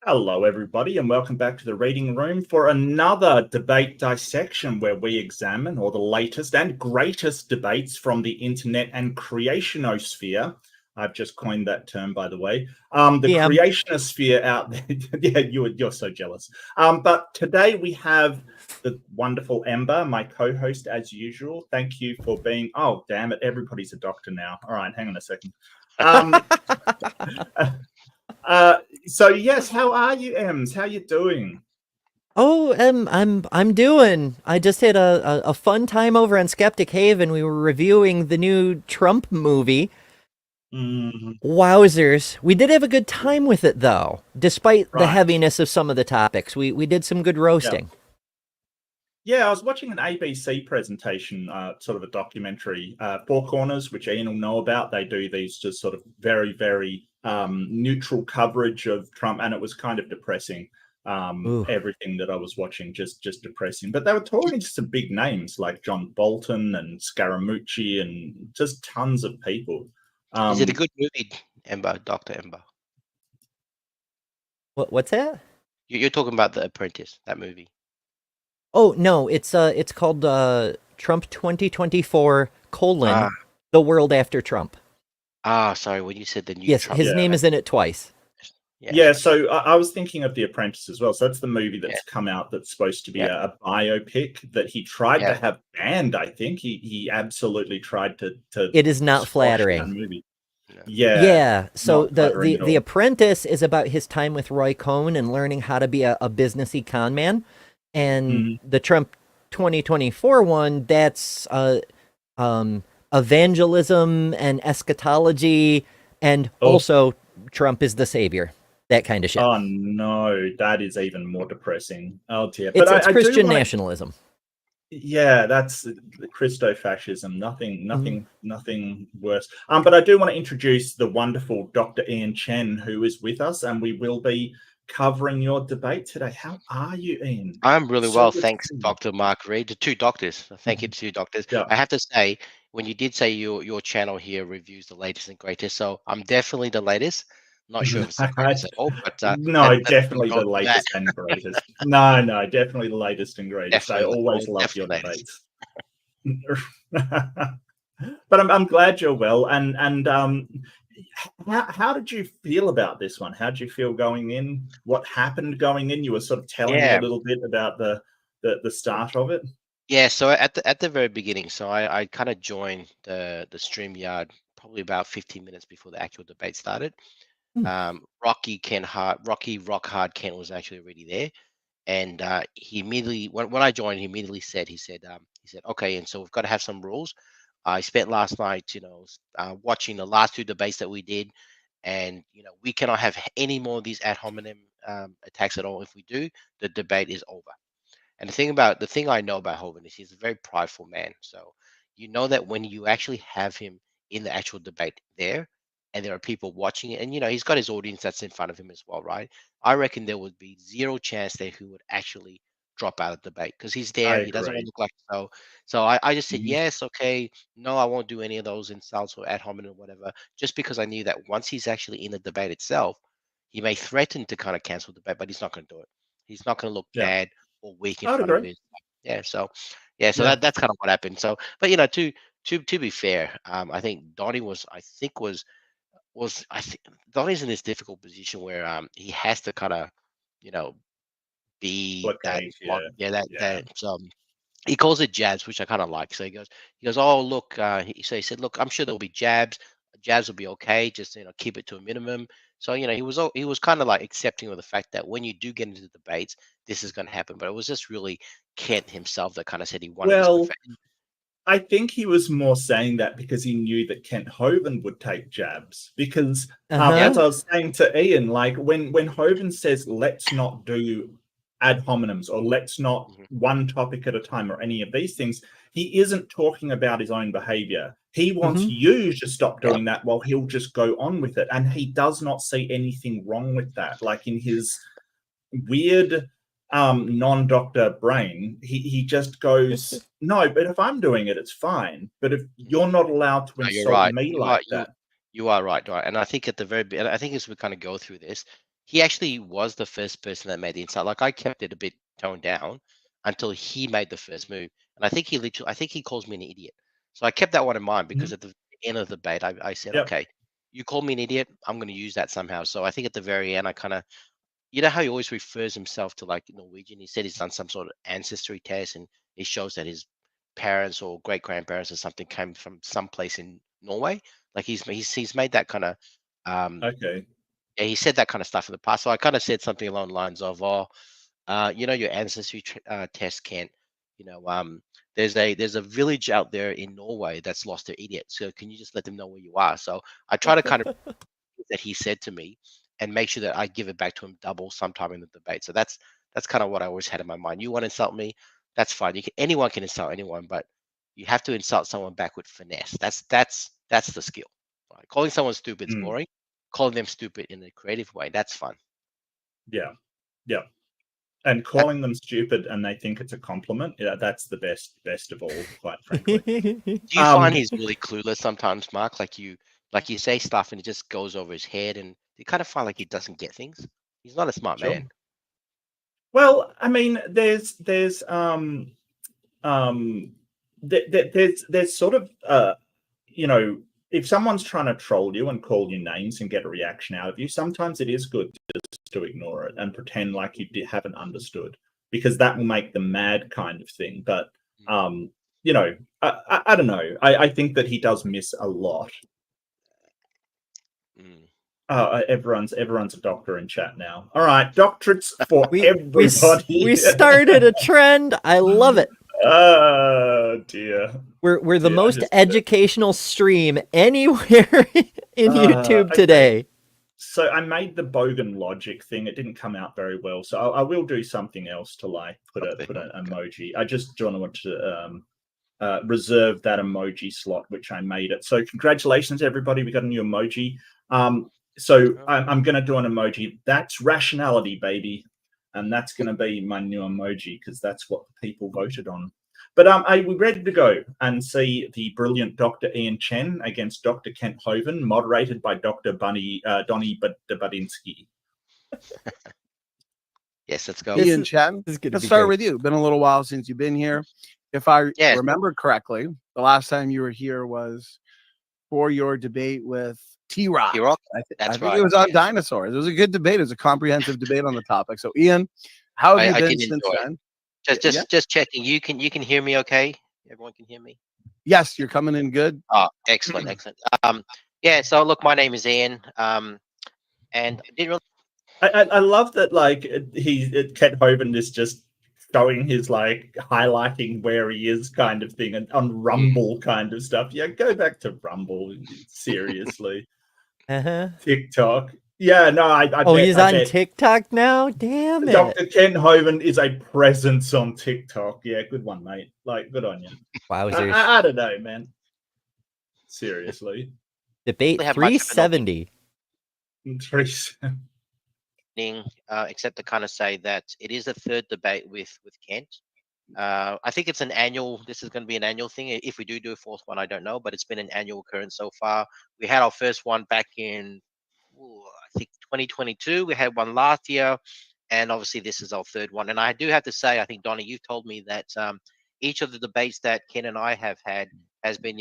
Hello, everybody, and welcome back to the reading room for another debate dissection where we examine all the latest and greatest debates from the internet and creationosphere. I've just coined that term, by the way. The creationosphere out there. Yeah, you're so jealous. But today we have the wonderful Ember, my co-host, as usual. Thank you for being. Oh, damn it! Everybody's a doctor now. All right, hang on a second. So yes, how are you, Ems? How you doing? Oh, I'm doing. I just had a fun time over on Skeptic Haven. We were reviewing the new Trump movie. Wowzers. We did have a good time with it though, despite the heaviness of some of the topics. We did some good roasting. Yeah, I was watching an ABC presentation, sort of a documentary, Four Corners, which Ian will know about. They do these just sort of very, very neutral coverage of Trump, and it was kind of depressing. Everything that I was watching, just depressing. But they were talking to some big names like John Bolton and Scaramucci and just tons of people. Is it a good movie, Ember, Dr. Ember? What's that? You're talking about The Apprentice, that movie. Oh no, it's called Trump 2024 : The World After Trump. Sorry, when you said the new yes, Trump. his name is in it twice. Yeah, so I was thinking of The Apprentice as well. So that's the movie that's come out that's supposed to be a biopic that he tried to have banned. I think he absolutely tried to. It is not flattering. That movie. Yeah. So the Apprentice is about his time with Roy Cohn and learning how to be a businessy con man, and the Trump 2024 one, that's evangelism and eschatology, and also Trump is the savior. That kind of shit. Oh no, that is even more depressing. Oh dear. But it's Christian nationalism. Yeah, that's Christo-fascism. Nothing worse. But I do want to introduce the wonderful Dr. Ian Chen, who is with us, and we will be covering your debate today. How are you, Ian? I'm really well, thanks, Dr. Mark Reid. The two doctors. Thank you to two doctors. I have to say, when you did say your channel here reviews the latest and greatest, so I'm definitely the latest. Not sure if it's the greatest at all, but no, definitely the latest and greatest. No, definitely the latest and greatest. I always love your debates. But I'm glad you're well. And how did you feel about this one? How did you feel going in? What happened going in? You were sort of telling me a little bit about the start of it. Yeah, so at the very beginning, so I kind of joined the StreamYard probably about 15 minutes before the actual debate started. Rock Hard Kent was actually already there, and he immediately when I joined, he immediately said, okay, and so we've got to have some rules. I spent last night, watching the last two debates that we did, and we cannot have any more of these ad hominem attacks at all. If we do, the debate is over. And the thing I know about Hovind is he's a very prideful man. So that when you actually have him in the actual debate there, and there are people watching it, and he's got his audience that's in front of him as well, right? I reckon there would be zero chance that he would actually drop out of the debate because he's there. He doesn't want to look like so. So I just said yes, okay, no, I won't do any of those insults or ad hominem or whatever, just because I knew that once he's actually in the debate itself, he may threaten to kind of cancel the debate, but he's not going to do it. He's not going to look bad or weak in front of his. So that's kind of what happened. So, but to be fair, I think Donnie Donnie's in this difficult position where he has to kind of be that he calls it jabs, which I kind of like. So he goes, oh look, he said, look, I'm sure there'll be jabs will be okay, just keep it to a minimum. So he was kind of like accepting of the fact that when you do get into the debates, this is going to happen. But it was just really Kent himself that kind of said he wanted this perfection. I think he was more saying that because he knew that Kent Hovind would take jabs. Because as I was saying to Ian, like when Hovind says, let's not do ad hominems or let's not one topic at a time or any of these things, he isn't talking about his own behavior. He wants you to stop doing that while he'll just go on with it. And he does not see anything wrong with that. Like in his weird non-doctor brain, he just goes, no, but if I'm doing it, it's fine. But if you're not allowed to insult me like that. You are right. And I think at the very I think as we kind of go through this, he actually was the first person that made the insult. Like I kept it a bit toned down until he made the first move. And I think he calls me an idiot. So I kept that one in mind because at the end of the debate, I said, okay, you called me an idiot. I'm going to use that somehow. So I think at the very end, I kind of, you know how he always refers himself to like Norwegian. He said he's done some sort of ancestry test, and it shows that his parents or great grandparents or something came from someplace in Norway. Like he's made that kind of Okay. yeah, he said that kind of stuff in the past. So I kind of said something along the lines of, "Oh, your ancestry test can't, there's a village out there in Norway that's lost their idiot. So can you just let them know where you are?" So I try to kind of that he said to me and make sure that I give it back to him double sometime in the debate. So that's kind of what I always had in my mind. You want to insult me? That's fine. Anyone can insult anyone, but you have to insult someone back with finesse. That's the skill. Right? Calling someone stupid is boring. Calling them stupid in a creative way, that's fun. Yeah. And calling them stupid and they think it's a compliment, that's the best of all, quite frankly. Do you find he's really clueless sometimes, Mark? Like you say stuff and it just goes over his head, and you kind of find like he doesn't get things. He's not a smart man. Well, I mean, there's sort of if someone's trying to troll you and call you names and get a reaction out of you, sometimes it is good just to ignore it and pretend like you haven't understood, because that will make them mad, kind of thing. But I don't know. I think that he does miss a lot. Everyone's a doctor in chat now. All right, doctorates for everybody. We started a trend. I love it. Oh dear. We're the most educational stream anywhere in YouTube today. Okay. So I made the bogan logic thing. It didn't come out very well. So I will do something else to like put an emoji. I just want to reserve that emoji slot, which I made it. So congratulations, everybody. We got a new emoji. So I'm going to do an emoji. That's rationality, baby. And that's going to be my new emoji because that's what people voted on. But are we ready to go and see the brilliant Dr. Ian Chen against Dr. Kent Hovind, moderated by Dr. Donnie Badinsky? Yes, let's go. Ian Chen, let's start with you. Been a little while since you've been here. If I remember correctly, the last time you were here was for your debate with T-Rock. I think it was on dinosaurs. It was a good debate. It was a comprehensive debate on the topic. So, Ian, how have you been since then? Just checking. You can hear me okay? Everyone can hear me? Yes, you're coming in good. Oh, excellent. So look, my name is Ian. And I didn't really I love that Kent Hovind is just showing his highlighting where he is kind of thing, and on Rumble kind of stuff. Yeah, go back to Rumble, seriously. TikTok. Yeah, no, he's on TikTok now? Damn it. Dr. Kent Hovind is a presence on TikTok. Yeah, good one, mate. Good on you. Wowzers. I don't know, man. Seriously. Debate 370. 370. Except to kind of say that it is a third debate with Kent. I think it's this is going to be an annual thing. If we do a fourth one, I don't know, but it's been an annual occurrence so far. We had our first one back in, I think 2022. We had one last year, and obviously this is our third one. And I do have to say, I think, Donnie, you've told me that each of the debates that Ken and I have had has been,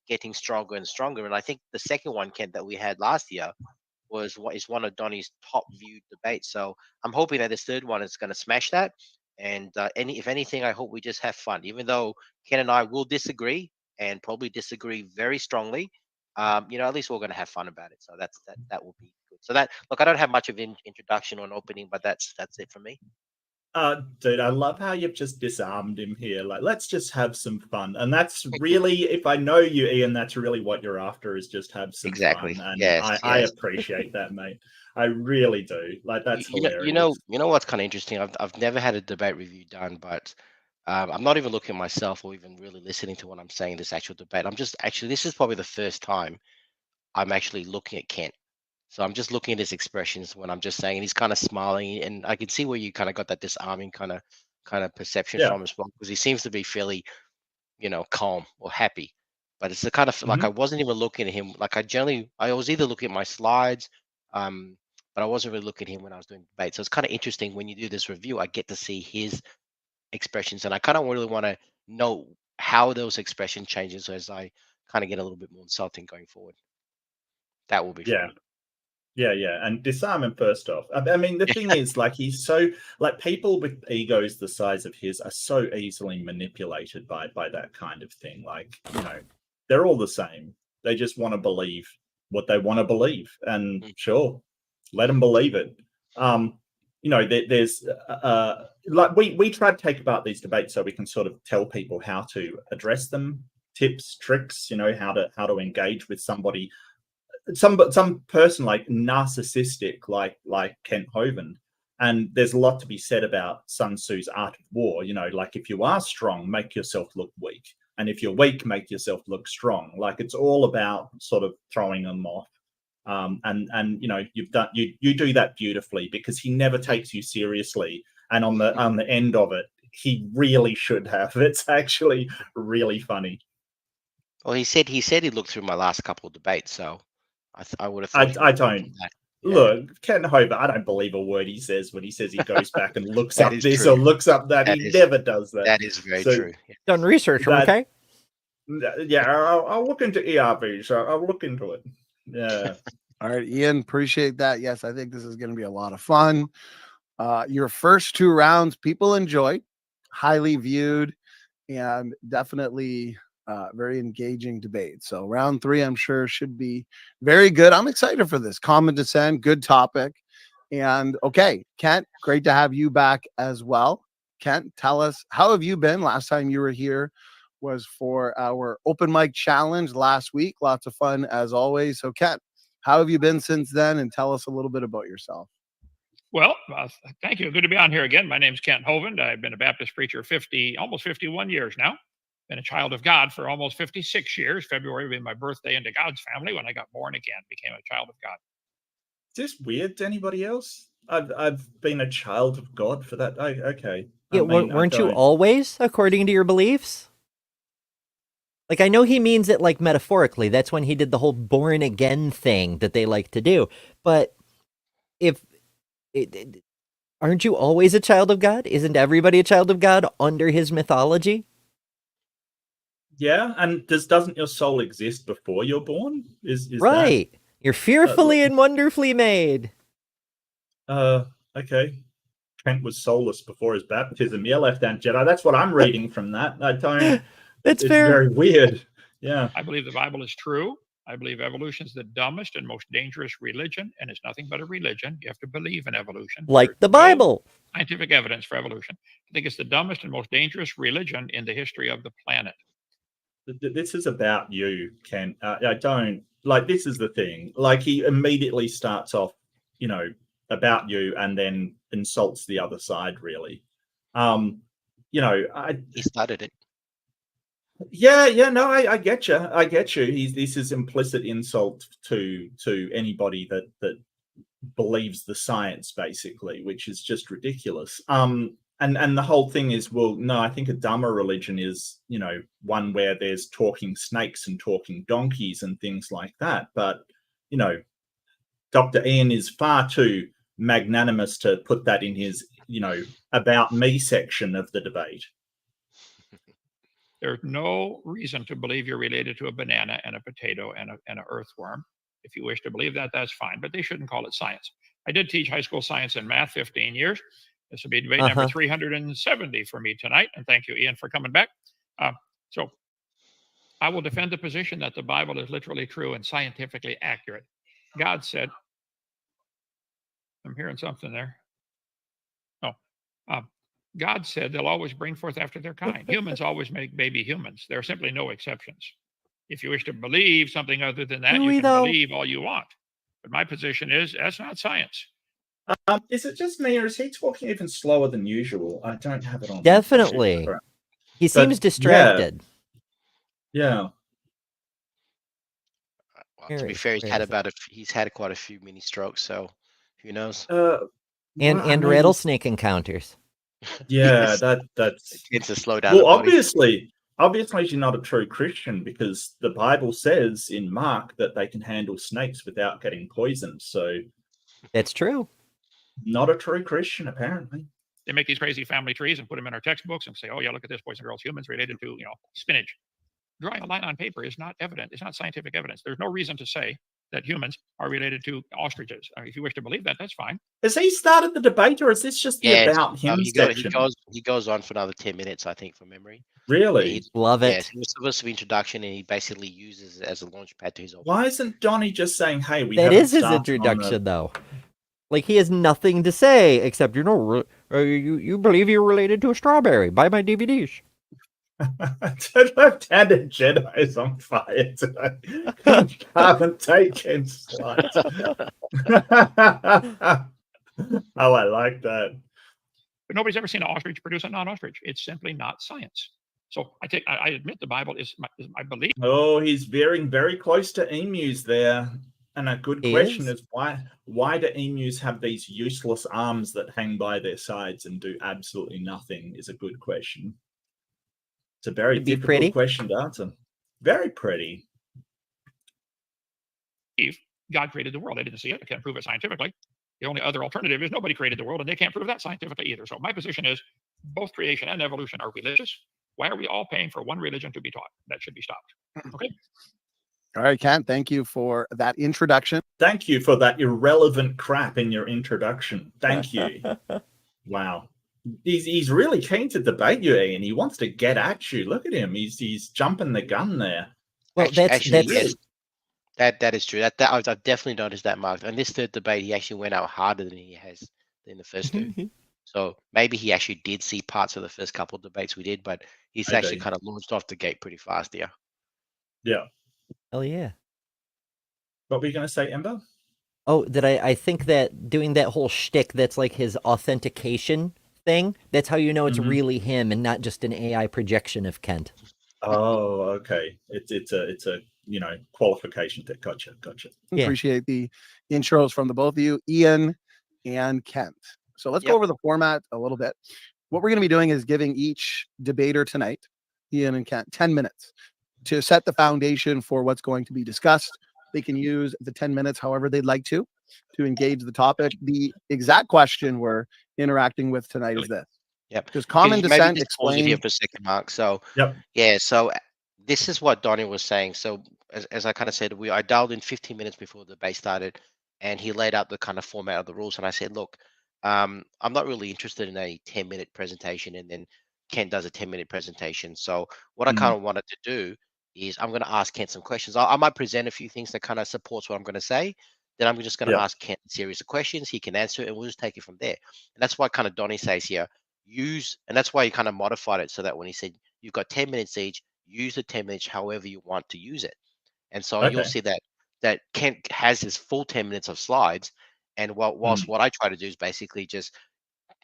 getting stronger and stronger. And I think the second one, Ken, that we had last year is one of Donnie's top viewed debates. So I'm hoping that this third one is going to smash that. And if anything, I hope we just have fun. Even though Ken and I will disagree and probably disagree very strongly, at least we're going to have fun about it. So that will be good. So I don't have much of an introduction or an opening, but that's it for me. Dude, I love how you've just disarmed him here. Let's just have some fun. And that's really, if I know you, Ian, that's really what you're after, is just have some fun. And I appreciate that, mate. I really do. That's hilarious. You know what's kind of interesting? I've never had a debate review done, but I'm not even looking at myself or even really listening to what I'm saying in this actual debate. This is probably the first time I'm actually looking at Kent. So I'm just looking at his expressions when I'm just saying, and he's kind of smiling, and I can see where you kind of got that disarming kind of perception from as well, because he seems to be fairly, calm or happy. But it's the kind of I wasn't even looking at him. I was either looking at my slides, but I wasn't really looking at him when I was doing debate. So it's kind of interesting when you do this review. I get to see his expressions, and I kind of really want to know how those expression changes as I kind of get a little bit more insulting going forward. That will be fun. Yeah, and disarm him first off. I mean, the thing is, like, he's so, like, people with egos the size of his are so easily manipulated by that kind of thing. Like, you know, they're all the same. They just want to believe what they want to believe, and sure, let them believe it. You know, there's like we try to take apart these debates so we can sort of tell people how to address them, tips, tricks. You know, how to engage with somebody. Some person like narcissistic like Kent Hovind, and there's a lot to be said about Sun Tzu's Art of War. You know, like, if you are strong, make yourself look weak, and if you're weak, make yourself look strong. Like, it's all about sort of throwing them off. And you know, you do that beautifully, because he never takes you seriously, and on the end of it, he really should have. It's actually really funny. Well, he said he looked through my last couple of debates, so I would have thought. I don't. Look, Kent Hovind, I don't believe a word he says when he says he goes back and looks up this or looks up that. He never does that. That is very true. Yeah. Done research, okay? Yeah, I'll look into ERV, so I'll look into it. Yeah. All right, Ian, appreciate that. Yes, I think this is going to be a lot of fun. Your first 2 rounds, people enjoyed, highly viewed, and definitely very engaging debate. So round 3, I'm sure, should be very good. I'm excited for this. Common dissent, good topic. And okay, Kent, great to have you back as well. Kent, tell us, how have you been? Last time you were here was for our open mic challenge last week. Lots of fun as always. So Kent, how have you been since then? And tell us a little bit about yourself. Well, thank you. Good to be on here again. My name's Kent Hovind. I've been a Baptist preacher almost 51 years now. Been a child of God for almost 56 years. February will be my birthday into God's family. When I got born again, became a child of God. Is this weird to anybody else? I've been a child of God for that. Okay. Yeah, weren't you always, according to your beliefs? Like, I know he means it like metaphorically. That's when he did the whole born again thing that they like to do. But aren't you always a child of God? Isn't everybody a child of God under his mythology? Yeah, and doesn't your soul exist before you're born? Is right? That, you're fearfully and wonderfully made. Okay. Trent was soulless before his baptism. Yeah, Left-Hand Jedi. That's what I'm reading from that. I don't. That's it's fair. Very weird. Yeah. I believe the Bible is true. I believe evolution is the dumbest and most dangerous religion, and it's nothing but a religion. You have to believe in evolution. Like the Bible. No scientific evidence for evolution. I think it's the dumbest and most dangerous religion in the history of the planet. This is about you, Ken. I don't like. This is the thing. Like, he immediately starts off, you know, about you, and then insults the other side. Really, you know, he started it. Yeah. No, I get you. This is implicit insult to anybody that believes the science, basically, which is just ridiculous. And the whole thing is, well, no, I think a dumber religion is, you know, one where there's talking snakes and talking donkeys and things like that. But, you know, Dr. Ian is far too magnanimous to put that in his, you know, about me section of the debate. There's no reason to believe you're related to a banana and a potato and an earthworm. If you wish to believe that, that's fine, but they shouldn't call it science. I did teach high school science and math 15 years. This will be debate number 370 for me tonight. And thank you, Ian, for coming back. So I will defend the position that the Bible is literally true and scientifically accurate. God said, I'm hearing something there. God said they'll always bring forth after their kind. Humans always make baby humans. There are simply no exceptions. If you wish to believe something other than that, you can believe all you want. But my position is that's not science. Is it just me, or is he talking even slower than usual? I don't have it on. Definitely. He seems distracted. Yeah. Well, to be fair, he's had quite a few mini strokes, so who knows? And rattlesnake encounters. Yeah, that's it's a slow down. Well, obviously you're not a true Christian, because the Bible says in Mark that they can handle snakes without getting poisoned. So, That's true. Not a true Christian, apparently. They make these crazy family trees and put them in our textbooks and say, oh, yeah, look at this, boys and girls, humans related to, spinach. Drawing a line on paper is not evident. It's not scientific evidence. There's no reason to say that humans are related to ostriches. If you wish to believe that, that's fine. Has he started the debate, or is this just the about him section? He goes on for another 10 minutes, I think, from memory. Really? Love it. Yes, it was supposed to be introduction, and he basically uses it as a launch pad to his own. Why isn't Donnie just saying, hey, that is his introduction, though. Like, he has nothing to say except, you believe you're related to a strawberry. Buy my DVDs. Left-handed Jedi is on fire today. Can't take Ken's slides. Oh, I like that. But nobody's ever seen an ostrich produce a non-ostrich. It's simply not science. So I admit the Bible is my belief. Oh, he's veering very close to emus there. And a good question is why do emus have these useless arms that hang by their sides and do absolutely nothing is a good question. It's a very difficult question to answer. Very pretty. God created the world. They didn't see it. I can't prove it scientifically. The only other alternative is nobody created the world, and they can't prove that scientifically either. So my position is both creation and evolution are religious. Why are we all paying for one religion to be taught? That should be stopped. Okay. All right, Kent, thank you for that introduction. Thank you for that irrelevant crap in your introduction. Thank you. Wow. He's really keen to debate you, Ian. He wants to get at you. Look at him. He's jumping the gun there. Well, actually yes, that is true. That I've definitely noticed that, Mark. And this third debate, he actually went out harder than he has in the first two. So maybe he actually did see parts of the first couple of debates we did, but he's actually kind of launched off the gate pretty fast here. Yeah. Hell yeah. What were you going to say, Ember? Oh, that I think that doing that whole shtick that's like his authentication thing, that's how you know it's really him and not just an AI projection of Kent. Oh, okay. It's a qualification thing. Gotcha. Yeah. Appreciate the intros from the both of you, Ian and Kent. So let's go over the format a little bit. What we're going to be doing is giving each debater tonight, Ian and Kent, 10 minutes to set the foundation for what's going to be discussed. They can use the 10 minutes however they'd like to engage the topic. The exact question we're interacting with tonight is this. Yep. Because common descent explain here for a second, Mark. So so this is what Donnie was saying. So as I kind of said, I dialed in 15 minutes before the debate started, and he laid out the kind of format of the rules. And I said, look, I'm not really interested in a 10-minute presentation, and then Kent does a 10-minute presentation. So what I kind of wanted to do is I'm going to ask Kent some questions. I might present a few things that kind of supports what I'm going to say. Then I'm just going to ask Kent a series of questions. He can answer it, and we'll just take it from there. And that's why kind of Donnie says here, and that's why he kind of modified it so that when he said you've got 10 minutes each, use the 10 minutes however you want to use it. And so you'll see that Kent has his full 10 minutes of slides. And whilst what I try to do is basically just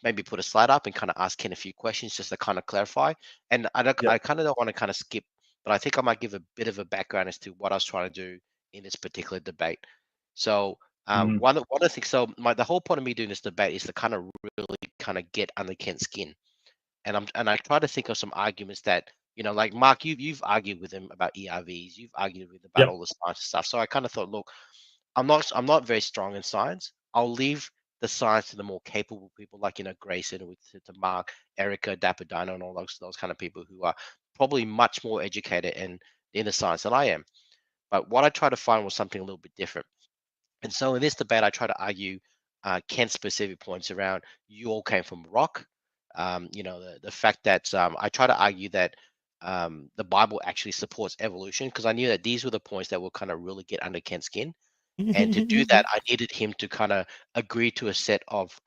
maybe put a slide up and kind of ask Ken a few questions just to kind of clarify. And I kind of don't want to kind of skip, but I think I might give a bit of a background as to what I was trying to do in this particular debate. So one of the things, the whole point of me doing this debate is to kind of really kind of get under Kent's skin. And I try to think of some arguments that, like Mark, you've argued with him about ERVs, you've argued with him about all the science stuff. So I kind of thought, look, I'm not very strong in science. I'll leave the science to the more capable people, like Grayson, to Mark, Erica, Dapper Dino, and all those kind of people who are probably much more educated in the science than I am. But what I tried to find was something a little bit different. And so in this debate, I try to argue Kent's specific points around you all came from rock. The fact that I try to argue that the Bible actually supports evolution, because I knew that these were the points that will kind of really get under Kent's skin. And to do that, I needed him to kind of agree to a set of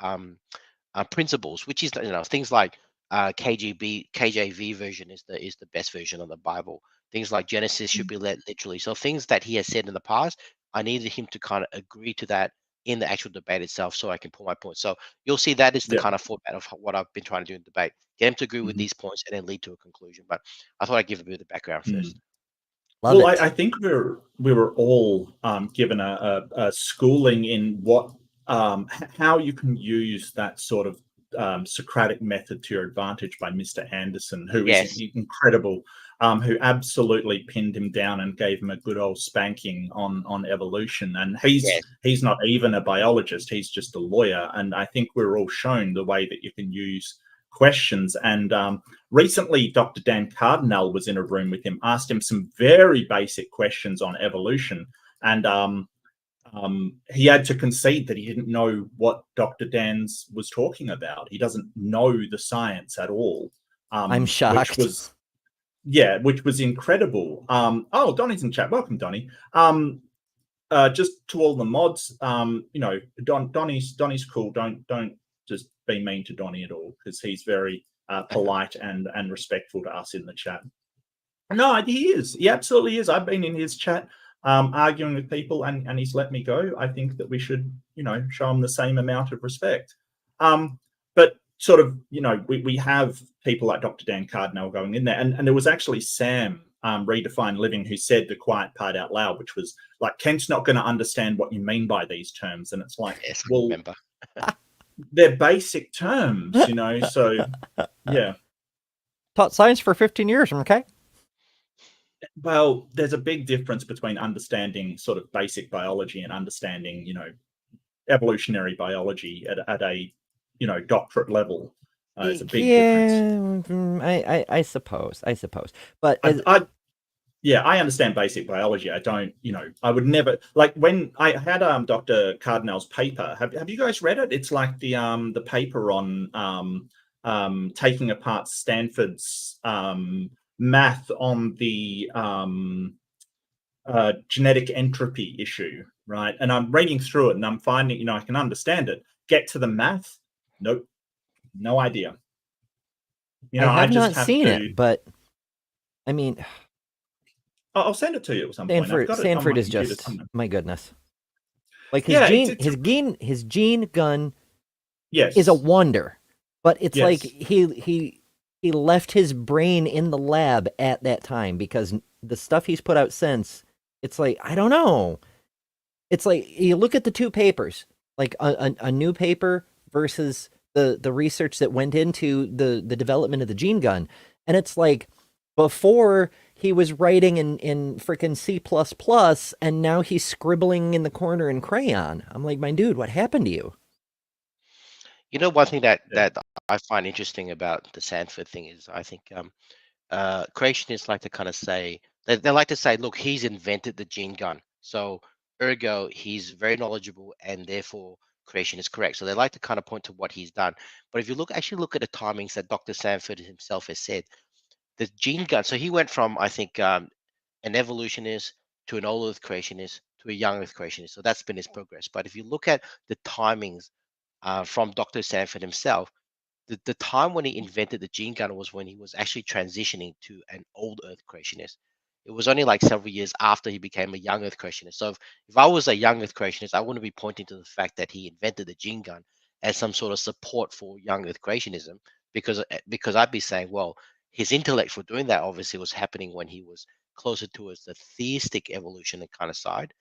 principles, which is things like KJV version is the best version of the Bible. Things like Genesis should be read literally. So things that he has said in the past, I needed him to kind of agree to that in the actual debate itself, so I can put my points. So you'll see that is the kind of format of what I've been trying to do in debate: get him to agree with these points and then lead to a conclusion. But I thought I'd give a bit of the background first. I think we were all given a schooling in what how you can use that sort of Socratic method to your advantage by Mr. Anderson, who is incredible. who absolutely pinned him down and gave him a good old spanking on evolution. And he's not even a biologist; he's just a lawyer. And I think we're all shown the way that you can use questions. And recently, Dr. Dan Cardinal was in a room with him, asked him some very basic questions on evolution, and he had to concede that he didn't know what Dr. Dan's was talking about. He doesn't know the science at all. I'm shocked. Which was incredible. Oh, Donnie's in chat. Welcome, Donnie. Just to all the mods, Donnie's cool. Don't just be mean to Donnie at all, because he's very polite and respectful to us in the chat. No, he is. He absolutely is. I've been in his chat arguing with people, and he's let me go. I think that we should, show him the same amount of respect. But sort of, we have people like Dr. Dan Cardinal going in there, and there was actually Sam, Redefine Living, who said the quiet part out loud, which was like, Kent's not going to understand what you mean by these terms. And it's like, yes, well, remember. They're basic terms, so yeah. Taught science for 15 years, okay? Well, there's a big difference between understanding sort of basic biology and understanding, evolutionary biology at a, doctorate level. It's a big difference. I suppose. But I understand basic biology. I don't, I would never, like when I had Dr. Cardinal's paper. Have you guys read it? It's like the paper on taking apart Stanford's math on the genetic entropy issue, right? And I'm reading through it and I'm finding, I can understand it. Get to the math, nope, no idea. I have not seen it, but I mean, I'll send it to you at some point. Stanford is just my goodness. Like his gene gun, is a wonder, but it's like he left his brain in the lab at that time, because the stuff he's put out since, it's like, I don't know. It's like you look at the two papers, like a new paper versus the research that went into the development of the gene gun, and it's like before he was writing in freaking C++, and now he's scribbling in the corner in crayon. I'm like, my dude, what happened to you? One thing that I find interesting about the Stanford thing is, I think creationists like to kind of say, they like to say, look, he's invented the gene gun, so ergo he's very knowledgeable, and therefore creation is correct. So they like to kind of point to what he's done. But if you actually look at the timings that Dr. Stanford himself has said, the gene gun, so he went from, I think, an evolutionist to an old Earth creationist to a young Earth creationist. So that's been his progress. But if you look at the timings from Dr. Stanford himself, the time when he invented the gene gun was when he was actually transitioning to an old Earth creationist. It was only like several years after he became a young Earth creationist. So if I was a young Earth creationist, I wouldn't be pointing to the fact that he invented the gene gun as some sort of support for young Earth creationism, because I'd be saying, well, his intellect for doing that obviously was happening when he was closer towards the theistic evolution kind of side.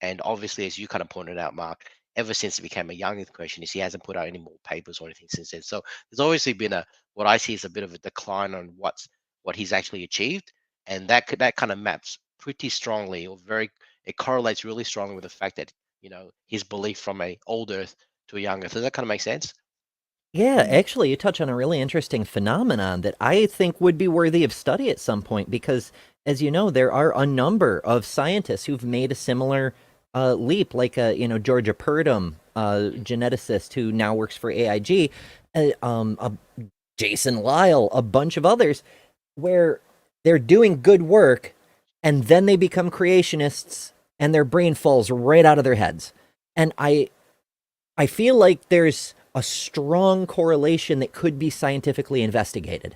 And obviously, as you kind of pointed out, Mark, ever since he became a young Earth creationist, he hasn't put out any more papers or anything since then. So there's obviously been what I see is a bit of a decline on what he's actually achieved, and that kind of maps pretty strongly, it correlates really strongly with the fact that his belief from a old Earth to a young Earth. Does that kind of make sense? Yeah, actually, you touch on a really interesting phenomenon that I think would be worthy of study at some point, because, as you know, there are a number of scientists who've made a similar leap, like Georgia Purdom, geneticist who now works for AIG, Jason Lyle, a bunch of others, where they're doing good work, and then they become creationists, and their brain falls right out of their heads. And I feel like there's a strong correlation that could be scientifically investigated.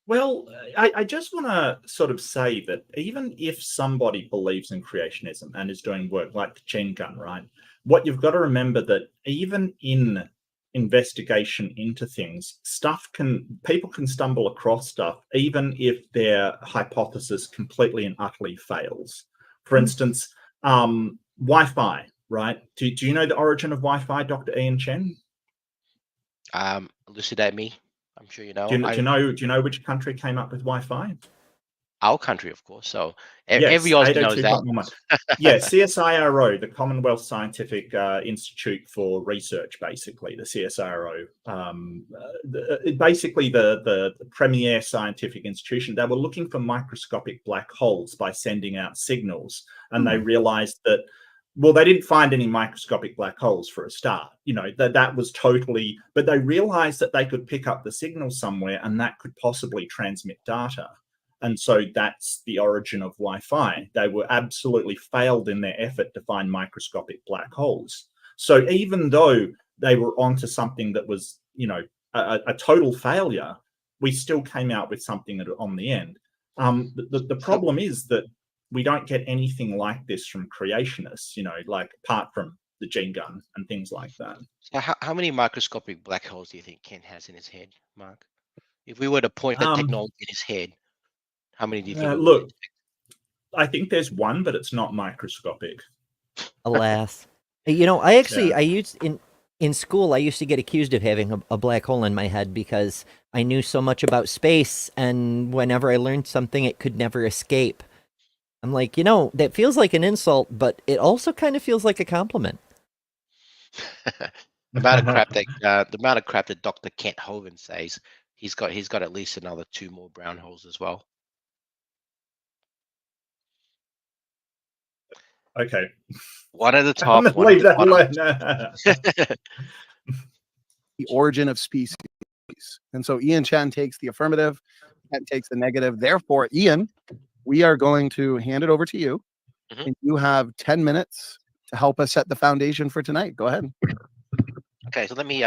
Well, I just want to sort of say that even if somebody believes in creationism and is doing work like the gene gun, right? What you've got to remember that even in investigation into things, people can stumble across stuff, even if their hypothesis completely and utterly fails. For instance, Wi-Fi. Right? Do you know the origin of Wi-Fi, Dr. Ian Chen? Elucidate me. I'm sure you know. Do you know which country came up with Wi-Fi? our country, of course. So yes, every Aussie knows that. Yeah, CSIRO, the Commonwealth Scientific Institute for Research, basically, the CSIRO, basically the premier scientific institution. They were looking for microscopic black holes by sending out signals, and they realized that, well, they didn't find any microscopic black holes for a start. You know, that was totally, but they realized that they could pick up the signal somewhere and that could possibly transmit data. And so that's the origin of Wi-Fi. They were absolutely failed in their effort to find microscopic black holes. So even though they were onto something that was, you know, a total failure, we still came out with something on the end. The problem is that we don't get anything like this from creationists, you know, like apart from the gene gun and things like that. So how many microscopic black holes do you think Ken has in his head, Mark? If we were to point that technology in his head, how many do you think? Look, I think there's one, but it's not microscopic. Alas. You know, I used in school, I used to get accused of having a black hole in my head because I knew so much about space, and whenever I learned something, it could never escape. I'm like, you know, that feels like an insult, but it also kind of feels like a compliment. The amount of crap that Dr. Kent Hovind says, he's got at least another 2 more brown holes as well. Okay. One at the top. Leave that alone. The origin of species. And so Ian Chen takes the affirmative, Ken takes the negative. Therefore, Ian, we are going to hand it over to you. And you have 10 minutes to help us set the foundation for tonight. Go ahead. Okay, so let me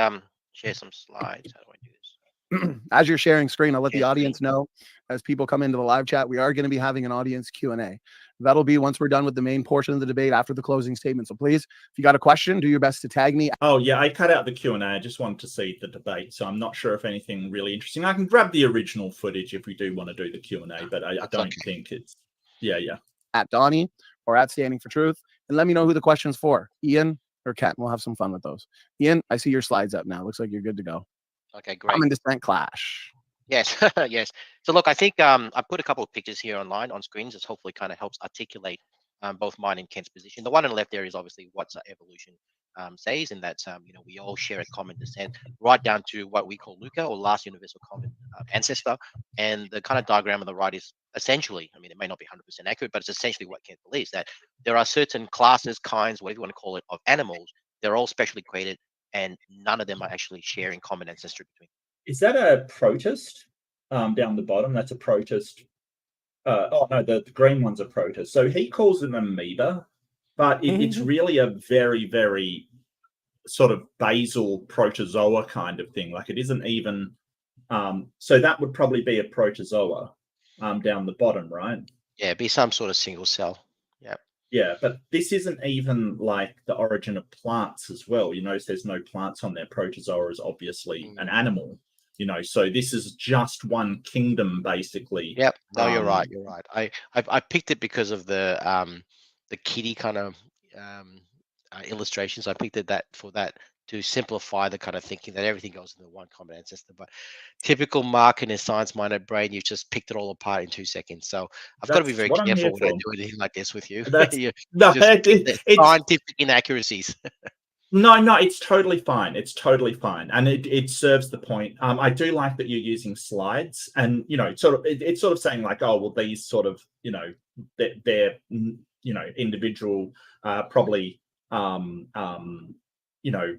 share some slides. How do I do this? As you're sharing screen, I'll let the audience know, as people come into the live chat, we are going to be having an audience Q&A. That'll be once we're done with the main portion of the debate after the closing statement. So please, if you got a question, do your best to tag me. Oh, yeah, I cut out the Q&A. I just wanted to see the debate. So I'm not sure if anything really interesting. I can grab the original footage if we do want to do the Q&A, but I don't think it's, yeah. At Donnie or at Standing for Truth. And let me know who the question's for, Ian or Kent. We'll have some fun with those. Ian, I see your slides up now. Looks like you're good to go. Okay, great. Common descent clash. Yes, yes. So look, I think I put a couple of pictures here online on screens. This hopefully kind of helps articulate both mine and Kent's position. The one on the left there is obviously what evolution says, and that's you know, we all share a common descent, right down to what we call Luca, or last universal common ancestor. And the kind of diagram on the right is essentially, I mean, it may not be 100% accurate, but it's essentially what Kent believes, that there are certain classes, kinds, whatever you want to call it, of animals. They're all specially created, and none of them are actually sharing common ancestry between. Is that a protist down the bottom? That's a protist. Oh, no, the green one's a protist. So he calls them amoeba, but it's really a very, very sort of basal protozoa kind of thing. Like it isn't even, so that would probably be a protozoa down the bottom, right? Yeah, it'd be some sort of single cell. Yeah. Yeah, but this isn't even like the origin of plants as well. You notice there's no plants on there. Protozoa is obviously an animal. You know, so this is just one kingdom, basically. Yep. No, you're right. You're right. I picked it because of the kitty kind of illustrations. I picked it for that to simplify the kind of thinking that everything goes into one common ancestor. But typical Mark and his science-minded brain, you've just picked it all apart in 2 seconds. So I've got to be very careful when I do anything like this with you. It's scientific inaccuracies. No, it's totally fine. It's totally fine, and it serves the point. I do like that you're using slides, and you know, it's sort of saying like, oh, well, these sort of, you know, they're you know, individual, probably you know,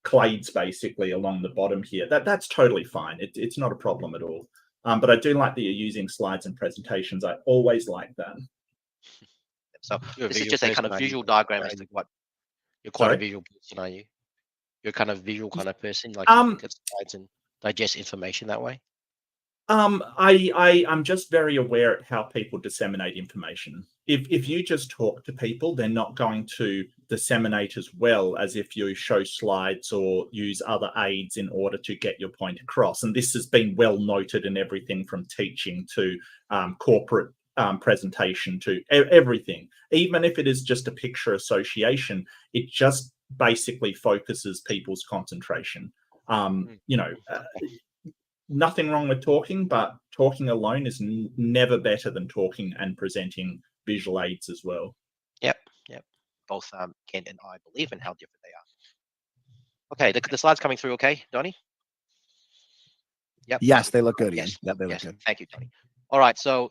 clades basically along the bottom here. That's totally fine. It's not a problem at all. But I do like that you're using slides and presentations. I always like that. So this is just a kind of visual diagram as to what. You're quite a visual person, are you? You're kind of visual kind of person, like you look at slides and digest information that way. I'm just very aware of how people disseminate information. If you just talk to people, they're not going to disseminate as well as if you show slides or use other aids in order to get your point across. And this has been well noted in everything from teaching to corporate presentation to everything. Even if it is just a picture association, it just basically focuses people's concentration. You know, nothing wrong with talking, but talking alone is never better than talking and presenting visual aids as well. Yep. Both Kent and I believe in how different they are. Okay, the slides coming through. Okay, Donnie. Yep. Yes, they look good. Yes. Yep, they look good. Thank you, Donnie. All right, so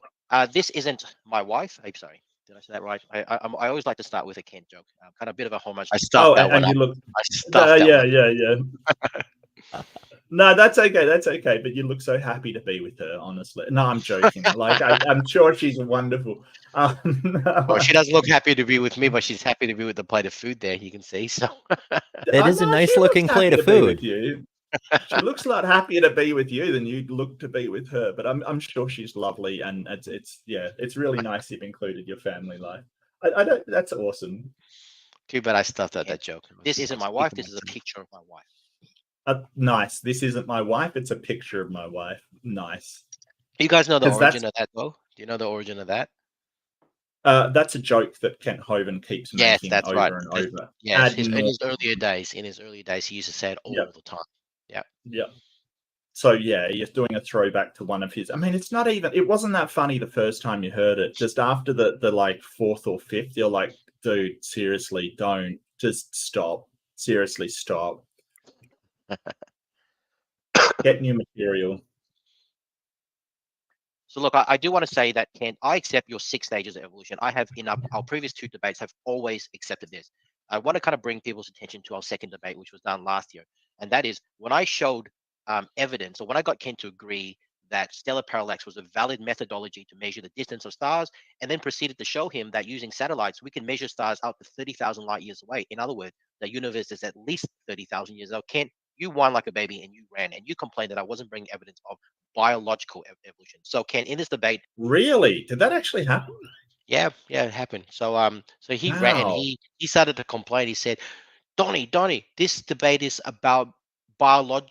this isn't my wife. I'm sorry. Did I say that right? I always like to start with a Kent joke. Kind of a bit of a homage. I stuffed that one. I stuffed that one. Yeah. No, that's okay. That's okay. But you look so happy to be with her, honestly. No, I'm joking. Like, I'm sure she's wonderful. Well, she doesn't look happy to be with me, but she's happy to be with the plate of food there. You can see. So that is a nice looking plate of food. She looks a lot happier to be with you than you look to be with her. But I'm sure she's lovely, and it's really nice you've included your family life. I don't. That's awesome. Too bad I stuffed out that joke. This isn't my wife. This is a picture of my wife. Nice. This isn't my wife. It's a picture of my wife. Nice. You guys know the origin of that, though? Do you know the origin of that? That's a joke that Kent Hovind keeps making over and over. Yes, in his earlier days, he used to say it all the time. Yeah. So he's doing a throwback to one of his. I mean, it wasn't that funny the first time you heard it. Just after the like fourth or fifth, you're like, dude, seriously, don't. Just stop. Seriously, stop. Get new material. So look, I do want to say that, Kent, I accept your 6 stages of evolution. I have, in our previous 2 debates, have always accepted this. I want to kind of bring people's attention to our second debate, which was done last year. And that is when I showed evidence, or when I got Kent to agree that stellar parallax was a valid methodology to measure the distance of stars, and then proceeded to show him that using satellites, we can measure stars up to 30,000 light years away. In other words, the universe is at least 30,000 years old. Kent, you won like a baby and you ran, and you complained that I wasn't bringing evidence of biological evolution. So, Ken, in this debate, really, did that actually happen? Yeah, it happened. So he ran. He started to complain. He said, Donnie, this debate is about biological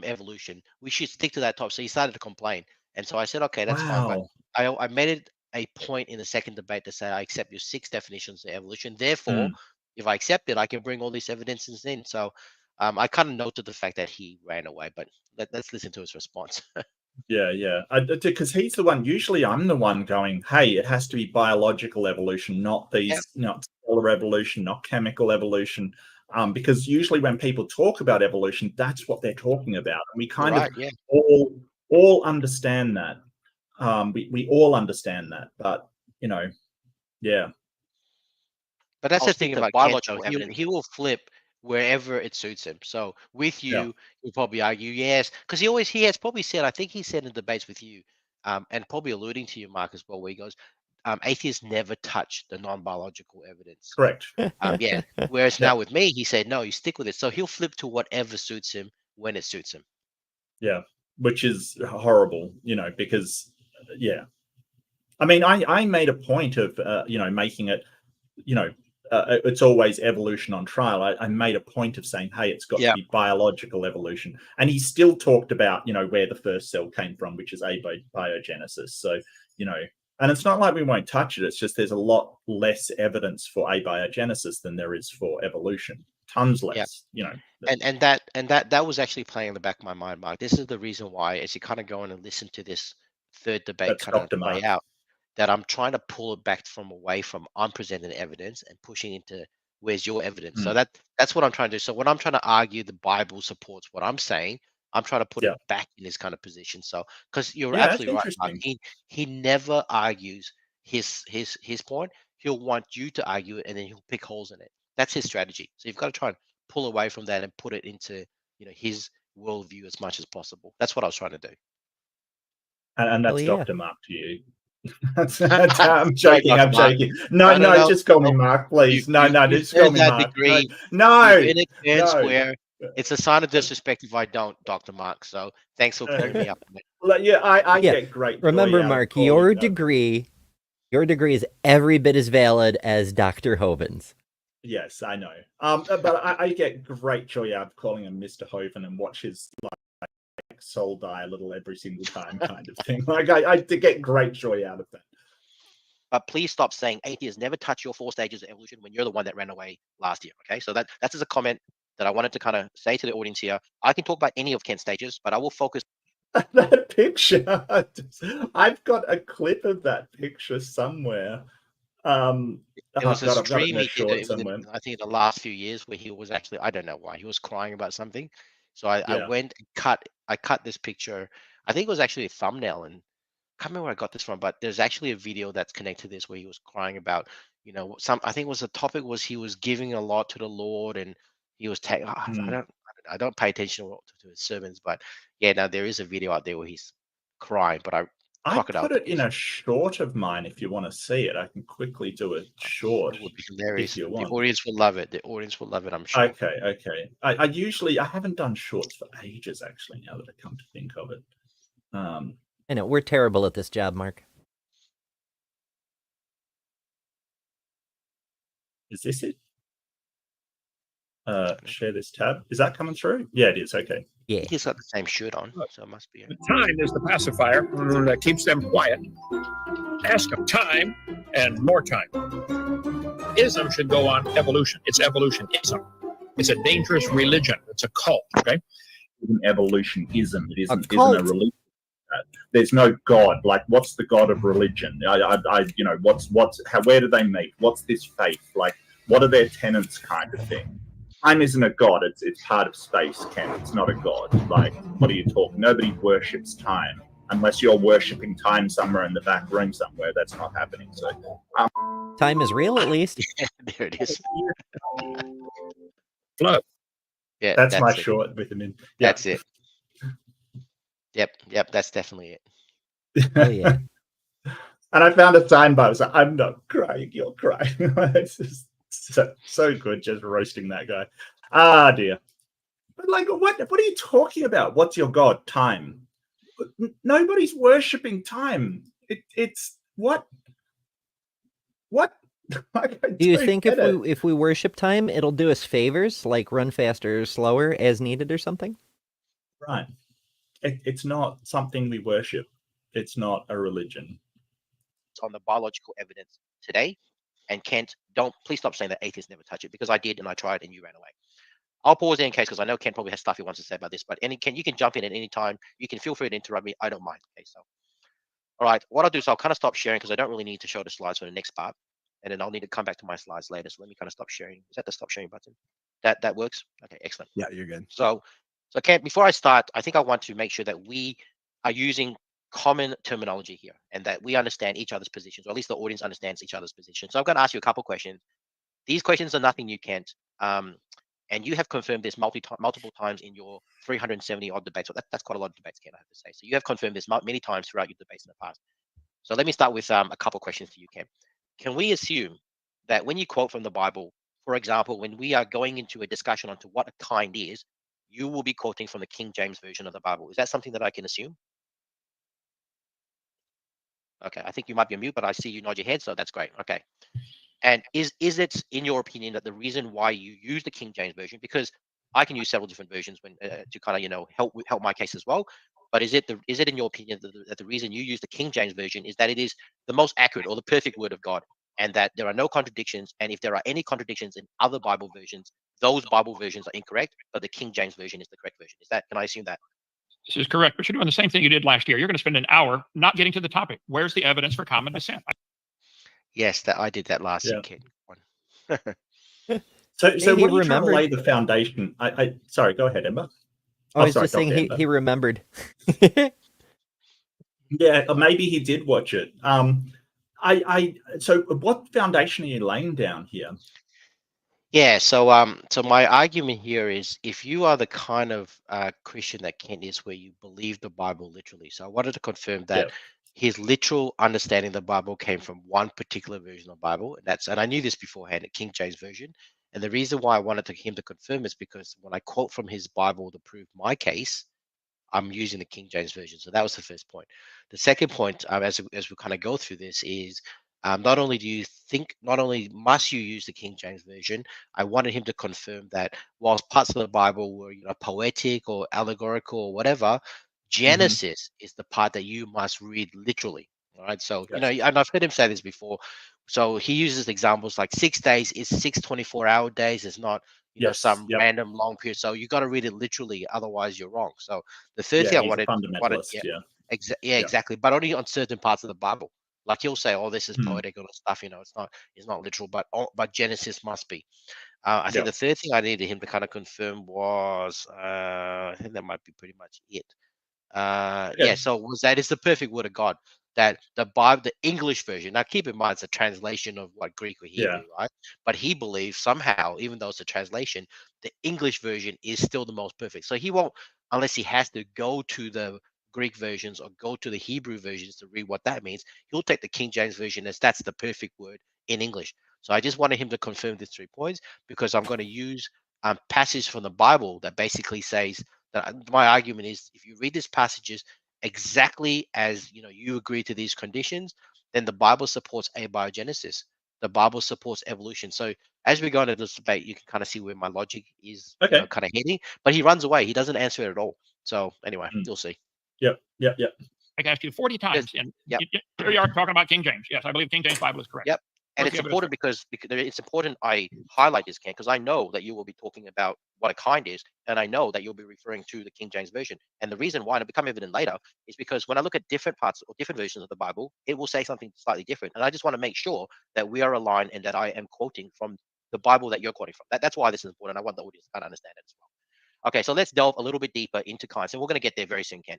evolution. We should stick to that topic. So he started to complain, and so I said, okay, that's fine. But I made it a point in the second debate to say I accept your 6 definitions of evolution. Therefore, if I accept it, I can bring all these evidences in. So I kind of noted the fact that he ran away, but let's listen to his response. Yeah. Because he's the one. Usually, I'm the one going, "Hey, it has to be biological evolution, not not stellar evolution, not chemical evolution." Because usually, when people talk about evolution, that's what they're talking about, and we kind of all understand that. We all understand that, but But that's the thing about biological evidence. He will flip wherever it suits him. So with you, he'll probably argue yes, because he has probably said, I think he said in debates with you, and probably alluding to you, Mark, as well, where he goes, atheists never touch the non-biological evidence. Correct. Whereas now with me, he said, no, you stick with it. So he'll flip to whatever suits him when it suits him. Yeah, which is horrible, because, I mean, I made a point of, making it, it's always evolution on trial. I made a point of saying, hey, it's got to be biological evolution. And he still talked about, where the first cell came from, which is abiogenesis. So, and it's not like we won't touch it. It's just there's a lot less evidence for abiogenesis than there is for evolution. Tons less, And that was actually playing in the back of my mind, Mark. This is the reason why, as you kind of go in and listen to this third debate kind of play out, that I'm trying to pull it back away from I'm presenting evidence and pushing into where's your evidence. So that's what I'm trying to do. So when I'm trying to argue the Bible supports what I'm saying, I'm trying to put it back in this kind of position. So because you're absolutely right, Mark. He never argues his point. He'll want you to argue it, and then he'll pick holes in it. That's his strategy. So you've got to try and pull away from that and put it into his worldview as much as possible. That's what I was trying to do. And that's Dr. Mark to you. I'm joking. I'm joking. No, just call me Mark, please. No, just call me Mark. No. It's a sign of disrespect if I don't, Dr. Mark. So thanks for pulling me up. I get great. Remember, Mark, your degree is every bit as valid as Dr. Hovind's. Yes, I know. But I get great joy out of calling him Mr. Hovind and watch his soul die a little every single time kind of thing. Like I get great joy out of that. But please stop saying atheists never touch your 4 stages of evolution when you're the one that ran away last year. Okay, so that's as a comment. that I wanted to kind of say to the audience here. I can talk about any of Kent's stages, but I will focus. That picture, I've got a clip of that picture somewhere. It was a stream he did somewhere. I think in the last few years where he was actually, I don't know why, he was crying about something. So I went and cut this picture. I think it was actually a thumbnail, and I can't remember where I got this from, but there's actually a video that's connected to this where he was crying about, I think it was the topic was he was giving a lot to the Lord, and he was taking. I don't pay attention to his sermons, but yeah, now there is a video out there where he's crying. But I put it in a short of mine. If you want to see it, I can quickly do a short. It would be hilarious. If you want. The audience will love it. The audience will love it, I'm sure. Okay. I haven't done shorts for ages, actually. Now that I come to think of it. I know we're terrible at this job, Mark. Is this it? Share this tab. Is that coming through? Yeah, it is. Okay. Yeah. He's got the same shirt on, so it must be. The time is the pacifier that keeps them quiet. Ask them time and more time. Ism should go on evolution. It's evolutionism. It's a dangerous religion. It's a cult. Okay. Evolutionism. It isn't a religion. There's no God. Like, what's the God of religion? Where do they meet? What's this faith? Like, what are their tenets, kind of thing? Time isn't a god. It's part of space, Ken. It's not a god. Like, what are you talking? Nobody worships time unless you're worshipping time somewhere in the back room somewhere. That's not happening. So, time is real, at least. There it is. Flood. Yeah, that's my short with him in. Yeah. That's it. Yep, that's definitely it. Oh yeah. And I found a soundbite. I was like, I'm not crying, you're crying. It's just so good, just roasting that guy. Ah, dear. But like, what are you talking about? What's your god? Time. Nobody's worshipping time. It's what? Do you think if we worship time, it'll do us favors, like run faster or slower as needed or something? Right. It's not something we worship. It's not a religion. It's on the biological evidence today. And Kent, please stop saying that atheists never touch it, because I did and I tried and you ran away. I'll pause there in case, because I know Kent probably has stuff he wants to say about this, but Ken, you can jump in at any time. You can feel free to interrupt me. I don't mind. Okay, so. All right, what I'll do is I'll kind of stop sharing because I don't really need to show the slides for the next part. And then I'll need to come back to my slides later. So let me kind of stop sharing. Is that the stop sharing button? That works? Okay, excellent. Yeah, you're good. So Kent, before I start, I think I want to make sure that we are using common terminology here and that we understand each other's positions, or at least the audience understands each other's positions. So I'm going to ask you a couple questions. These questions are nothing new, Kent. And you have confirmed this multiple times in your 370 odd debates. So that's quite a lot of debates, Kent, I have to say. So you have confirmed this many times throughout your debates in the past. So let me start with a couple questions to you, Kent. Can we assume that when you quote from the Bible, for example, when we are going into a discussion onto what a kind is, you will be quoting from the King James Version of the Bible? Is that something that I can assume? Okay, I think you might be on mute, but I see you nod your head, so that's great. Okay. And is it, in your opinion, that the reason why you use the King James Version, because I can use several different versions when to kind of help my case as well, but is it in your opinion that the reason you use the King James Version is that it is the most accurate or the perfect word of God, and that there are no contradictions, and if there are any contradictions in other Bible versions, those Bible versions are incorrect, but the King James Version is the correct version? Can I assume that? This is correct, but you're doing the same thing you did last year. You're going to spend an hour not getting to the topic. Where's the evidence for common descent? Yes, I did that last year, Kid. So what are you trying to lay the foundation? Sorry, go ahead, Ember. I was just saying he remembered. Yeah, maybe he did watch it. So what foundation are you laying down here? Yeah, so my argument here is, if you are the kind of Christian that Kent is, where you believe the Bible literally, so I wanted to confirm that his literal understanding of the Bible came from one particular version of the Bible, and I knew this beforehand, the King James Version. And the reason why I wanted him to confirm is because when I quote from his Bible to prove my case, I'm using the King James Version. So that was the first point. The second point, as we kind of go through this, is not only must you use the King James Version, I wanted him to confirm that whilst parts of the Bible were poetic or allegorical or whatever, Genesis is the part that you must read literally. All right. So, and I've heard him say this before. So he uses examples like 6 days is 6 24-hour days. It's not some random long period. So you got to read it literally, otherwise you're wrong. So the third thing I wanted, exactly, but only on certain parts of the Bible. Like he'll say, "Oh, this is poetical and stuff." It's not literal, but Genesis must be. I think the third thing I needed him to kind of confirm was, I think that might be pretty much it. So was that is the perfect word of God, that the Bible, the English version. Now keep in mind it's a translation of what Greek or Hebrew, right? But he believes somehow, even though it's a translation, the English version is still the most perfect. So he won't, unless he has to go to the Greek versions or go to the Hebrew versions to read what that means. He'll take the King James version as that's the perfect word in English. So I just wanted him to confirm these 3 points, because I'm going to use passage from the Bible that basically says that my argument is, if you read these passages exactly as you agree to these conditions, then the Bible supports abiogenesis. The Bible supports evolution. So as we go into this debate, you can kind of see where my logic is kind of heading. But he runs away. He doesn't answer it at all. So anyway, you'll see. Yep. I asked you 40 times, and here you are talking about King James. Yes, I believe King James Bible is correct. Yep. And it's important because it's important I highlight this, Ken, because I know that you will be talking about what a kind is, and I know that you'll be referring to the King James Version. And the reason why, and it'll become evident later, is because when I look at different parts or different versions of the Bible, it will say something slightly different. And I just want to make sure that we are aligned and that I am quoting from the Bible that you're quoting from. That's why this is important. I want the audience to kind of understand it as well. Okay, so let's delve a little bit deeper into kinds, and we're going to get there very soon, Ken.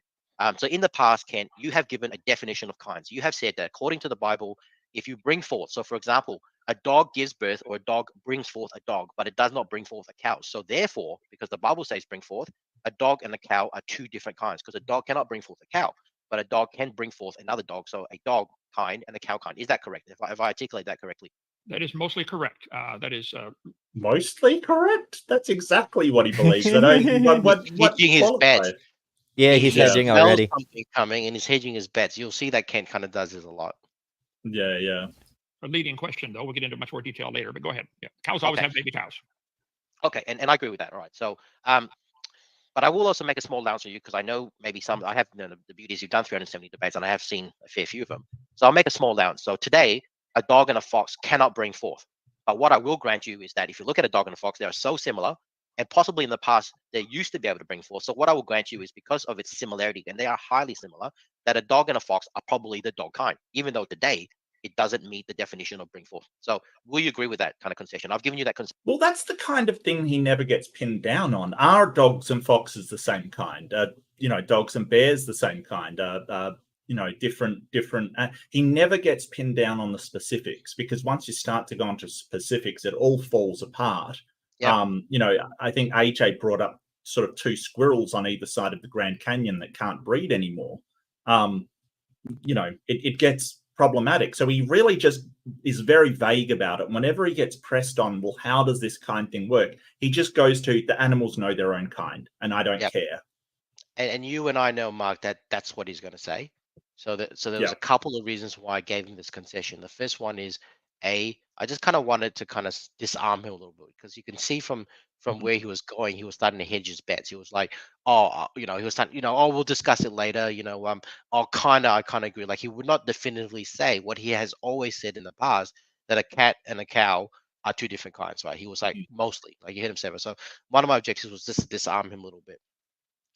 So in the past, Ken, you have given a definition of kinds. You have said that according to the Bible, if you bring forth, so for example, a dog gives birth or a dog brings forth a dog, but it does not bring forth a cow. So therefore, because the Bible says bring forth, a dog and a cow are 2 different kinds, because a dog cannot bring forth a cow, but a dog can bring forth another dog. So a dog kind and a cow kind. Is that correct? If I articulate that correctly? That is mostly correct. That is mostly correct. That's exactly what he believes. What hedging his bets. Yeah, he's hedging already. Something coming, and he's hedging his bets. You'll see that Ken kind of does this a lot. Yeah. A leading question, though. We'll get into much more detail later, but go ahead. Yeah, cows always have baby cows. Okay, and I agree with that. All right. So, but I will also make a small allowance for you, because I know maybe I have the beauty is you've done 370 debates, and I have seen a fair few of them. So I'll make a small allowance. So today, a dog and a fox cannot bring forth. But what I will grant you is that if you look at a dog and a fox, they are so similar, and possibly in the past they used to be able to bring forth. So what I will grant you is, because of its similarity, and they are highly similar, that a dog and a fox are probably the dog kind, even though today it doesn't meet the definition of bring forth. So will you agree with that kind of concession? I've given you that concession. Well, that's the kind of thing he never gets pinned down on. Are dogs and foxes the same kind? Dogs and bears the same kind? Different. He never gets pinned down on the specifics, because once you start to go into specifics, it all falls apart. Yeah. I think AJ brought up sort of 2 squirrels on either side of the Grand Canyon that can't breed anymore. It gets problematic. So he really just is very vague about it. Whenever he gets pressed on, well, how does this kind thing work? He just goes to, the animals know their own kind, and I don't care. And you and I know, Mark, that's what he's going to say. So there was a couple of reasons why I gave him this concession. The first one is, I just kind of wanted to kind of disarm him a little bit, because you can see from where he was going, he was starting to hedge his bets. He was like, he was starting, we'll discuss it later. I kind of agree. Like, he would not definitively say what he has always said in the past, that a cat and a cow are 2 different kinds, right? He was like, mostly, like, you heard him say it. So one of my objectives was just to disarm him a little bit.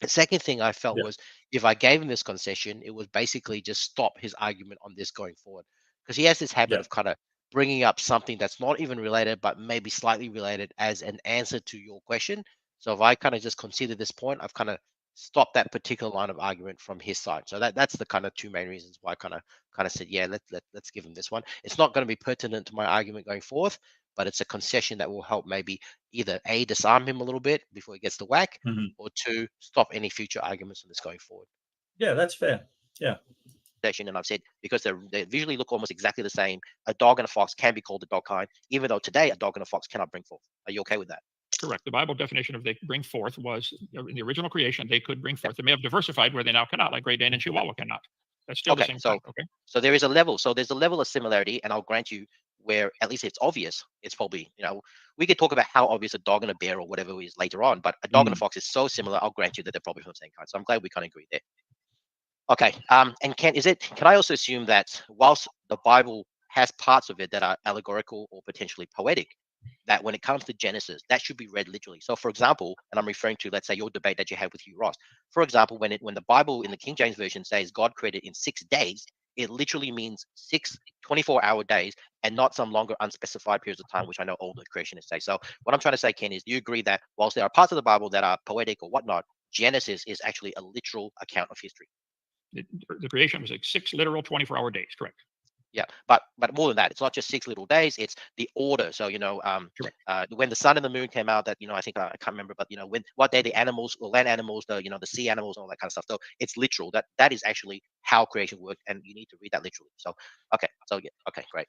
The second thing I felt was, if I gave him this concession, it would basically just stop his argument on this going forward, because he has this habit of kind of bringing up something that's not even related, but maybe slightly related as an answer to your question. So if I kind of just consider this point, I've kind of stopped that particular line of argument from his side. So that's the kind of 2 main reasons why I kind of said, yeah, let's give him this one. It's not going to be pertinent to my argument going forth, but it's a concession that will help maybe either A, disarm him a little bit before he gets the whack, or 2, stop any future arguments on this going forward. Yeah, that's fair. Yeah. And I've said, because they visually look almost exactly the same, a dog and a fox can be called the dog kind, even though today a dog and a fox cannot bring forth. Are you okay with that? Correct. The Bible definition of they bring forth was, in the original creation, they could bring forth. They may have diversified where they now cannot, like Great Dane and Chihuahua cannot. That's still the same thing. Okay. So there is a level. So there's a level of similarity, and I'll grant you, where at least it's obvious. It's probably, we could talk about how obvious a dog and a bear or whatever is later on, but a dog and a fox is so similar, I'll grant you that they're probably from the same kind. So I'm glad we kind of agree there. Okay. And can I also assume that whilst the Bible has parts of it that are allegorical or potentially poetic, that when it comes to Genesis, that should be read literally. So, for example, and I'm referring to, let's say, your debate that you had with Hugh Ross. For example, when the Bible in the King James Version says God created in 6 days, it literally means 6 24-hour days and not some longer unspecified periods of time, which I know older creationists say. So what I'm trying to say, Ken, is do you agree that whilst there are parts of the Bible that are poetic or whatnot, Genesis is actually a literal account of history? The creation was like 6 literal 24-hour days, correct? Yeah, but more than that, it's not just 6 little days, it's the order. So when the sun and the moon came out, that I think I can't remember, but what day the animals, the land animals, the sea animals, and all that kind of stuff. So it's literal. That is actually how creation worked, and you need to read that literally. So okay, great.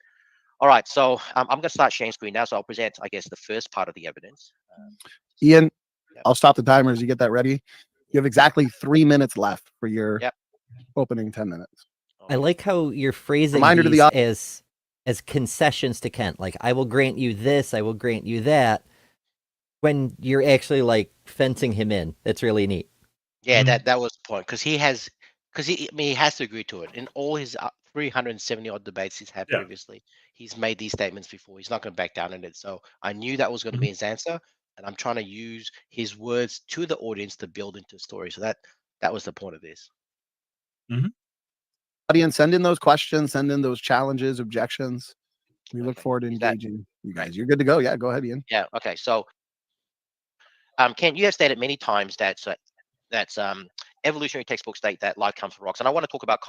All right, so I'm going to start sharing screen now. So I'll present, I guess, the first part of the evidence. Ian, I'll stop the timer as you get that ready. You have exactly 3 minutes left for your opening 10 minutes. I like how you're phrasing these as concessions to Kent. Like, I will grant you this, I will grant you that, when you're actually like fencing him in. That's really neat. Yeah, that was the point, because he has to agree to it. In all his 370 odd debates he's had previously, he's made these statements before. He's not going to back down on it. So I knew that was going to be his answer, and I'm trying to use his words to the audience to build into a story. So that was the point of this. Audience, send in those questions, send in those challenges, objections. We look forward to engaging you guys. You're good to go. Yeah, go ahead, Ian. Yeah. Okay. So, Ken, you have stated many times that evolutionary textbooks state that life comes from rocks, and I want to talk about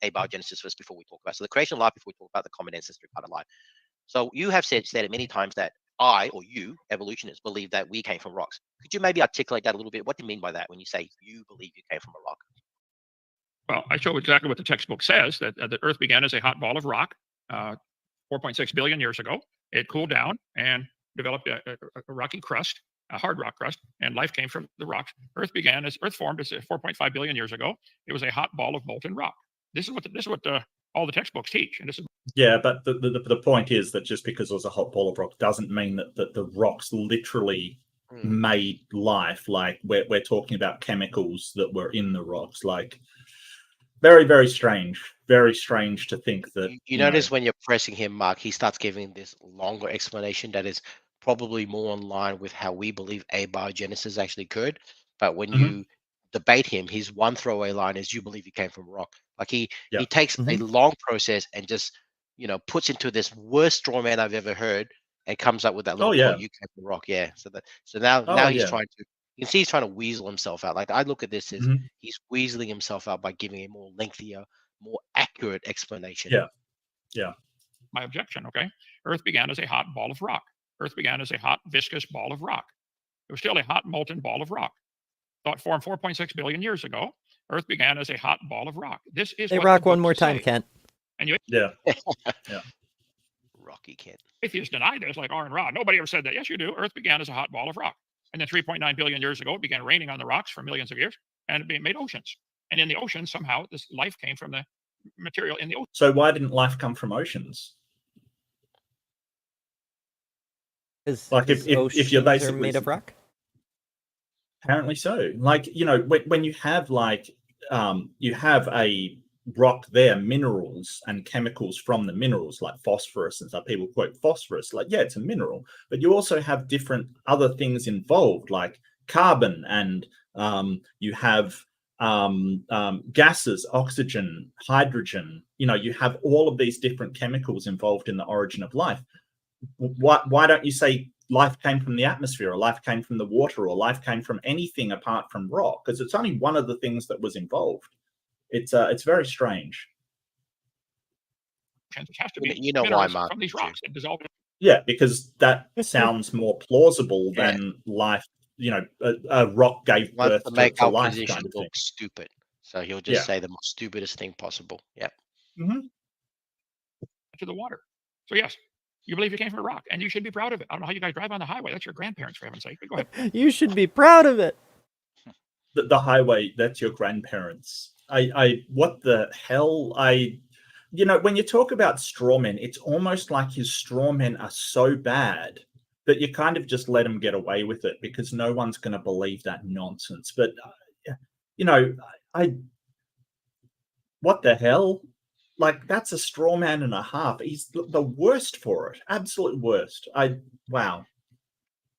abiogenesis first before we talk about the creation of life, before we talk about the common ancestry part of life. So you have stated many times that I, or you, evolutionists, believe that we came from rocks. Could you maybe articulate that a little bit? What do you mean by that when you say you believe you came from a rock? Well, I show exactly what the textbook says, that the Earth began as a hot ball of rock 4.6 billion years ago. It cooled down and developed a rocky crust, a hard rock crust, and life came from the rocks. Earth formed as 4.5 billion years ago. It was a hot ball of molten rock. This is what all the textbooks teach, and this is. Yeah, but the point is that just because it was a hot ball of rock doesn't mean that the rocks literally made life. Like we're talking about chemicals that were in the rocks. Like very, very strange to think that. You notice when you're pressing him, Mark, he starts giving this longer explanation that is probably more in line with how we believe abiogenesis actually occurred. But when you debate him, his one throwaway line is, "You believe you came from a rock." Like he takes a long process and just puts into this worst straw man I've ever heard, and comes up with that little quote, "You came from a rock." Yeah. So now he's trying to. You can see he's trying to weasel himself out. Like I look at this as he's weaseling himself out by giving a more lengthier, more accurate explanation. Yeah. My objection. Okay. Earth began as a hot ball of rock. Earth began as a hot, viscous ball of rock. It was still a hot, molten ball of rock. Thought formed 4.6 billion years ago. Earth began as a hot ball of rock. This is. Hey, rock one more time, Kent. And you. Yeah. Rocky Kent. Atheists deny this, like Aaron Rod. Nobody ever said that. Yes, you do. Earth began as a hot ball of rock. And then 3.9 billion years ago, it began raining on the rocks for millions of years, and it made oceans. And in the ocean, somehow, this life came from the material in the ocean. So why didn't life come from oceans? Like if you're basically made of rock? Apparently so. Like, when you have you have a rock there, minerals and chemicals from the minerals, like phosphorus and stuff. People quote phosphorus, like, yeah, it's a mineral, but you also have different other things involved, like carbon, and you have gases, oxygen, hydrogen. You have all of these different chemicals involved in the origin of life. Why don't you say life came from the atmosphere, or life came from the water, or life came from anything apart from rock? Because it's only one of the things that was involved. It's very strange. It has to be why, Mark, from these rocks that dissolve. Yeah, because that sounds more plausible than life. A rock gave birth to life. Kind of look stupid, so he'll just say the most stupidest thing possible. Yeah. To the water. So yes, you believe you came from a rock, and you should be proud of it. I don't know how you guys drive on the highway. That's your grandparents, for heaven's sake. But go ahead. You should be proud of it. The highway, that's your grandparents. What the hell? When you talk about straw men, it's almost like his straw men are so bad that you kind of just let them get away with it because no one's going to believe that nonsense. But, what the hell? like that's a straw man and a half. He's the worst for it. Absolute worst. Wow.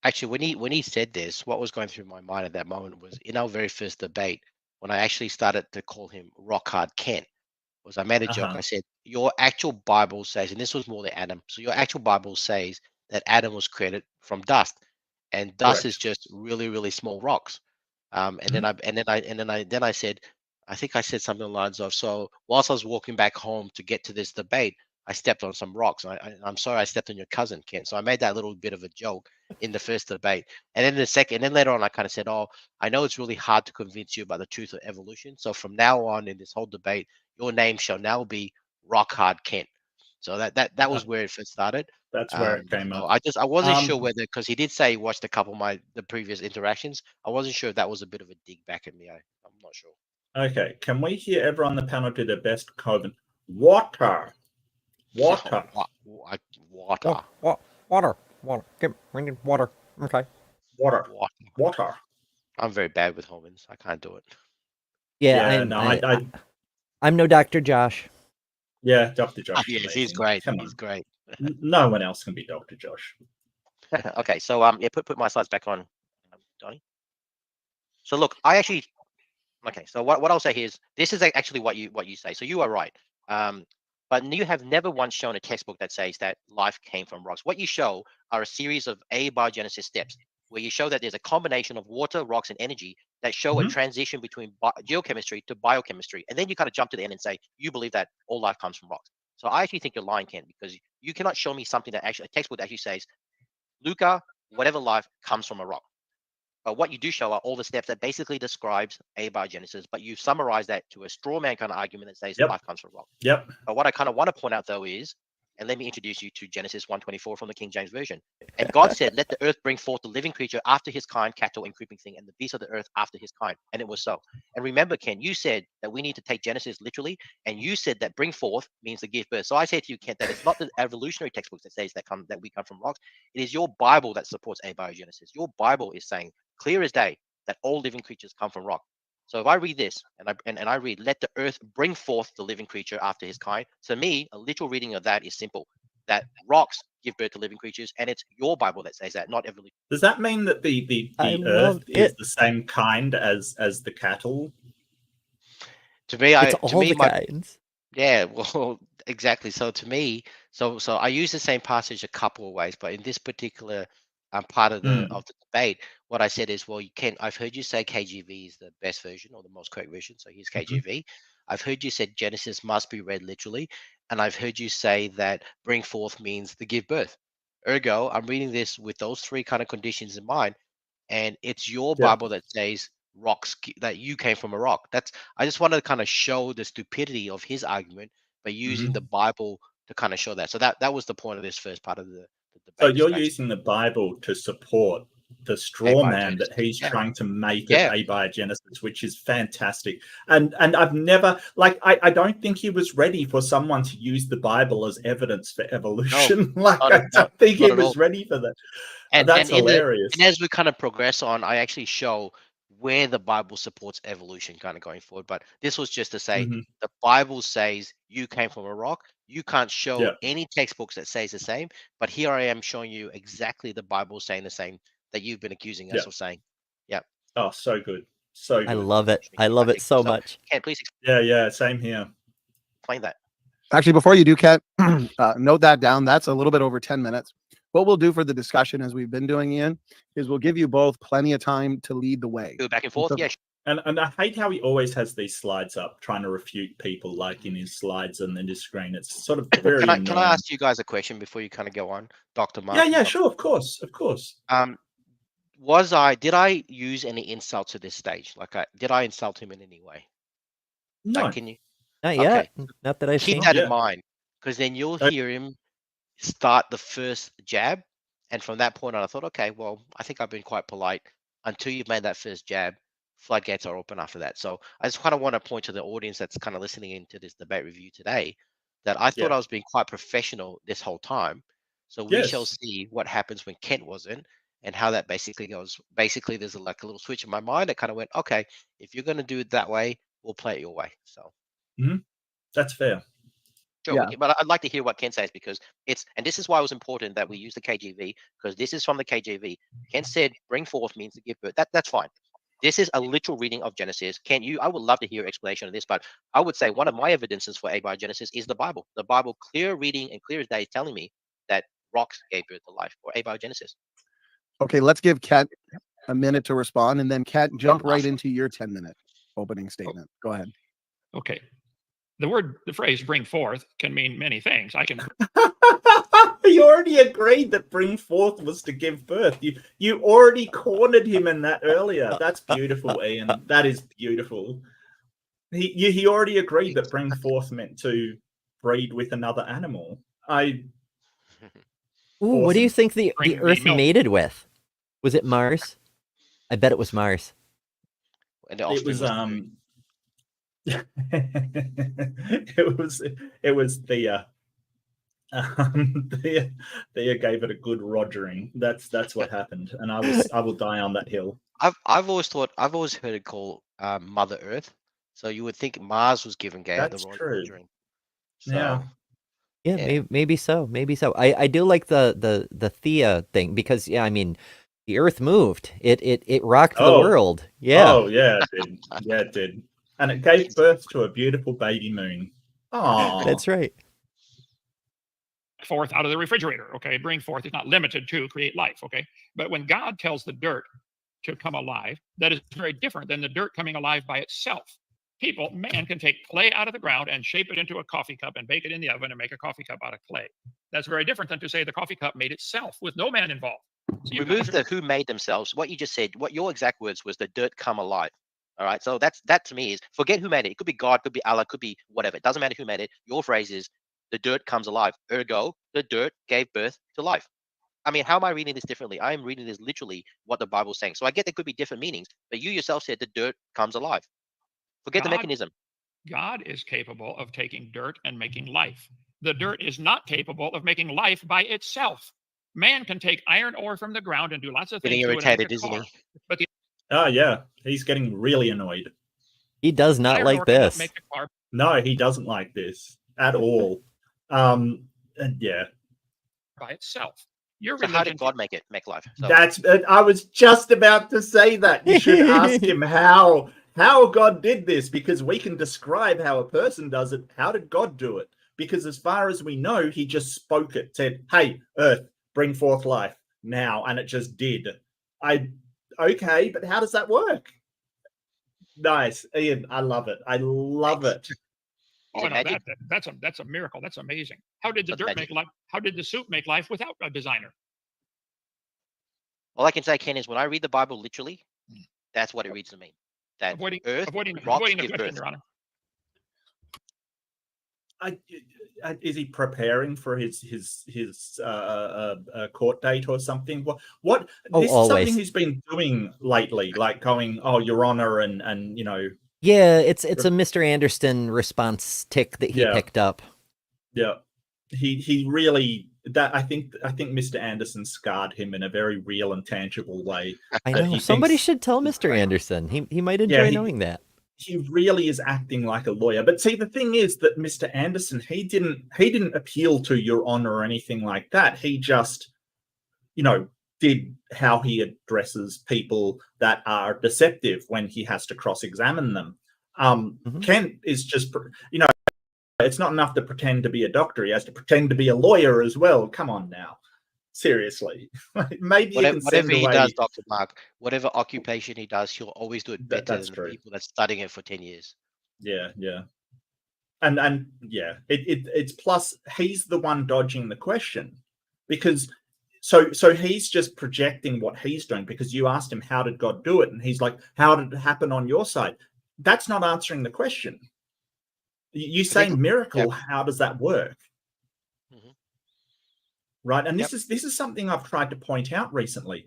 Actually, when he said this, what was going through my mind at that moment was in our very first debate, when I actually started to call him Rock Hard Kent, was I made a joke. I said, your actual Bible says, and this was more than Adam. So your actual Bible says that Adam was created from dust, and dust is just really, really small rocks. And then I said, I think I said something along the lines of, so whilst I was walking back home to get to this debate, I stepped on some rocks. I'm sorry I stepped on your cousin, Ken. So I made that little bit of a joke in the first debate. And then and then later on, I kind of said, oh, I know it's really hard to convince you about the truth of evolution. So from now on in this whole debate, your name shall now be Rock Hard Kent. So that was where it first started. That's where it came up. I wasn't sure whether, because he did say he watched a couple of the previous interactions. I wasn't sure if that was a bit of a dig back at me. I'm not sure. Okay, can we hear everyone on the panel do their best, Hovind? Water. Water. We need water. Okay. Water. I'm very bad with Hovinds. I can't do it. Yeah, I'm no Dr. Josh. Yeah, Dr. Josh. Yes, he's great. He's great. No one else can be Dr. Josh. Okay, so yeah, put my slides back on, Donnie. So look, okay, so what I'll say here is this is actually what you say. So you are right. But you have never once shown a textbook that says that life came from rocks. What you show are a series of abiogenesis steps, where you show that there's a combination of water, rocks, and energy that show a transition between geochemistry to biochemistry. And then you kind of jump to the end and say, you believe that all life comes from rocks. So I actually think you're lying, Ken, because you cannot show me something that actually, a textbook that actually says, Luca, whatever life comes from a rock. But what you do show are all the steps that basically describes abiogenesis, but you summarize that to a straw man kind of argument that says life comes from rock. Yep. But what I kind of want to point out though is, and let me introduce you to Genesis 1:24 from the King James Version. And God said, let the earth bring forth the living creature after his kind, cattle and creeping thing, and the beasts of the earth after his kind. And it was so. And remember, Ken, you said that we need to take Genesis literally, and you said that bring forth means to give birth. So I say to you, Ken, that it's not the evolutionary textbooks that says that we come from rocks. It is your Bible that supports abiogenesis. Your Bible is saying, clear as day, that all living creatures come from rock. So if I read this and I read, let the earth bring forth the living creature after his kind. To me, a literal reading of that is simple, that rocks give birth to living creatures, and it's your Bible that says that, not evolution. Does that mean that the earth is the same kind as the cattle? To me, it's all the kinds. Yeah, well, exactly. So to me, so I use the same passage a couple of ways, but in this particular part of the debate, what I said is, well, I've heard you say KJV is the best version or the most correct version. So here's KJV. I've heard you said Genesis must be read literally, and I've heard you say that bring forth means to give birth. Ergo, I'm reading this with those three kind of conditions in mind, and it's your Bible that says rocks, that you came from a rock. I just wanted to kind of show the stupidity of his argument by using the Bible to kind of show that. So that was the point of this first part of the debate. So you're using the Bible to support the straw man that he's trying to make it abiogenesis, which is fantastic. And I've never, I don't think he was ready for someone to use the Bible as evidence for evolution. I don't think he was ready for that. And that's hilarious. And as we kind of progress on, I actually show where the Bible supports evolution kind of going forward. But this was just to say, the Bible says you came from a rock. You can't show any textbooks that says the same, but here I am showing you exactly the Bible saying the same that you've been accusing us of saying. Yeah. Oh, so good. So good. I love it. I love it so much. Ken, please explain. Yeah, same here. Explain that. Actually, before you do, Ken, note that down. That's a little bit over 10 minutes. What we'll do for the discussion, as we've been doing, Ian, is we'll give you both plenty of time to lead the way. Go back and forth, yeah. And I hate how he always has these slides up, trying to refute people, like in his slides and then his screen. It's sort of very Can I ask you guys a question before you kind of go on, Dr. Mark? Yeah, sure, of course. Did I use any insults at this stage? Did I insult him in any way? No. Can you? Not yet. Not that I've seen. Keep that in mind, because then you'll hear him start the first jab, and from that point on, I thought, okay, well, I think I've been quite polite until you've made that first jab. Floodgates are open after that. So I just kind of want to point to the audience that's kind of listening into this debate review today that I thought I was being quite professional this whole time. So we shall see what happens when Kent wasn't, and how that basically goes. Basically, there's a little switch in my mind that kind of went, okay, if you're going to do it that way, we'll play it your way. So that's fair. Sure, Yeah. but I'd like to hear what Ken says, because and this is why it was important that we use the KJV, because this is from the KJV. Ken said, "Bring forth" means to give birth. That's fine. This is a literal reading of Genesis. I would love to hear your explanation of this, but I would say one of my evidences for abiogenesis is the Bible. The Bible, clear reading and clear as day, is telling me that rocks gave birth to life, or abiogenesis. Okay, let's give Kat a minute to respond, and then Kat, jump right into your 10-minute opening statement. Go ahead. Okay. The phrase "bring forth" can mean many things. I can. You already agreed that "bring forth" was to give birth. You already cornered him in that earlier. That's beautiful, Ian. That is beautiful. He already agreed that "bring forth" meant to breed with another animal. Ooh, awesome. What do you think the Earth mated with? Was it Mars? I bet it was Mars. And it was it was Thea. Thea gave it a good rogering. That's what happened, and I will die on that hill. I've always heard it called Mother Earth. So you would think Mars was given Gaia the rogering. So, yeah, maybe so. I do like the Thea thing, because I mean, the Earth moved. It rocked the world. Yeah. Oh yeah, it did. Yeah, it did. And it gave birth to a beautiful baby moon. Oh, that's right. Forth out of the refrigerator. Okay, bring forth is not limited to create life. Okay, but when God tells the dirt to come alive, that is very different than the dirt coming alive by itself. Man can take clay out of the ground and shape it into a coffee cup and bake it in the oven and make a coffee cup out of clay. That's very different than to say the coffee cup made itself with no man involved. So remove the who made themselves. What you just said, what your exact words was, the dirt come alive. All right. So that to me is, forget who made it. It could be God, could be Allah, could be whatever. It doesn't matter who made it. Your phrase is, the dirt comes alive. Ergo, the dirt gave birth to life. I mean, how am I reading this differently? I am reading this literally what the Bible's saying. So I get there could be different meanings, but you yourself said the dirt comes alive. Forget the mechanism. God is capable of taking dirt and making life. The dirt is not capable of making life by itself. Man can take iron ore from the ground and do lots of things. Getting irritated, isn't he? But yeah, he's getting really annoyed. He does not like this. No, he doesn't like this at all. And yeah, by itself. So how did God make life? So. I was just about to say that. You should ask him how God did this, because we can describe how a person does it. How did God do it? Because as far as we know, he just spoke it, said, "Hey, Earth, bring forth life now," and it just did. Okay, but how does that work? Nice, Ian. I love it. I love it. Oh no, that's a miracle. That's amazing. How did the dirt make life? How did the soup make life without a designer? All I can say, Ken, is when I read the Bible literally, that's what it reads to me. That avoiding the question, Your Honor. Is he preparing for his court date or something? What? Oh, this is always. something he's been doing lately, like going, "Oh, Your Honor," and you know. Yeah, it's a Mr. Anderson response tick that he picked up. Yeah, he really. That I think Mr. Anderson scarred him in a very real and tangible way. I know. Somebody should tell Mr. Anderson. He might enjoy knowing that. He really is acting like a lawyer. But see, the thing is that Mr. Anderson, he didn't appeal to Your Honor or anything like that. He just, did how he addresses people that are deceptive when he has to cross-examine them. Kent is just, it's not enough to pretend to be a doctor. He has to pretend to be a lawyer as well. Come on now. Seriously. Maybe whatever he does, Dr. Mark, whatever occupation he does, he'll always do it better than the people that's studying it for 10 years. Yeah. And yeah, it's plus he's the one dodging the question, because so he's just projecting what he's doing, because you asked him, how did God do it? And he's like, how did it happen on your side? That's not answering the question. You say miracle, how does that work? Mm-hmm. Right. And this is something I've tried to point out recently.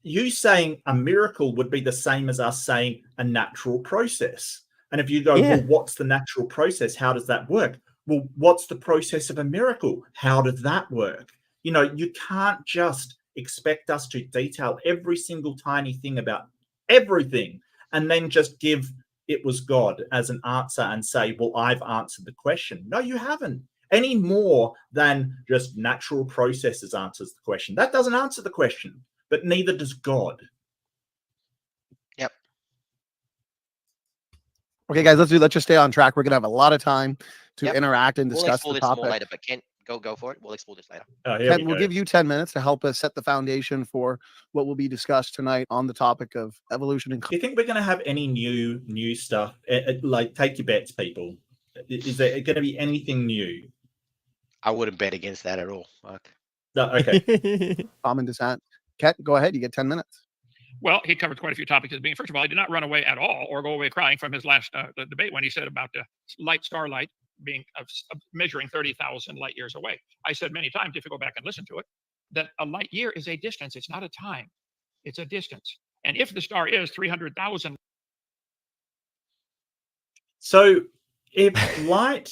You saying a miracle would be the same as us saying a natural process. And if you go, well, what's the natural process? How does that work? Well, what's the process of a miracle? How does that work? You can't just expect us to detail every single tiny thing about everything and then just give it was God as an answer and say, well, I've answered the question. No, you haven't. Any more than just natural processes answers the question. That doesn't answer the question, but neither does God. Yep. Okay, guys, let's just stay on track. We're gonna have a lot of time to interact and discuss the topic. More later, but Kent, go for it. We'll explore this later. Kent, we'll give you 10 minutes to help us set the foundation for what will be discussed tonight on the topic of evolution. Do you think we're going to have any new stuff? Like, take your bets, people. Is there going to be anything new? I wouldn't bet against that at all, Mark. No, okay. Common dissent. Kent, go ahead. You get 10 minutes. Well, he covered quite a few topics. First of all, he did not run away at all or go away crying from his last debate when he said about the starlight being measuring 30,000 light years away. I said many times, if you go back and listen to it, that a light year is a distance. It's not a time. It's a distance. And if the star is 300,000. So if light,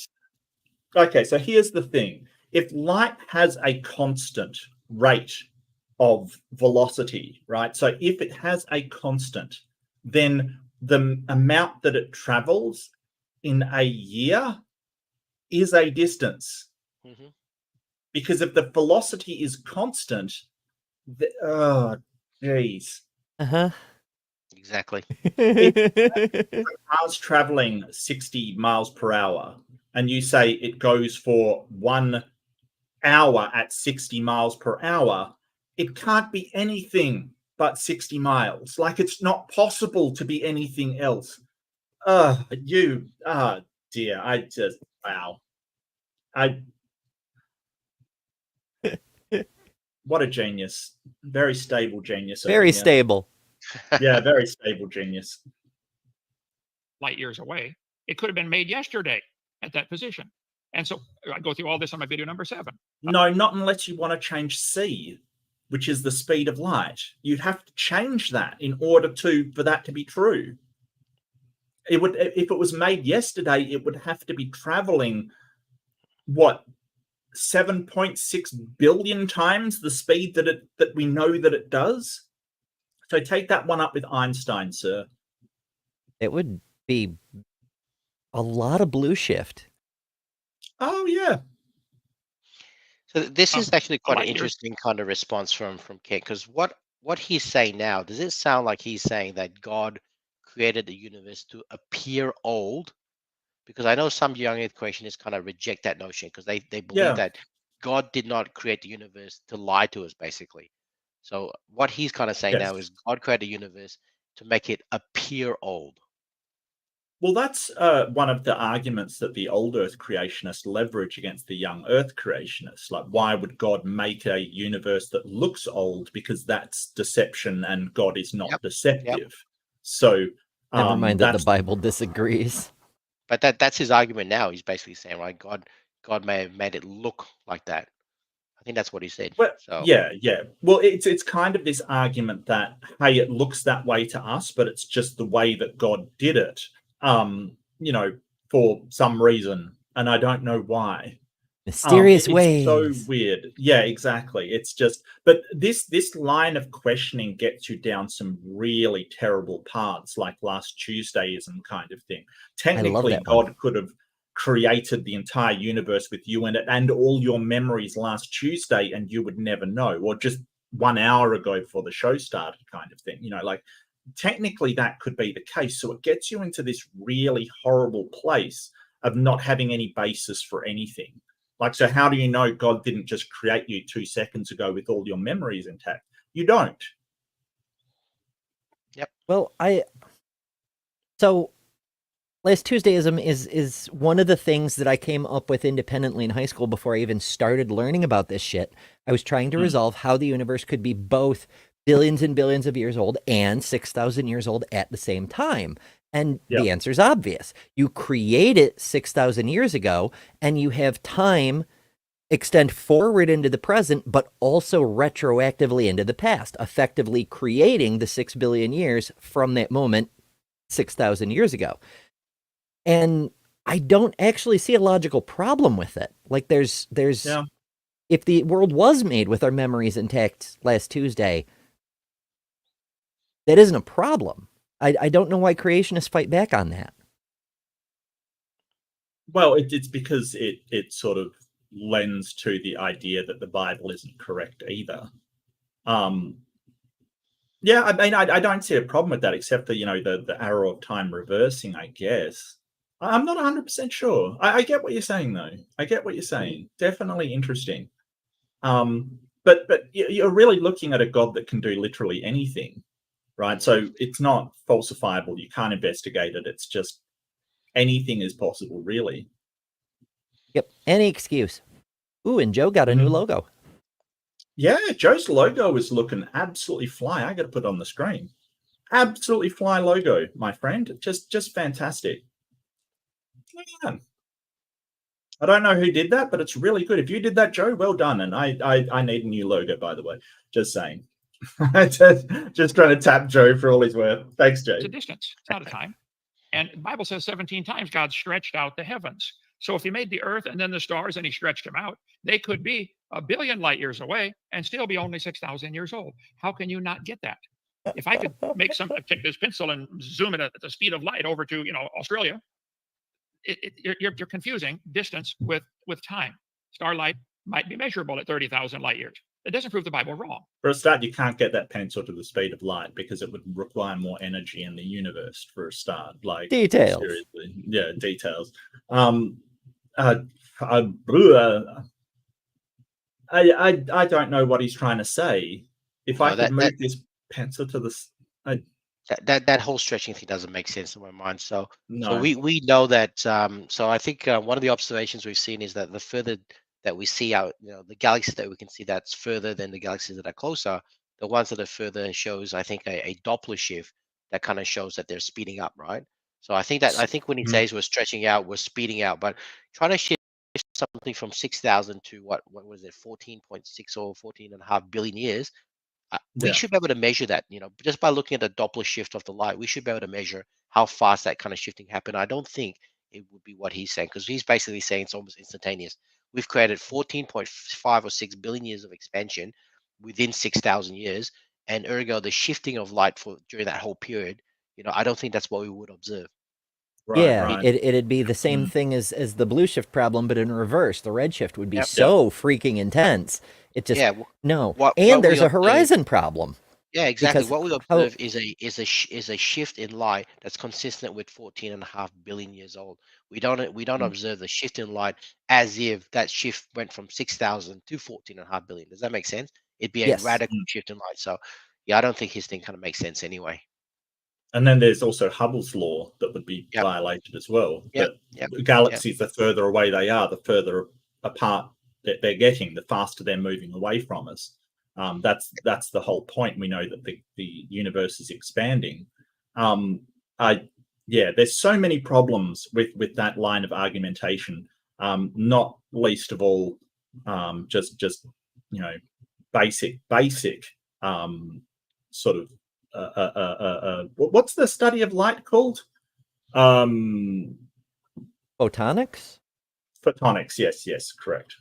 okay, so here's the thing. If light has a constant rate of velocity, right? So if it has a constant, then the amount that it travels in a year is a distance. Mm-hmm. Because if the velocity is constant, oh, geez. Exactly. If car's traveling 60 miles per hour, and you say it goes for 1 hour at 60 miles per hour, it can't be anything but 60 miles. Like, it's not possible to be anything else. Dear, I just, wow. What a genius. Very stable genius. Very stable. Yeah, very stable genius. Light years away. It could have been made yesterday at that position. And so I go through all this on my video number 7. No, not unless you want to change c, which is the speed of light. You'd have to change that in order for that to be true. It would, if it was made yesterday, it would have to be traveling, what, 7.6 billion times the speed that we know that it does. So take that one up with Einstein, sir. It would be a lot of blue shift. Oh yeah. So this is actually quite an interesting kind of response from Kent, because what he's saying now, does it sound like he's saying that God created the universe to appear old? Because I know some young earth creationists kind of reject that notion because they believe that God did not create the universe to lie to us, basically. So what he's kind of saying now is God created the universe to make it appear old. Well, that's one of the arguments that the old earth creationists leverage against the young earth creationists. Like, why would God make a universe that looks old? Because that's deception and God is not deceptive. So never mind that the Bible disagrees. But that's his argument now. He's basically saying, right, God may have made it look like that. I think that's what he said. Well, so. Yeah. Well, it's kind of this argument that, hey, it looks that way to us, but it's just the way that God did it, for some reason, and I don't know why. Mysterious ways. So weird. Yeah, exactly. It's just, but this line of questioning gets you down some really terrible paths, like last Tuesdayism kind of thing. Technically, God could have created the entire universe with you in it and all your memories last Tuesday, and you would never know, or just 1 hour ago before the show started, kind of thing. Like, technically that could be the case. So it gets you into this really horrible place of not having any basis for anything. Like, so how do you know God didn't just create you 2 seconds ago with all your memories intact? You don't. Yep. Well, so last Tuesdayism is one of the things that I came up with independently in high school before I even started learning about this shit. I was trying to resolve how the universe could be both billions and billions of years old and 6,000 years old at the same time. And the answer is obvious. You create it 6,000 years ago, and you have time extend forward into the present, but also retroactively into the past, effectively creating the 6 billion years from that moment 6,000 years ago. And I don't actually see a logical problem with it. Like, there's if the world was made with our memories intact last Tuesday, that isn't a problem. I don't know why creationists fight back on that. Well, it's because it sort of lends to the idea that the Bible isn't correct either. Yeah, I mean, I don't see a problem with that, except for, the arrow of time reversing, I guess. I'm not 100% sure. I get what you're saying, though. I get what you're saying. Definitely interesting. But you're really looking at a God that can do literally anything, right? So it's not falsifiable. You can't investigate it. It's just anything is possible, really. Yep, any excuse. Ooh, and Joe got a new logo. Yeah, Joe's logo is looking absolutely fly. I got to put it on the screen. Absolutely fly logo, my friend. Just fantastic. Yeah. I don't know who did that, but it's really good. If you did that, Joe, well done. And I need a new logo, by the way. Just saying. just trying to tap Joe for all his work. Thanks, Joe. It's a distance. It's not a time. And the Bible says 17 times God stretched out the heavens. So if he made the earth and then the stars and he stretched them out, they could be 1 billion light years away and still be only 6,000 years old. How can you not get that? If I could take this pencil and zoom it at the speed of light over to, Australia, you're confusing distance with time. Starlight might be measurable at 30,000 light years. It doesn't prove the Bible wrong. For a start, you can't get that pencil to the speed of light because it would require more energy in the universe for a start. Like details. Seriously. Yeah, details. I don't know what he's trying to say. If I could move this pencil to the that whole stretching thing doesn't make sense in my mind. So we know that. So I think one of the observations we've seen is that the further that we see out, the galaxies that we can see that's further than the galaxies that are closer, the ones that are further shows, I think, a Doppler shift that kind of shows that they're speeding up, right? So I think when he says we're stretching out, we're speeding out, but trying to shift something from 6,000 to what was it, 14.6 or 14.5 billion years, we should be able to measure that, just by looking at the Doppler shift of the light. We should be able to measure how fast that kind of shifting happened. I don't think it would be what he's saying, because he's basically saying it's almost instantaneous. We've created 14.5 or 6 billion years of expansion within 6,000 years, and ergo the shifting of light during that whole period, I don't think that's what we would observe. Right. It'd be the same thing as the blue shift problem, but in reverse. The red shift would be so freaking intense. It just there's a horizon problem. Yeah, exactly. What we observe is a shift in light that's consistent with 14.5 billion years old. We don't observe the shift in light as if that shift went from 6,000 to 14.5 billion. Does that make sense? It'd be a radical shift in light. So yeah, I don't think his thing kind of makes sense anyway. And then there's also Hubble's law that would be violated as well. The galaxies, the further away they are, the further apart that they're getting, the faster they're moving away from us. That's the whole point. We know that the universe is expanding. There's so many problems with that line of argumentation. Not least of all, just basic sort of. What's the study of light called? Photonics? Photonics, yes, correct.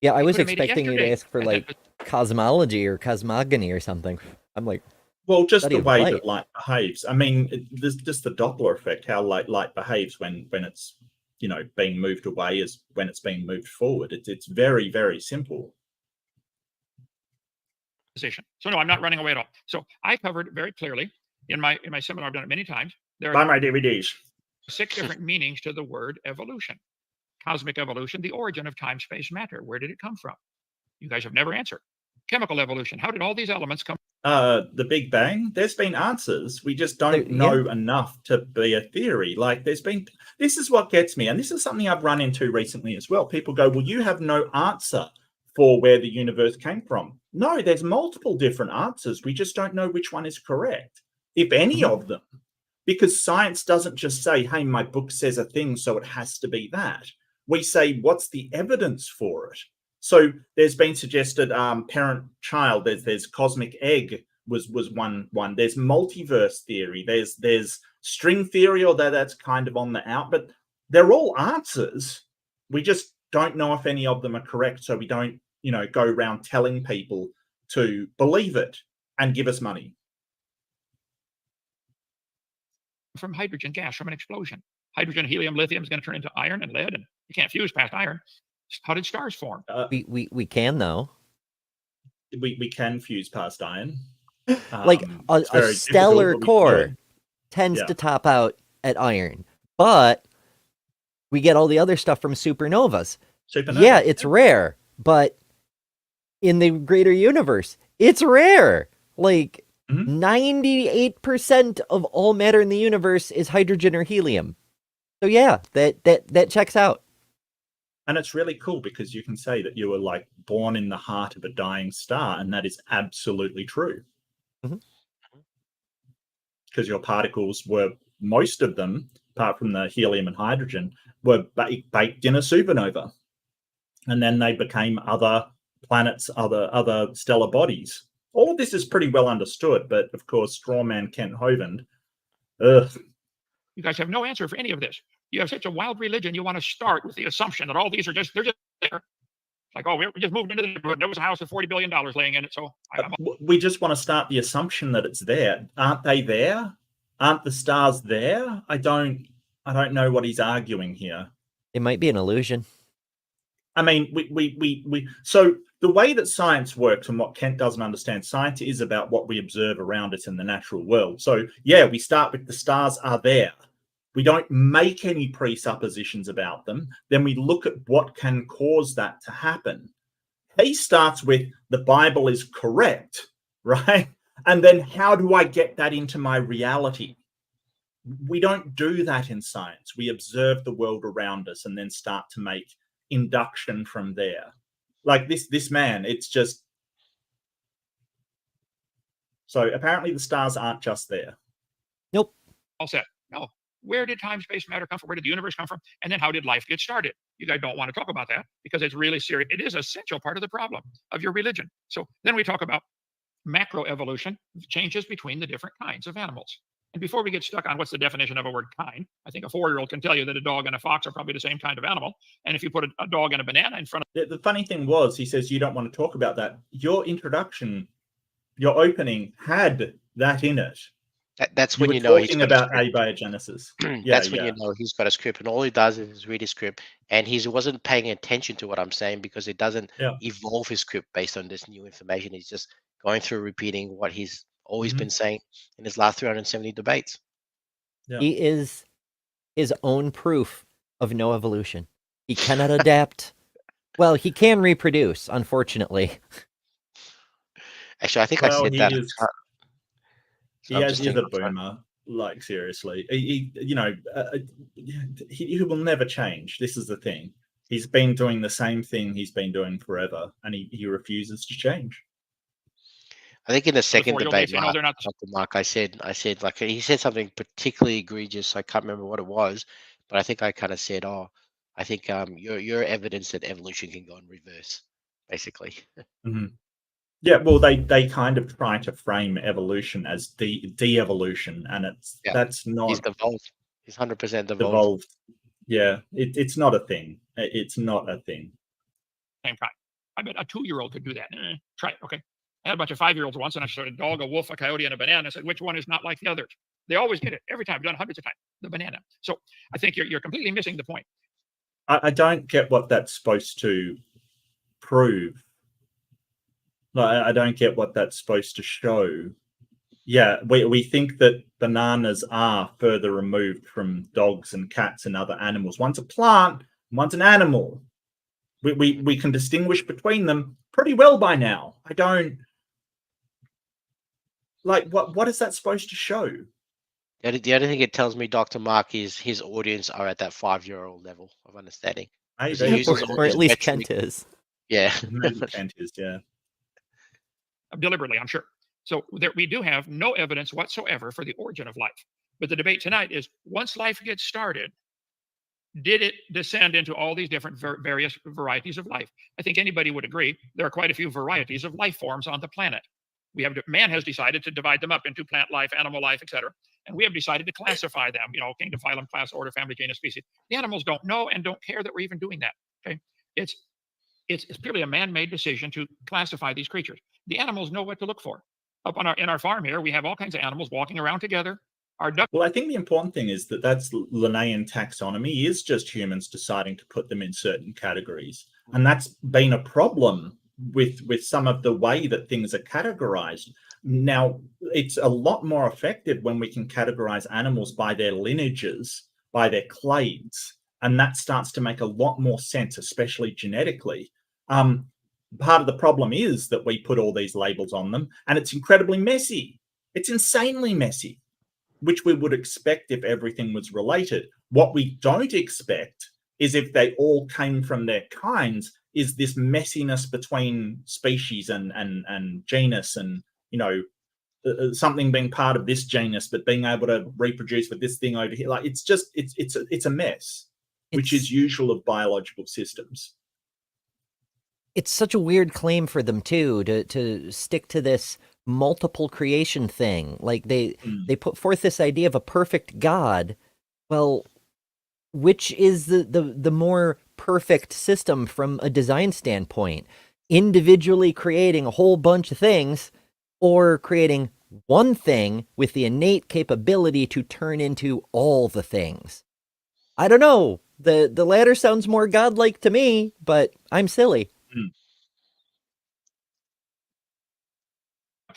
Yeah, I was expecting you to ask for like cosmology or cosmogony or something. I'm like, well, just the way that light behaves. I mean, there's just the Doppler effect, how light behaves when it's being moved away as when it's being moved forward. It's very, very simple. So no, I'm not running away at all. So I covered very clearly in my seminar. I've done it many times. There are my DVDs. 6 different meanings to the word evolution. Cosmic evolution, the origin of time, space, matter. Where did it come from? You guys have never answered. Chemical evolution. How did all these elements come? The Big Bang. There's been answers. We just don't know enough to be a theory. Like this is what gets me, and this is something I've run into recently as well. People go, well, you have no answer for where the universe came from. No, there's multiple different answers. We just don't know which one is correct, if any of them, because science doesn't just say, hey, my book says a thing, so it has to be that. We say, what's the evidence for it? So there's been suggested parent-child. There's cosmic egg was one. There's multiverse theory. There's string theory, although that's kind of on the out. But they're all answers. We just don't know if any of them are correct, so we don't, go around telling people to believe it and give us money. from hydrogen gas from an explosion. Hydrogen, helium, lithium is going to turn into iron and lead, and you can't fuse past iron. How did stars form? We can, though. We can fuse past iron. Like a stellar core tends to top out at iron, but we get all the other stuff from supernovas. Yeah, it's rare, but in the greater universe, it's rare. Like 98% of all matter in the universe is hydrogen or helium. So yeah, that checks out. And it's really cool because you can say that you were like born in the heart of a dying star, and that is absolutely true. Because your particles were, most of them, apart from the helium and hydrogen, were baked in a supernova. And then they became other planets, other stellar bodies. All of this is pretty well understood, but of course, strawman Kent Hovind, you guys have no answer for any of this. You have such a wild religion, you want to start with the assumption that all these are they're just there. Like, oh, we just moved into the neighborhood. There was a house with $40 billion laying in it. So we just want to start the assumption that it's there. Aren't they there? Aren't the stars there? I don't know what he's arguing here. It might be an illusion. I mean, so the way that science works and what Kent doesn't understand, science is about what we observe around us in the natural world. So yeah, we start with the stars are there. We don't make any presuppositions about them. Then we look at what can cause that to happen. He starts with the Bible is correct, right? And then how do I get that into my reality? We don't do that in science. We observe the world around us and then start to make induction from there. Like this man, it's just... So apparently the stars aren't just there. Nope. All set. No. Where did time, space, matter come from? Where did the universe come from? And then how did life get started? You guys don't want to talk about that because it's really serious. It is an essential part of the problem of your religion. So then we talk about macroevolution, changes between the different kinds of animals. And before we get stuck on what's the definition of a word kind, I think a 4-year-old can tell you that a dog and a fox are probably the same kind of animal. And if you put a dog and a banana in front of... The funny thing was, he says, you don't want to talk about that. Your introduction, your opening had that in it. That's when you know he's talking about abiogenesis. That's when you know he's got a script, and all he does is read his script, and he wasn't paying attention to what I'm saying because it doesn't evolve his script based on this new information. He's just going through repeating what he's always been saying in his last 370 debates. He is his own proof of no evolution. He cannot adapt. Well, he can reproduce, unfortunately. Actually, I think I said that. He is a boomer, like seriously. He will never change. This is the thing. He's been doing the same thing he's been doing forever, and he refuses to change. I think in the second debate, Mark, I said like he said something particularly egregious. I can't remember what it was, but I think I kind of said, "Oh, I think you're evidence that evolution can go in reverse," basically. Yeah, well, they kind of try to frame evolution as de-evolution, and that's not. He's devolved. He's 100% devolved. Yeah, it's not a thing. It's not a thing. Same time. I bet a 2-year-old could do that. Try it. Okay. I had a bunch of 5-year-olds once, and I showed a dog, a wolf, a coyote, and a banana. I said, which one is not like the others? They always get it every time. I've done hundreds of times. The banana. So I think you're completely missing the point. I don't get what that's supposed to prove. Like, I don't get what that's supposed to show. Yeah, we think that bananas are further removed from dogs and cats and other animals. One's a plant, one's an animal. We can distinguish between them pretty well by now. I don't like what is that supposed to show? The other thing it tells me, Dr. Mark, is his audience are at that 5-year-old level of understanding. Or at least Kent is. Yeah. Kent is, yeah. Deliberately, I'm sure. So we do have no evidence whatsoever for the origin of life. But the debate tonight is, once life gets started, did it descend into all these different various varieties of life? I think anybody would agree there are quite a few varieties of life forms on the planet. Man has decided to divide them up into plant life, animal life, etc. And we have decided to classify them, kingdom, phylum, class, order, family, genus, species. The animals don't know and don't care that we're even doing that. Okay, it's purely a man-made decision to classify these creatures. The animals know what to look for. In our farm here, we have all kinds of animals walking around together. Well, I think the important thing is that that's Linnaean taxonomy is just humans deciding to put them in certain categories. And that's been a problem with some of the way that things are categorized. Now, it's a lot more effective when we can categorize animals by their lineages, by their clades, and that starts to make a lot more sense, especially genetically. Part of the problem is that we put all these labels on them, and it's incredibly messy. It's insanely messy, which we would expect if everything was related. What we don't expect is if they all came from their kinds, is this messiness between species and genus, and something being part of this genus but being able to reproduce with this thing over here. Like it's a mess, which is usual of biological systems. It's such a weird claim for them too, to stick to this multiple creation thing. Like they put forth this idea of a perfect God. Well, which is the more perfect system from a design standpoint? Individually creating a whole bunch of things, or creating one thing with the innate capability to turn into all the things? I don't know. The latter sounds more godlike to me, but I'm silly.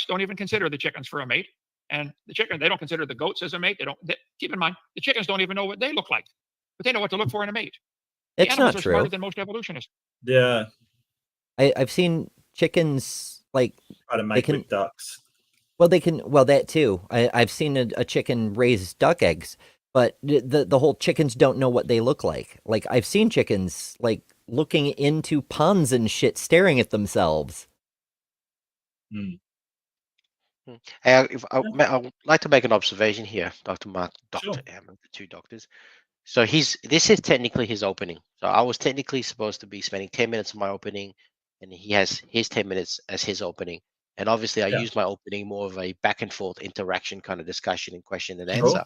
Don't even consider the chickens for a mate, and they don't consider the goats as a mate. Keep in mind, the chickens don't even know what they look like, but they know what to look for in a mate. The animals are smarter than most evolutionists. Yeah, I've seen chickens like try to make with ducks. Well, they can. Well, that too. I've seen a chicken raise duck eggs, but the whole chickens don't know what they look like. Like I've seen chickens like looking into ponds and shit, staring at themselves. I would like to make an observation here, Dr. Mark, Dr. Ember, the two doctors. So this is technically his opening. So I was technically supposed to be spending 10 minutes of my opening, and he has his 10 minutes as his opening. And obviously I use my opening more of a back and forth interaction kind of discussion and question and answer.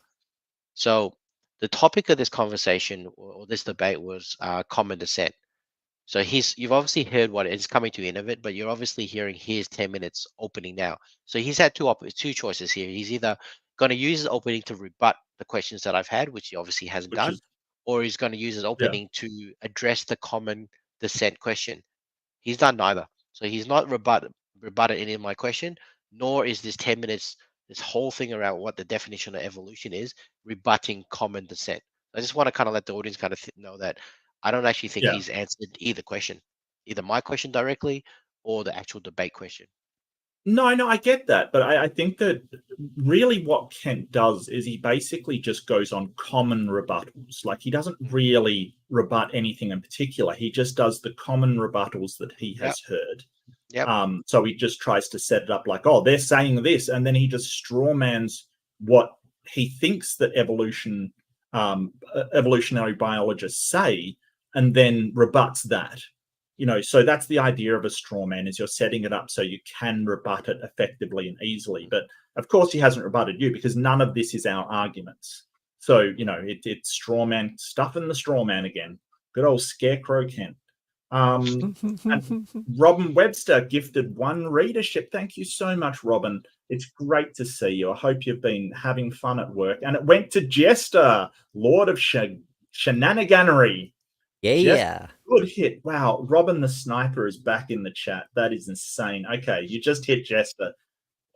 So the topic of this conversation or this debate was common descent. So you've obviously heard what is coming to the end of it, but you're obviously hearing his 10 minutes opening now. So he's had two choices here. He's either going to use his opening to rebut the questions that I've had, which he obviously hasn't done, or he's going to use his opening to address the common descent question. He's done neither. So he's not rebutted any of my question, nor is this 10 minutes, this whole thing around what the definition of evolution is, rebutting common descent. I just want to kind of let the audience kind of know that I don't actually think he's answered either question, either my question directly or the actual debate question. No, I get that. But I think that really what Kent does is he basically just goes on common rebuttals. Like he doesn't really rebut anything in particular. He just does the common rebuttals that he has heard. So he just tries to set it up like, oh, they're saying this. And then he just strawmans what he thinks that evolutionary biologists say, and then rebuts that. So that's the idea of a straw man, is you're setting it up so you can rebut it effectively and easily. But of course he hasn't rebutted you, because none of this is our arguments. So, it's straw man, stuffing the straw man again. Good old Scarecrow Kent. And Robin Webster gifted 1 readership. Thank you so much, Robin. It's great to see you. I hope you've been having fun at work. And it went to Jester, Lord of Shenaniganery. Yeah. Good hit. Wow. Robin the Sniper is back in the chat. That is insane. Okay, you just hit Jester.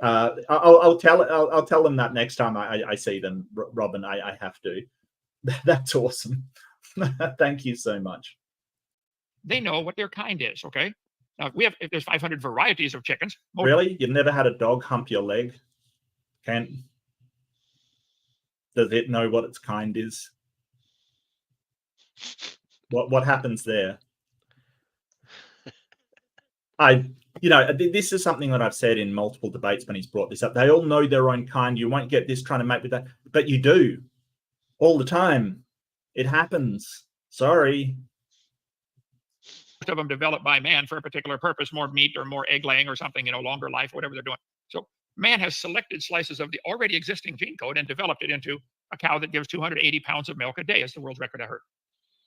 I'll tell them that next time I see them, Robin. I have to. That's awesome. Thank you so much. They know what their kind is. Okay. Now if there's 500 varieties of chickens. Really? You've never had a dog hump your leg? Kent? Does it know what its kind is? What happens there? This is something that I've said in multiple debates when he's brought this up. They all know their own kind. You won't get this trying to mate with that, but you do all the time. It happens. Sorry. Most of them developed by man for a particular purpose, more meat or more egg laying or something, longer life, whatever they're doing. So man has selected slices of the already existing gene code and developed it into a cow that gives 280 pounds of milk a day. Is the world's record I heard.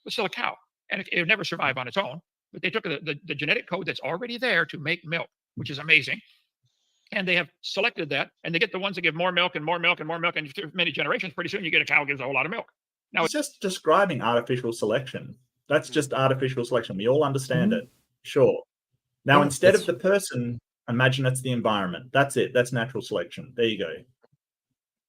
But still a cow, and it would never survive on its own. But they took the genetic code that's already there to make milk, which is amazing. and they have selected that, and they get the ones that give more milk and more milk and more milk, and for many generations, pretty soon you get a cow that gives a whole lot of milk. Now it's just describing artificial selection. That's just artificial selection. We all understand it. Sure. Now, instead of the person, imagine it's the environment. That's it. That's natural selection. There you go.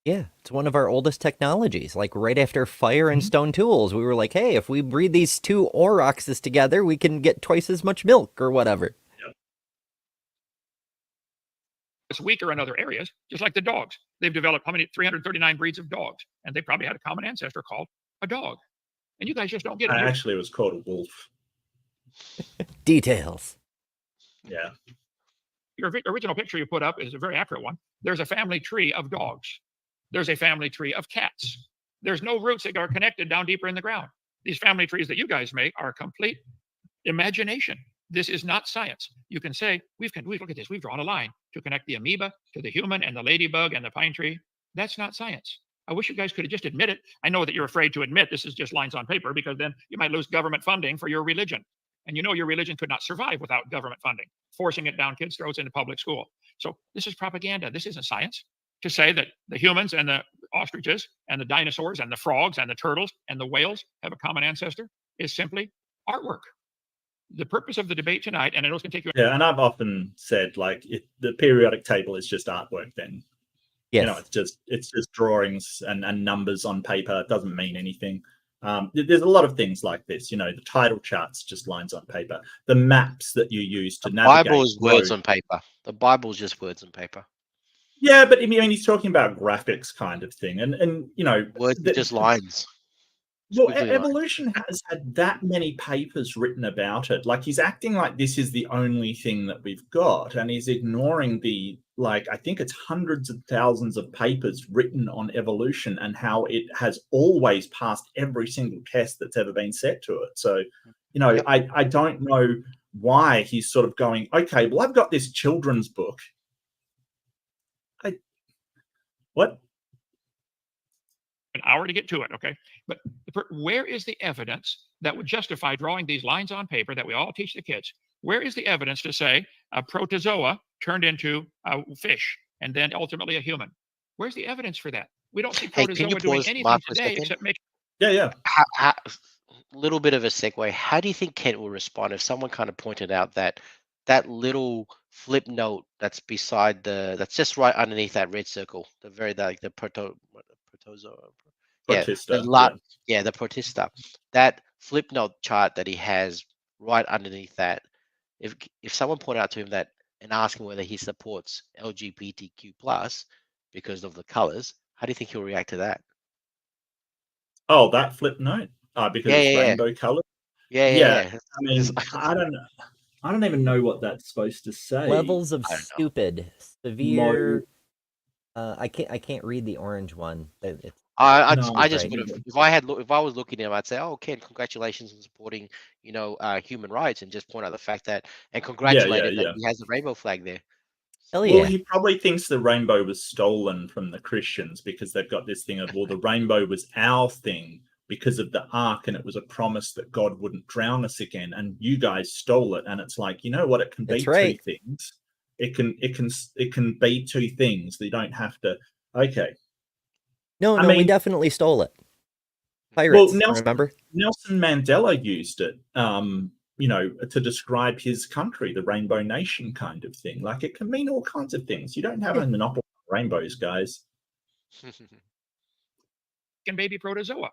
Yeah, it's one of our oldest technologies. Like right after fire and stone tools, we were like, hey, if we breed these two aurochses together, we can get twice as much milk or whatever. Yep. It's weaker in other areas, just like the dogs. They've developed 339 breeds of dogs, and they probably had a common ancestor called a dog. And you guys just don't get it. Actually, it was called a wolf. Details. Yeah. Your original picture you put up is a very accurate one. There's a family tree of dogs. There's a family tree of cats. There's no roots that are connected down deeper in the ground. These family trees that you guys make are complete imagination. This is not science. You can say, we look at this, we've drawn a line to connect the amoeba to the human and the ladybug and the pine tree. That's not science. I wish you guys could have just admit it. I know that you're afraid to admit this is just lines on paper, because then you might lose government funding for your religion. And you know your religion could not survive without government funding, forcing it down kids' throats into public school. So this is propaganda. This isn't science. To say that the humans and the ostriches and the dinosaurs and the frogs and the turtles and the whales have a common ancestor is simply artwork. The purpose of the debate tonight, and I know it's going to take you... Yeah, and I've often said, like, the periodic table is just artwork then. Yes. You know, it's just drawings and numbers on paper. It doesn't mean anything. There's a lot of things like this. You know, the title chart's just lines on paper. The maps that you use to navigate. The Bible is words on paper. The Bible is just words on paper. Yeah, but I mean, he's talking about graphics kind of thing, and you know, words are just lines. Well, evolution has had that many papers written about it. Like, he's acting like this is the only thing that we've got, and he's ignoring the, like, I think it's hundreds of thousands of papers written on evolution and how it has always passed every single test that's ever been set to it. So, you know, I don't know why he's sort of going, okay, well, I've got this children's book. What? An hour to get to it, okay? But where is the evidence that would justify drawing these lines on paper that we all teach the kids? Where is the evidence to say a protozoa turned into a fish and then ultimately a human? Where's the evidence for that? We don't see protozoa doing anything today except make... Yeah. A little bit of a segue. How do you think Kent will respond if someone kind of pointed out that little flip note that's beside that's just right underneath that red circle, the protozoa. Protista. The protista. That flip note chart that he has right underneath that. If someone pointed out to him that and asked him whether he supports LGBTQ+ because of the colors, how do you think he'll react to that? Oh, that flip note? Because it's rainbow color? Yeah. I mean, I don't even know what that's supposed to say. Levels of stupid, severe. I can't read the orange one. I just would have, if I was looking at him, I'd say, "Oh, Ken, congratulations on supporting, human rights," and just point out the fact that, and congratulate him that he has the rainbow flag there. Hell yeah. Well, he probably thinks the rainbow was stolen from the Christians because they've got this thing of, well, the rainbow was our thing because of the ark, and it was a promise that God wouldn't drown us again, and you guys stole it. And it's like, you know what? It can be two things. It can be two things. You don't have to. Okay. No, we definitely stole it. Pirates, remember? Nelson Mandela used it, to describe his country, the Rainbow Nation kind of thing. Like, it can mean all kinds of things. You don't have a monopoly on rainbows, guys. And baby protozoa.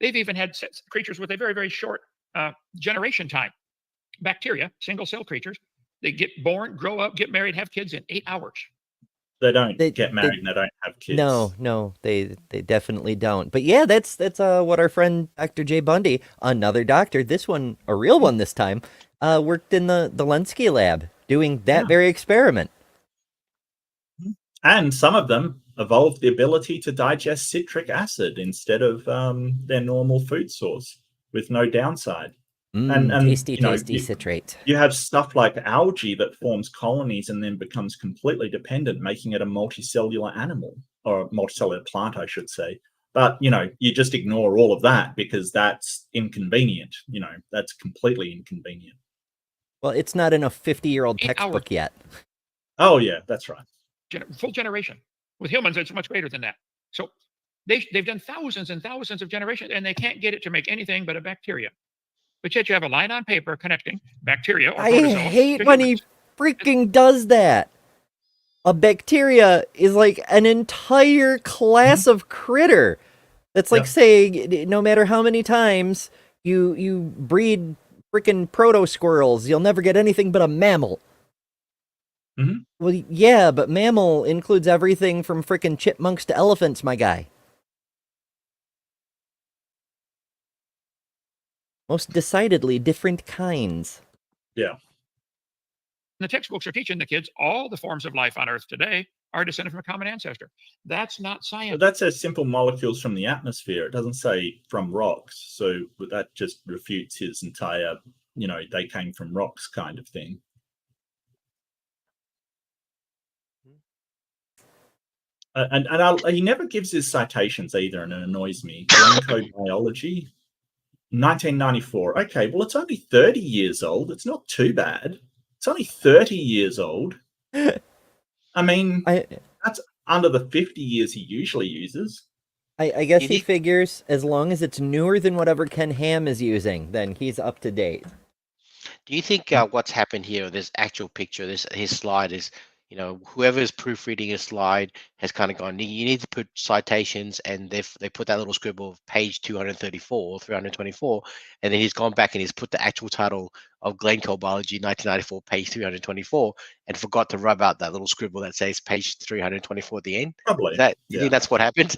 They've even had creatures with a very, very short generation time. Bacteria, single-cell creatures, they get born, grow up, get married, have kids in 8 hours. They don't get married and they don't have kids. No, they definitely don't. But yeah, that's what our friend Dr. Jay Bundy, another doctor, this one, a real one this time, worked in the Lenski lab doing that very experiment. And some of them evolved the ability to digest citric acid instead of their normal food source with no downside. And tasty citrate. You have stuff like algae that forms colonies and then becomes completely dependent, making it a multicellular animal, or a multicellular plant, I should say. But, you just ignore all of that because that's inconvenient. That's completely inconvenient. Well, it's not in a 50-year-old textbook yet. Oh yeah, that's right. Full generation. With humans, it's much greater than that. So they've done thousands and thousands of generations, and they can't get it to make anything but a bacteria. But yet you have a line on paper connecting bacteria or protozoa. I hate when he freaking does that. A bacteria is like an entire class of critter. That's like saying no matter how many times you breed freaking proto squirrels, you'll never get anything but a mammal. Mm-hmm. Well, yeah, but mammal includes everything from freaking chipmunks to elephants, my guy. Most decidedly different kinds. Yeah. The textbooks are teaching the kids all the forms of life on Earth today are descended from a common ancestor. That's not science. But that says simple molecules from the atmosphere. It doesn't say from rocks. So that just refutes his entire, they came from rocks kind of thing. And he never gives his citations either, and it annoys me. Glencoe Biology, 1994. Okay, well, it's only 30 years old. It's not too bad. It's only 30 years old. I mean, that's under the 50 years he usually uses. I guess he figures as long as it's newer than whatever Ken Ham is using, then he's up to date. Do you think what's happened here, this actual picture, his slide is, whoever is proofreading his slide has kind of gone, you need to put citations, and they put that little scribble of page 234, 324, and then he's gone back and he's put the actual title of Glencoe Biology 1994, page 324, and forgot to rub out that little scribble that says page 324 at the end? Probably. Do you think that's what happened?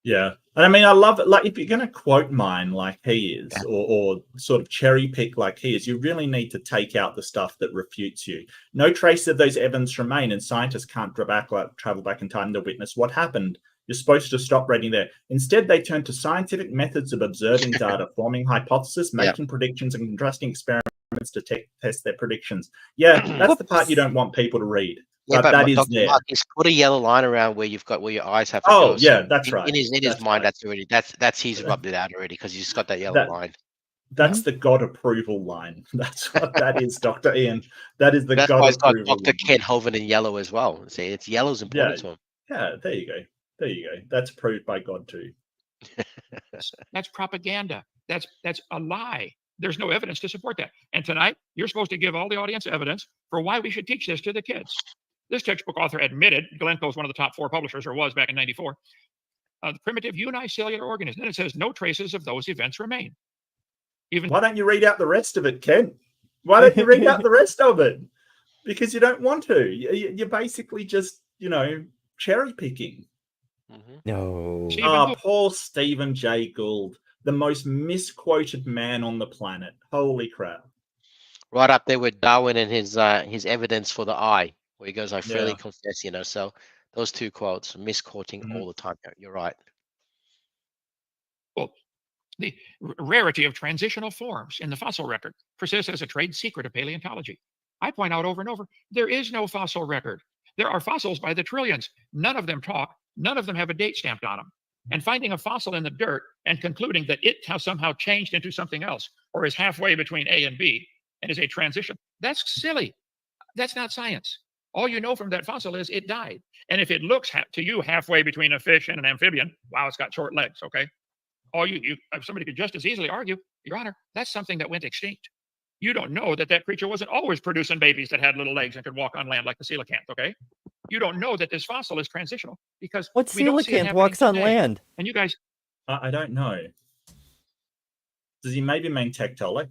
Yeah. And I mean, I love it. Like, if you're going to quote mine like he is, or sort of cherry pick like he is, you really need to take out the stuff that refutes you. No trace of those evidence remain, and scientists can't travel back in time to witness what happened. You're supposed to stop reading there. Instead, they turn to scientific methods of observing data, forming hypotheses, making predictions, and contrasting experiments to test their predictions. Yeah, that's the part you don't want people to read. Yeah, but that is Dr. there. Mark, he's put a yellow line around where your eyes have to go. Oh, yeah, that's right. In his mind, that's already he's rubbed it out already because he's got that yellow line. That's the God approval line. That's what that is, Dr. Ian. That is the that's God why it's got approval. Dr. Kent Hovind in yellow as well. See, it's yellow's important to him. Yeah, there you go. That's approved by God too. That's propaganda. That's a lie. There's no evidence to support that. And tonight, you're supposed to give all the audience evidence for why we should teach this to the kids. This textbook author admitted, Glencoe is one of the top 4 publishers, or was back in 94, the primitive unicellular organism. Then it says no traces of those events remain. Why don't you read out the rest of it, Ken? Why don't you read out the rest of it? Because you don't want to. You're basically just, cherry picking. Mm-hmm. No. Poor Stephen Jay Gould, the most misquoted man on the planet. Holy crap. Right up there with Darwin and his evidence for the eye, where he goes, I freely confess, so those 2 quotes, misquoting all the time. You're right. Well, the rarity of transitional forms in the fossil record persists as a trade secret of paleontology. I point out over and over, there is no fossil record. There are fossils by the trillions. None of them talk. None of them have a date stamped on them. And finding a fossil in the dirt and concluding that it has somehow changed into something else, or is halfway between A and B, and is a transition, that's silly. That's not science. All you know from that fossil is it died. And if it looks to you halfway between a fish and an amphibian, wow, it's got short legs, okay? Somebody could just as easily argue, Your Honor, that's something that went extinct. You don't know that creature wasn't always producing babies that had little legs and could walk on land like the coelacanth, okay? You don't know that this fossil is transitional because what coelacanth walks on land? And you guys, I don't know. Does he maybe mean tectonic?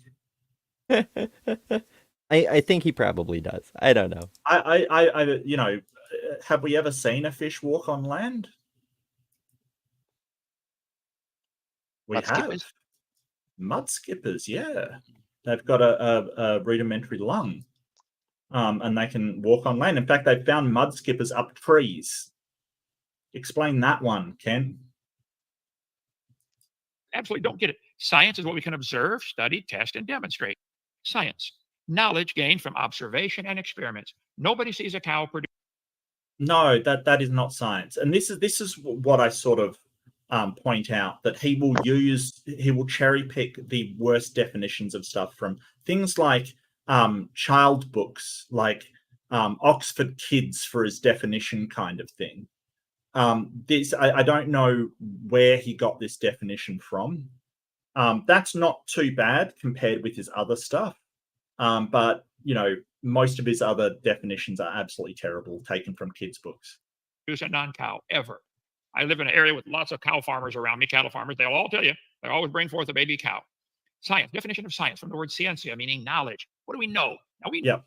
I think he probably does. I don't know. I have we ever seen a fish walk on land? We have. Mud skippers, yeah. They've got a rudimentary lung, and they can walk on land. In fact, they've found mud skippers up trees. Explain that one, Ken. Absolutely don't get it. Science is what we can observe, study, test, and demonstrate. Science. Knowledge gained from observation and experiments. Nobody sees a cow produce. No, that is not science. And this is what I sort of point out, that he will cherry pick the worst definitions of stuff from things like child books, like Oxford Kids for his definition kind of thing. I don't know where he got this definition from. That's not too bad compared with his other stuff. But, most of his other definitions are absolutely terrible, taken from kids' books. Use a non-cow, ever. I live in an area with lots of cow farmers around me, cattle farmers. They'll all tell you, they always bring forth a baby cow. Science, definition of science from the word scientia, meaning knowledge. What do we know?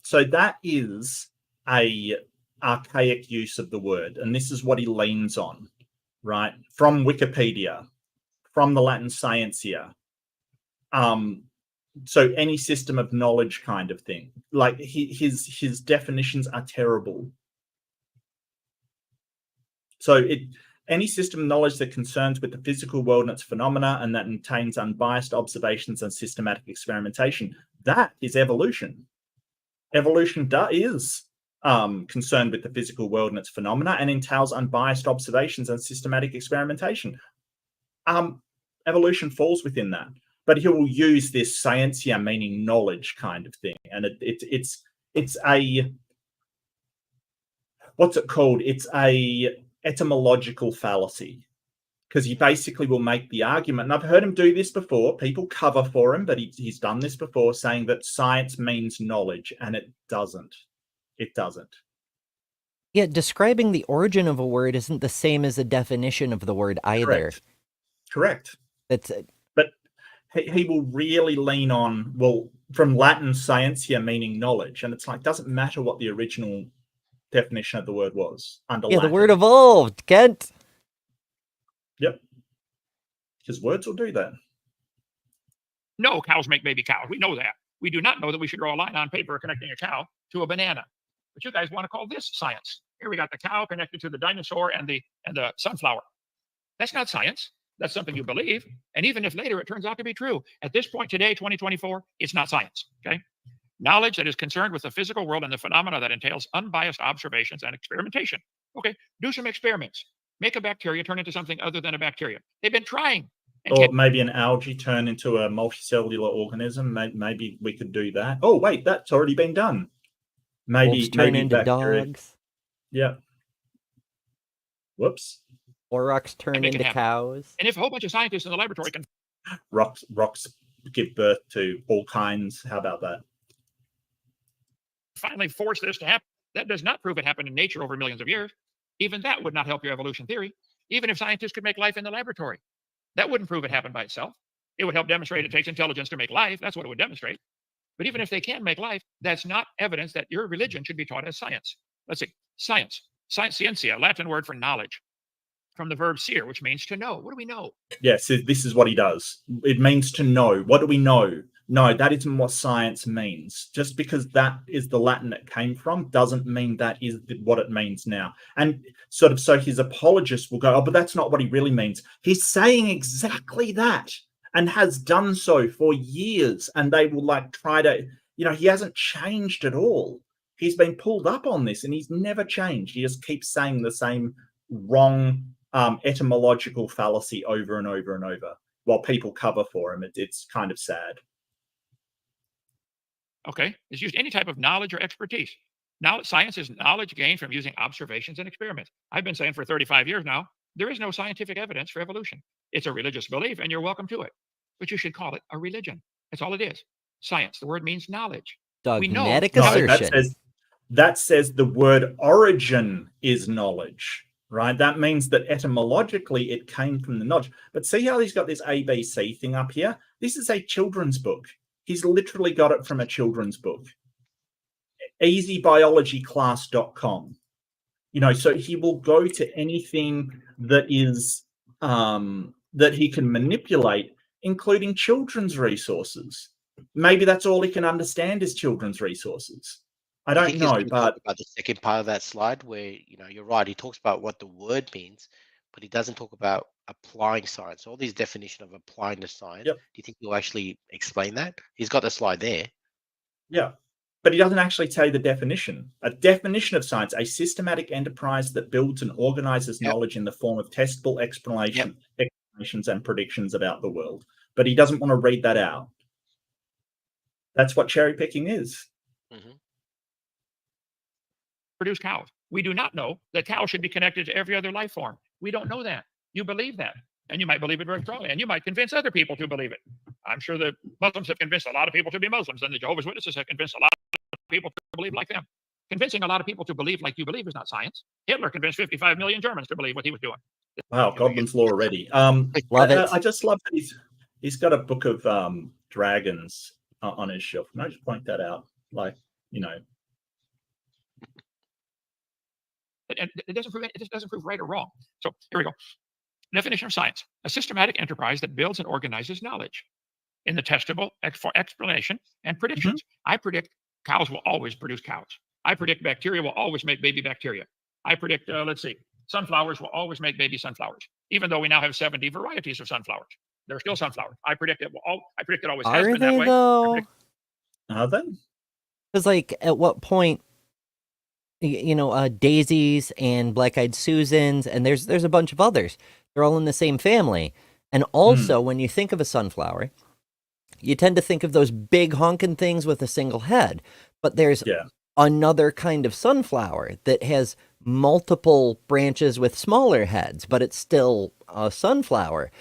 So that is a archaic use of the word, and this is what he leans on, right? From Wikipedia, from the Latin scientia. So any system of knowledge kind of thing. Like his definitions are terrible. So any system of knowledge that concerns with the physical world and its phenomena and that contains unbiased observations and systematic experimentation, that is evolution. Evolution is concerned with the physical world and its phenomena and entails unbiased observations and systematic experimentation. Evolution falls within that. But he will use this scientia, meaning knowledge kind of thing. And it's a, what's it called? It's a etymological fallacy, because he basically will make the argument, and I've heard him do this before, people cover for him, but he's done this before, saying that science means knowledge, and it doesn't. It doesn't. Yeah, describing the origin of a word isn't the same as a definition of the word either. Correct. That's he will really lean on, from Latin scientia, meaning knowledge. And it's like, doesn't matter what the original definition of the word was under Latin. The word evolved, Kent. Yep. Because words will do that. No, cows make baby cows. We know that. We do not know that we should draw a line on paper connecting a cow to a banana. But you guys want to call this science. Here we got the cow connected to the dinosaur and the sunflower. That's not science. That's something you believe. And even if later it turns out to be true, at this point today, 2024, it's not science. Okay? Knowledge that is concerned with the physical world and the phenomena that entails unbiased observations and experimentation. Okay, do some experiments. Make a bacteria turn into something other than a bacteria. They've been trying. Or maybe an algae turn into a multicellular organism. Maybe we could do that. Oh, wait, that's already been done. Maybe turn into bacteria. Dogs. Yeah. Whoops. Or rocks turn into cows. And if a whole bunch of scientists in the laboratory can... Rocks give birth to all kinds. How about that? Finally force this to happen. That does not prove it happened in nature over millions of years. Even that would not help your evolution theory. Even if scientists could make life in the laboratory, that wouldn't prove it happened by itself. It would help demonstrate it takes intelligence to make life. That's what it would demonstrate. But even if they can make life, that's not evidence that your religion should be taught as science. Let's see. Science. Scientia, Latin word for knowledge. From the verb seer, which means to know. What do we know? Yes, this is what he does. It means to know. What do we know? No, that isn't what science means. Just because that is the Latin it came from doesn't mean that is what it means now. And so his apologists will go, oh, but that's not what he really means. He's saying exactly that and has done so for years. And they will try to, he hasn't changed at all. He's been pulled up on this and he's never changed. He just keeps saying the same wrong etymological fallacy over and over and over while people cover for him. It's kind of sad. Okay, it's used any type of knowledge or expertise. Now, science is knowledge gained from using observations and experiments. I've been saying for 35 years now, there is no scientific evidence for evolution. It's a religious belief and you're welcome to it. But you should call it a religion. That's all it is. Science, the word means knowledge. Dogmatic assertion. That says the word origin is knowledge. Right, that means that etymologically it came from the knowledge. But see how he's got this ABC thing up here? This is a children's book. He's literally got it from a children's book. easybiologyclass.com. So he will go to anything that is that he can manipulate, including children's resources. Maybe that's all he can understand is children's resources. I don't know, but about the second part of that slide where, you're right. He talks about what the word means, but he doesn't talk about applying science. All these definition of applying to science. Yep. Do you think he'll actually explain that? He's got the slide there. Yeah, but he doesn't actually tell you the definition. A definition of science, a systematic enterprise that builds and organizes knowledge in the form of testable explanations and predictions about the world. But he doesn't want to read that out. That's what cherry picking is. Mm-hmm. produce cows. We do not know that cows should be connected to every other life form. We don't know that. You believe that. And you might believe it very strongly. And you might convince other people to believe it. I'm sure the Muslims have convinced a lot of people to be Muslims. And the Jehovah's Witnesses have convinced a lot of people to believe like them. Convincing a lot of people to believe like you believe is not science. Hitler convinced 55 million Germans to believe what he was doing. Wow, Goblin's Law already. Love it. I just love that he's got a book of dragons on his shelf. Can I just point that out? Like, you know. And it just doesn't prove right or wrong. So here we go. Definition of science: a systematic enterprise that builds and organizes knowledge in the testable for explanation and predictions. I predict cows will always produce cows. I predict bacteria will always make baby bacteria. I predict, sunflowers will always make baby sunflowers. Even though we now have 70 varieties of sunflowers, they're still sunflowers. I predict it always has been that way. Though? Are they? Because, like, at what point, daisies and black-eyed Susans, and there's a bunch of others. They're all in the same family. And also, when you think of a sunflower, you tend to think of those big honking things with a single head. But there's another kind of sunflower that has multiple branches with smaller heads, but it's still a sunflower.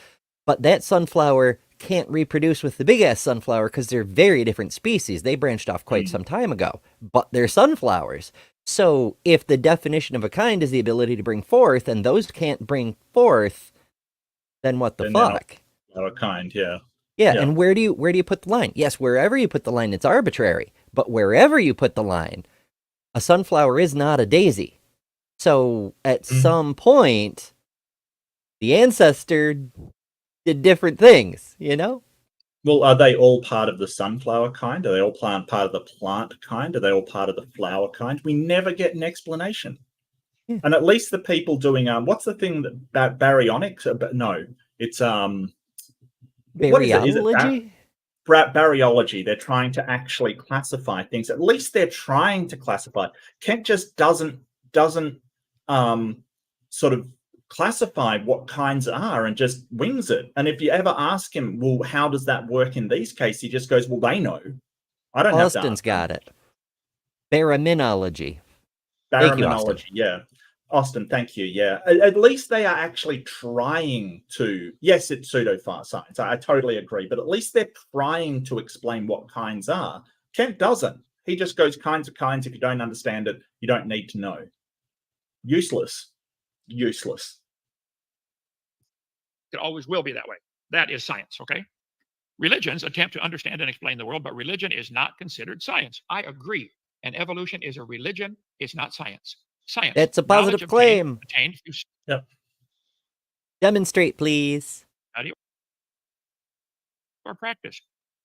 But that sunflower can't reproduce with the big-ass sunflower because they're very different species. They branched off quite some time ago, but they're sunflowers. So if the definition of a kind is the ability to bring forth, and those can't bring forth, then what the fuck? Not a kind, yeah. Yeah, and where do you put the line? Yes, wherever you put the line, it's arbitrary. But wherever you put the line, a sunflower is not a daisy. So at some point, the ancestor did different things, Well, are they all part of the sunflower kind? Are they all part of the plant kind? Are they all part of the flower kind? We never get an explanation. Yeah. And at least the people doing what's the thing that baryonics? No, it's Baryology? Baryology. They're trying to actually classify things. At least they're trying to classify. Kent just doesn't sort of classify what kinds are and just wings it. And if you ever ask him, well, how does that work in these cases? He just goes, well, they know. I don't have to. Austin's got it. Baraminology. Baraminology, yeah. Austin, thank you. Yeah, at least they are actually trying to. Yes, it's pseudoscience. I totally agree, but at least they're trying to explain what kinds are. Kent doesn't. He just goes kinds of kinds. If you don't understand it, you don't need to know. Useless. It always will be that way. That is science. Okay. Religions attempt to understand and explain the world, but religion is not considered science. I agree. And evolution is a religion. It's not science. Science. That's a positive claim. Yep. Demonstrate, please. Or practice.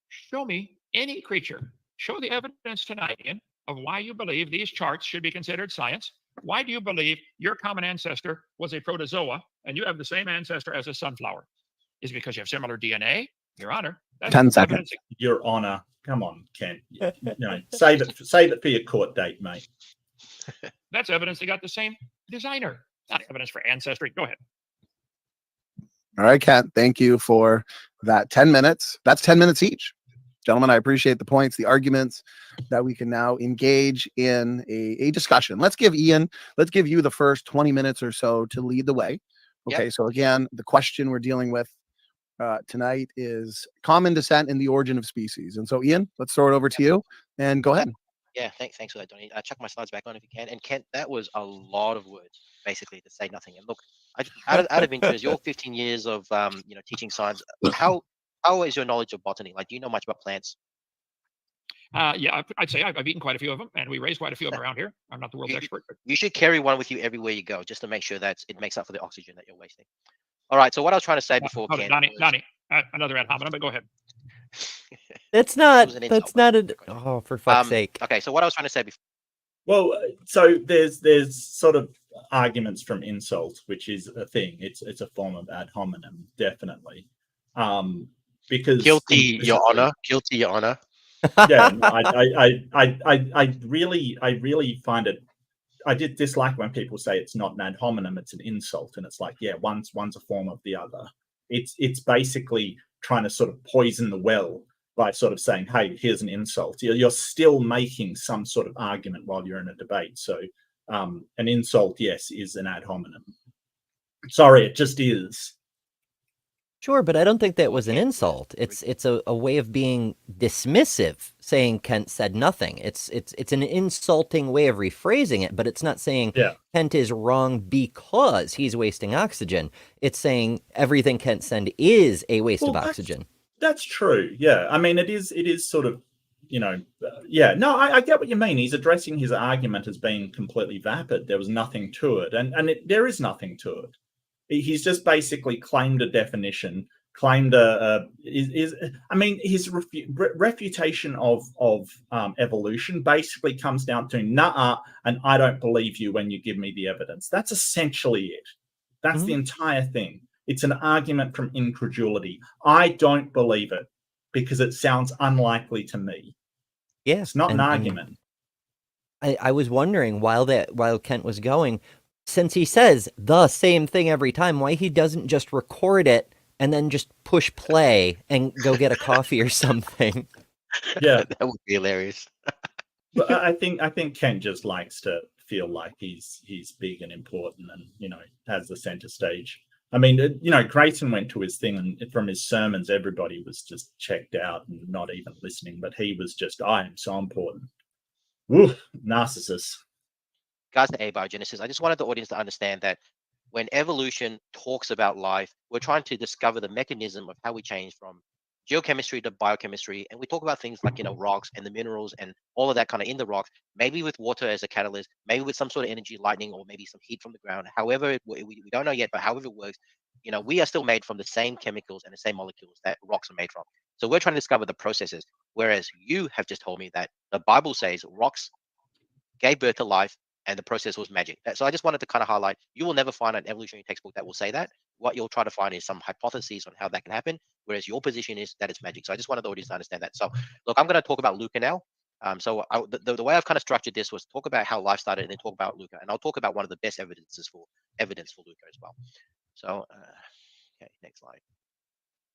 Show me any creature. Show the evidence tonight, Ian, of why you believe these charts should be considered science. Why do you believe your common ancestor was a protozoa and you have the same ancestor as a sunflower? Is it because you have similar DNA? Your Honor. That's 10 seconds. Your Honor. Come on, Kent. Save it for your court date, mate. That's evidence they got the same designer. Not evidence for ancestry. Go ahead. All right, Kent. Thank you for that 10 minutes. That's 10 minutes each. Gentlemen, I appreciate the points, the arguments that we can now engage in a discussion. Let's give you the first 20 minutes or so to lead the way. Okay, So again, the question we're dealing with tonight is common descent in the origin of species. And so, Ian, let's throw it over to you and go ahead. Yeah, thanks for that, Donnie. Chuck my slides back on if you can. And Kent, that was a lot of words, basically, to say nothing. And look, out of interest, your 15 years of teaching science, how is your knowledge of botany? Like, do you know much about plants? Yeah, I'd say I've eaten quite a few of them, and we raise quite a few of them around here. I'm not the world's expert, but you should carry one with you everywhere you go, just to make sure that it makes up for the oxygen that you're wasting. All right. So what I was trying to say before, Ken, Donnie, another ad hominem, but go ahead. That's not. Oh, for fuck's sake. Okay. So what I was trying to say before. Well, so there's sort of arguments from insults, which is a thing. It's a form of ad hominem, definitely. Because guilty, Your Honor. Guilty, Your Honor. Yeah, I really find it. I did dislike when people say it's not an ad hominem, it's an insult, and it's like, yeah, one's a form of the other. It's basically trying to sort of poison the well by sort of saying, hey, here's an insult. You're still making some sort of argument while you're in a debate. So an insult, yes, is an ad hominem. Sorry, it just is. Sure, but I don't think that was an insult. It's a way of being dismissive, saying Kent said nothing. It's an insulting way of rephrasing it, but it's not saying Kent is wrong because he's wasting oxygen. It's saying everything Kent said is a waste of oxygen. That's true. Yeah, I mean, it is sort of, yeah. No, I get what you mean. He's addressing his argument as being completely vapid. There was nothing to it, and there is nothing to it. He's just basically claimed a definition, claimed his refutation of evolution basically comes down to nah, and I don't believe you when you give me the evidence. That's essentially it. That's the entire thing. It's an argument from incredulity. I don't believe it because it sounds unlikely to me. Yeah, it's not an argument. I was wondering while Kent was going, since he says the same thing every time, why he doesn't just record it and then just push play and go get a coffee or something. Yeah, that would be hilarious. But I think Kent just likes to feel like he's big and important and has the center stage. I mean, Grayson went to his thing, and from his sermons, everybody was just checked out and not even listening. But he was just, I am so important. Woo, narcissist. Guys, the abiogenesis. I just wanted the audience to understand that when evolution talks about life, we're trying to discover the mechanism of how we change from geochemistry to biochemistry, and we talk about things like rocks and the minerals and all of that kind of in the rocks, maybe with water as a catalyst, maybe with some sort of energy, lightning, or maybe some heat from the ground. However, we don't know yet, but however it works, we are still made from the same chemicals and the same molecules that rocks are made from. So we're trying to discover the processes, whereas you have just told me that the Bible says rocks gave birth to life and the process was magic. So I just wanted to kind of highlight, you will never find an evolutionary textbook that will say that. What you'll try to find is some hypotheses on how that can happen, whereas your position is that it's magic. So I just wanted the audience to understand that. So look, I'm going to talk about Luca now. So the way I've kind of structured this was talk about how life started and then talk about Luca. And I'll talk about one of the best evidence for Luca as well. So, okay, next slide.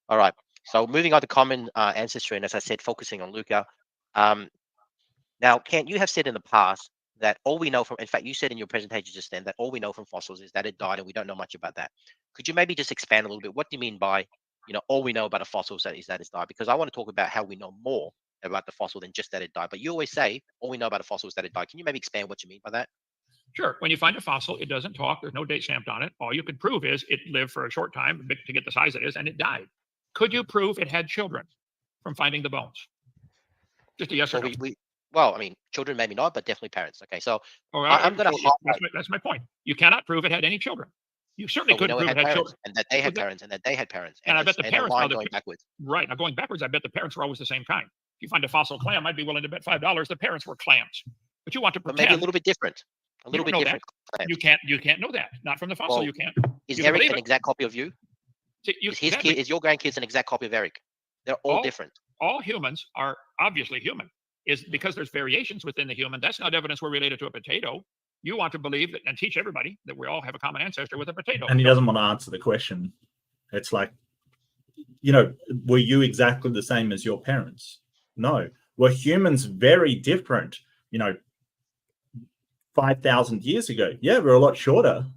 All right. So moving on to common ancestry, and as I said, focusing on Luca. Now, Kent, you have said in the past that all we know from, in fact, you said in your presentation just then that all we know from fossils is that it died and we don't know much about that. Could you maybe just expand a little bit? What do you mean by, all we know about a fossil is that it's died? Because I want to talk about how we know more about the fossil than just that it died. But you always say all we know about a fossil is that it died. Can you maybe expand what you mean by that? Sure. When you find a fossil, it doesn't talk. There's no date stamped on it. All you could prove is it lived for a short time to get the size it is, and it died. Could you prove it had children from finding the bones? Just a yes or no. Well, I mean, children maybe not, but definitely parents. Okay, so I'm going to. That's my point. You cannot prove it had any children. You certainly couldn't prove it had children, and that they had parents, and that they had parents. And I bet the parents are going backwards. Right now, going backwards, I bet the parents were always the same kind. If you find a fossil clam, I'd be willing to bet $5 the parents were clams. But you want to pretend. But maybe a little bit different. A little bit different. You can't know that. Not from the fossil. You can't. Is Eric an exact copy of you? Is your grandkids an exact copy of Eric? They're all different. All humans are obviously human. Is because there's variations within the human. That's not evidence we're related to a potato. You want to believe that and teach everybody that we all have a common ancestor with a potato. And he doesn't want to answer the question. It's like, were you exactly the same as your parents? No. Were humans very different, 5,000 years ago? Yeah, we're a lot shorter.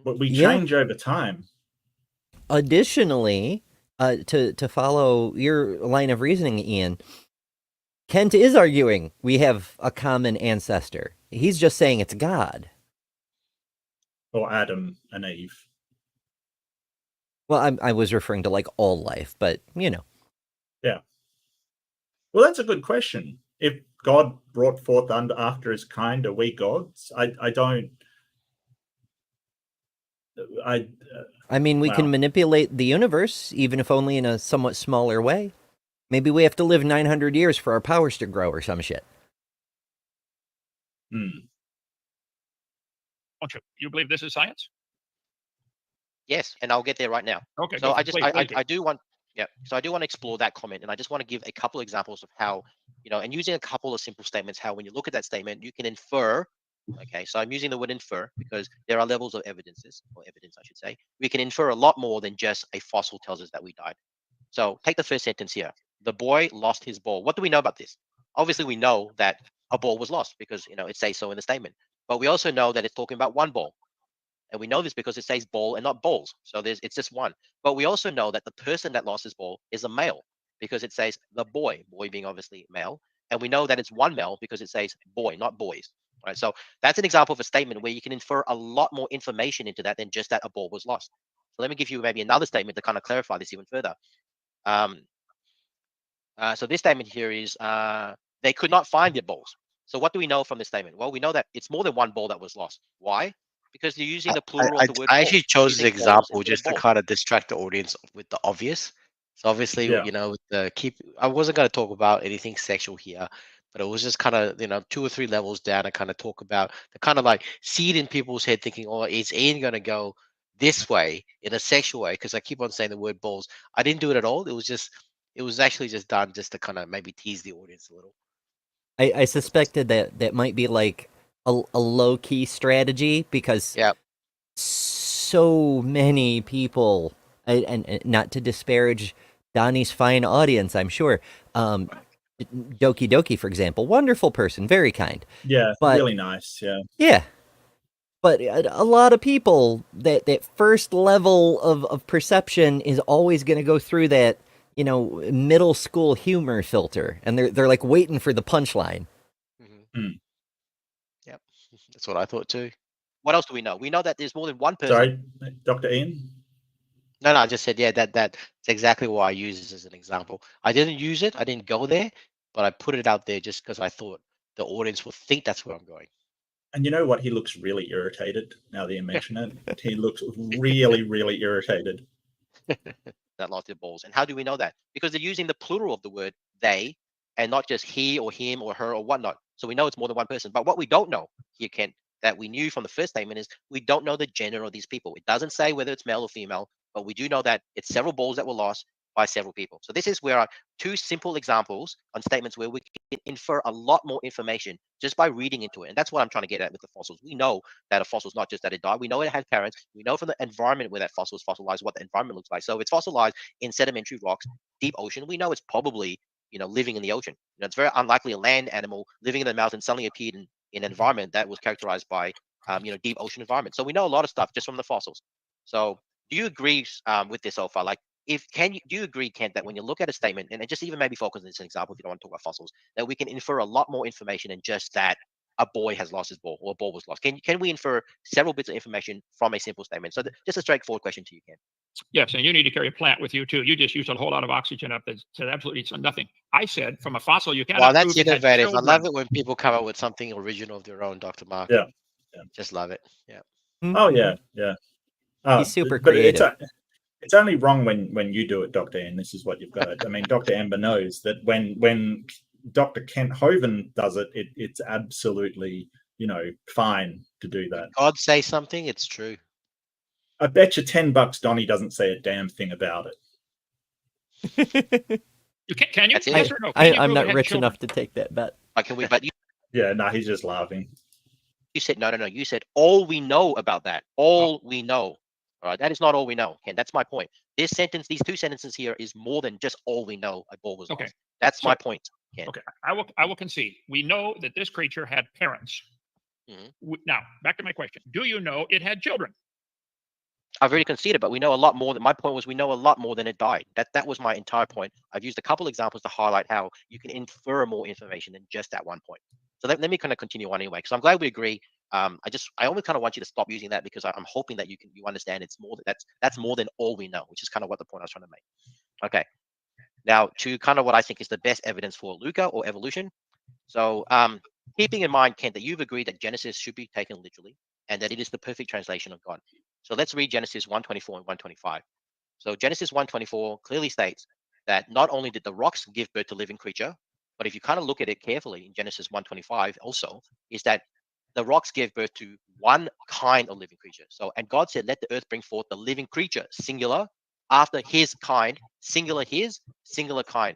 But we change over time. Additionally, to follow your line of reasoning, Ian, Kent is arguing we have a common ancestor. He's just saying it's God. Or Adam and Eve. Well, I was referring to like all life, but Yeah. Well, that's a good question. If God brought forth after his kind, are we gods? I mean, we can manipulate the universe, even if only in a somewhat smaller way. Maybe we have to live 900 years for our powers to grow or some shit. Don't you? You believe this is science? Yes, and I'll get there right now. Okay. So I do want to explore that comment, and I just want to give a couple examples of how, and using a couple of simple statements, how when you look at that statement, you can infer. Okay, so I'm using the word infer because there are levels of evidence, I should say. We can infer a lot more than just a fossil tells us that we died. So take the first sentence here. The boy lost his ball. What do we know about this? Obviously, we know that a ball was lost because it says so in the statement. But we also know that it's talking about one ball. And we know this because it says ball and not balls. So it's just one. But we also know that the person that lost his ball is a male because it says the boy being obviously male. And we know that it's one male because it says boy, not boys. Right. So that's an example of a statement where you can infer a lot more information into that than just that a ball was lost. So let me give you maybe another statement to kind of clarify this even further. So this statement here is they could not find their balls. So what do we know from this statement? Well, we know that it's more than one ball that was lost. Why? Because you're using the plural of the word. I actually chose this example just to balls. kind of distract the audience with the obvious. So obviously, with the I wasn't going to talk about anything sexual here, but it was just kind of 2 or 3 levels down and kind of talk about the kind of like seed in people's head thinking, oh, is Ian going to go this way in a sexual way? Because I keep on saying the word balls. I didn't do it at all. It was actually just done just to kind of maybe tease the audience a little. I suspected that might be like a low key strategy because so many people, and not to disparage Donnie's fine audience, I'm sure. Doki Doki, for example, wonderful person, very kind. Yeah, but, really nice. Yeah. Yeah. But a lot of people, that first level of perception is always going to go through that, middle school humor filter, and they're like waiting for the punchline. Yep, that's what I thought too. What else do we know? We know that there's more than one person. Sorry, Dr. Ian? No, I just said, that's exactly why I use this as an example. I didn't use it. I didn't go there, but I put it out there just because I thought the audience will think that's where I'm going. And you know what? He looks really irritated now that you mention it. He looks really, really irritated. That lost their balls. And how do we know that? Because they're using the plural of the word they and not just he or him or her or whatnot. So we know it's more than one person. But what we don't know here, Kent, that we knew from the first statement is we don't know the gender of these people. It doesn't say whether it's male or female, but we do know that it's several balls that were lost by several people. So this is where our 2 simple examples on statements where we can infer a lot more information just by reading into it. And that's what I'm trying to get at with the fossils. We know that a fossil is not just that it died. We know it had parents. We know from the environment where that fossil is fossilized what the environment looks like. So if it's fossilized in sedimentary rocks, deep ocean, we know it's probably living in the ocean. It's very unlikely a land animal living in the mountain suddenly appeared in an environment that was characterized by deep ocean environment. So we know a lot of stuff just from the fossils. So do you agree with this so far? Like, do you agree, Kent, that when you look at a statement, and just even maybe focus on this example if you don't want to talk about fossils, that we can infer a lot more information than just that a boy has lost his ball or a ball was lost? Can we infer several bits of information from a simple statement? So just a straightforward question to you, Kent. Yes, and you need to carry a plant with you too. You just used a whole lot of oxygen up to absolutely nothing. I said from a fossil you cannot. Well, that's innovative. I love it when people come up with something original of their own, Dr. Mark. Yeah. Just love it. Yeah. Oh yeah, yeah. He's super creative. It's only wrong when you do it, Dr. Ian. This is what you've got. I mean, Dr. Ember knows that when Dr. Kent Hovind does it, it's absolutely fine to do that. God say something, it's true. I bet you $10 Donnie doesn't say a damn thing about it. Can you? Yes or no? I'm not rich enough to take that bet. Can we? But yeah, no, he's just laughing. You said no. You said all we know about that. All we know. All right, that is not all we know. And that's my point. This sentence, these 2 sentences here, is more than just all we know. A ball was lost. That's my point. Ken. Okay, I will concede. We know that this creature had parents. Now, back to my question. Do you know it had children? I've already conceded, but we know a lot more. My point was we know a lot more than it died. That was my entire point. I've used a couple examples to highlight how you can infer more information than just that one point. So let me kind of continue on anyway, because I'm glad we agree. I always kind of want you to stop using that because I'm hoping that you understand it's more that's more than all we know, which is kind of what the point I was trying to make. Okay. Now to kind of what I think is the best evidence for Luca or evolution. So keeping in mind, Kent, that you've agreed that Genesis should be taken literally and that it is the perfect translation of God. So let's read Genesis 1:24 and 1:25. So Genesis 1:24 clearly states that not only did the rocks give birth to living creature, but if you kind of look at it carefully in Genesis 1:25 also, is that the rocks gave birth to one kind of living creature. So, and God said, let the earth bring forth the living creature, singular, after his kind, singular his, singular kind.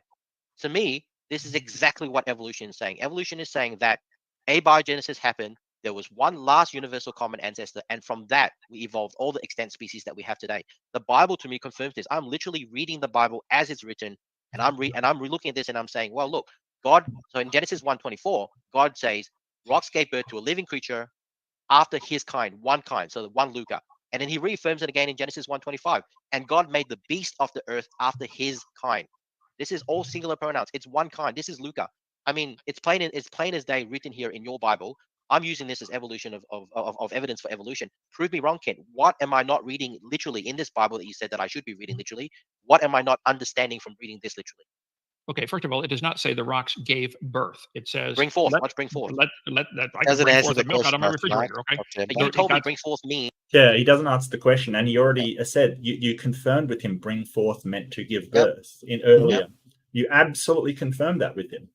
To me, this is exactly what evolution is saying. Evolution is saying that abiogenesis happened. There was one last universal common ancestor, and from that, we evolved all the extant species that we have today. The Bible, to me, confirms this. I'm literally reading the Bible as it's written, and I'm looking at this and I'm saying, well, look, So in Genesis 1:24, God says, rocks gave birth to a living creature after his kind, one kind, so the one Luca. And then he reaffirms it again in Genesis 1:25. And God made the beast of the earth after his kind. This is all singular pronouns. It's one kind. This is Luca. I mean, it's plain as day written here in your Bible. I'm using this as evolution of evidence for evolution. Prove me wrong, Ken. What am I not reading literally in this Bible that you said that I should be reading literally? What am I not understanding from reading this literally? Okay, first of all, it does not say the rocks gave birth. It says bring forth. Let's bring forth. Let that. I can bring forth the milk out of my refrigerator. Okay. You told me bring forth me. Yeah, he doesn't answer the question, and he already said you confirmed with him. Bring forth meant to give birth in earlier. Yep. You absolutely confirmed that with him.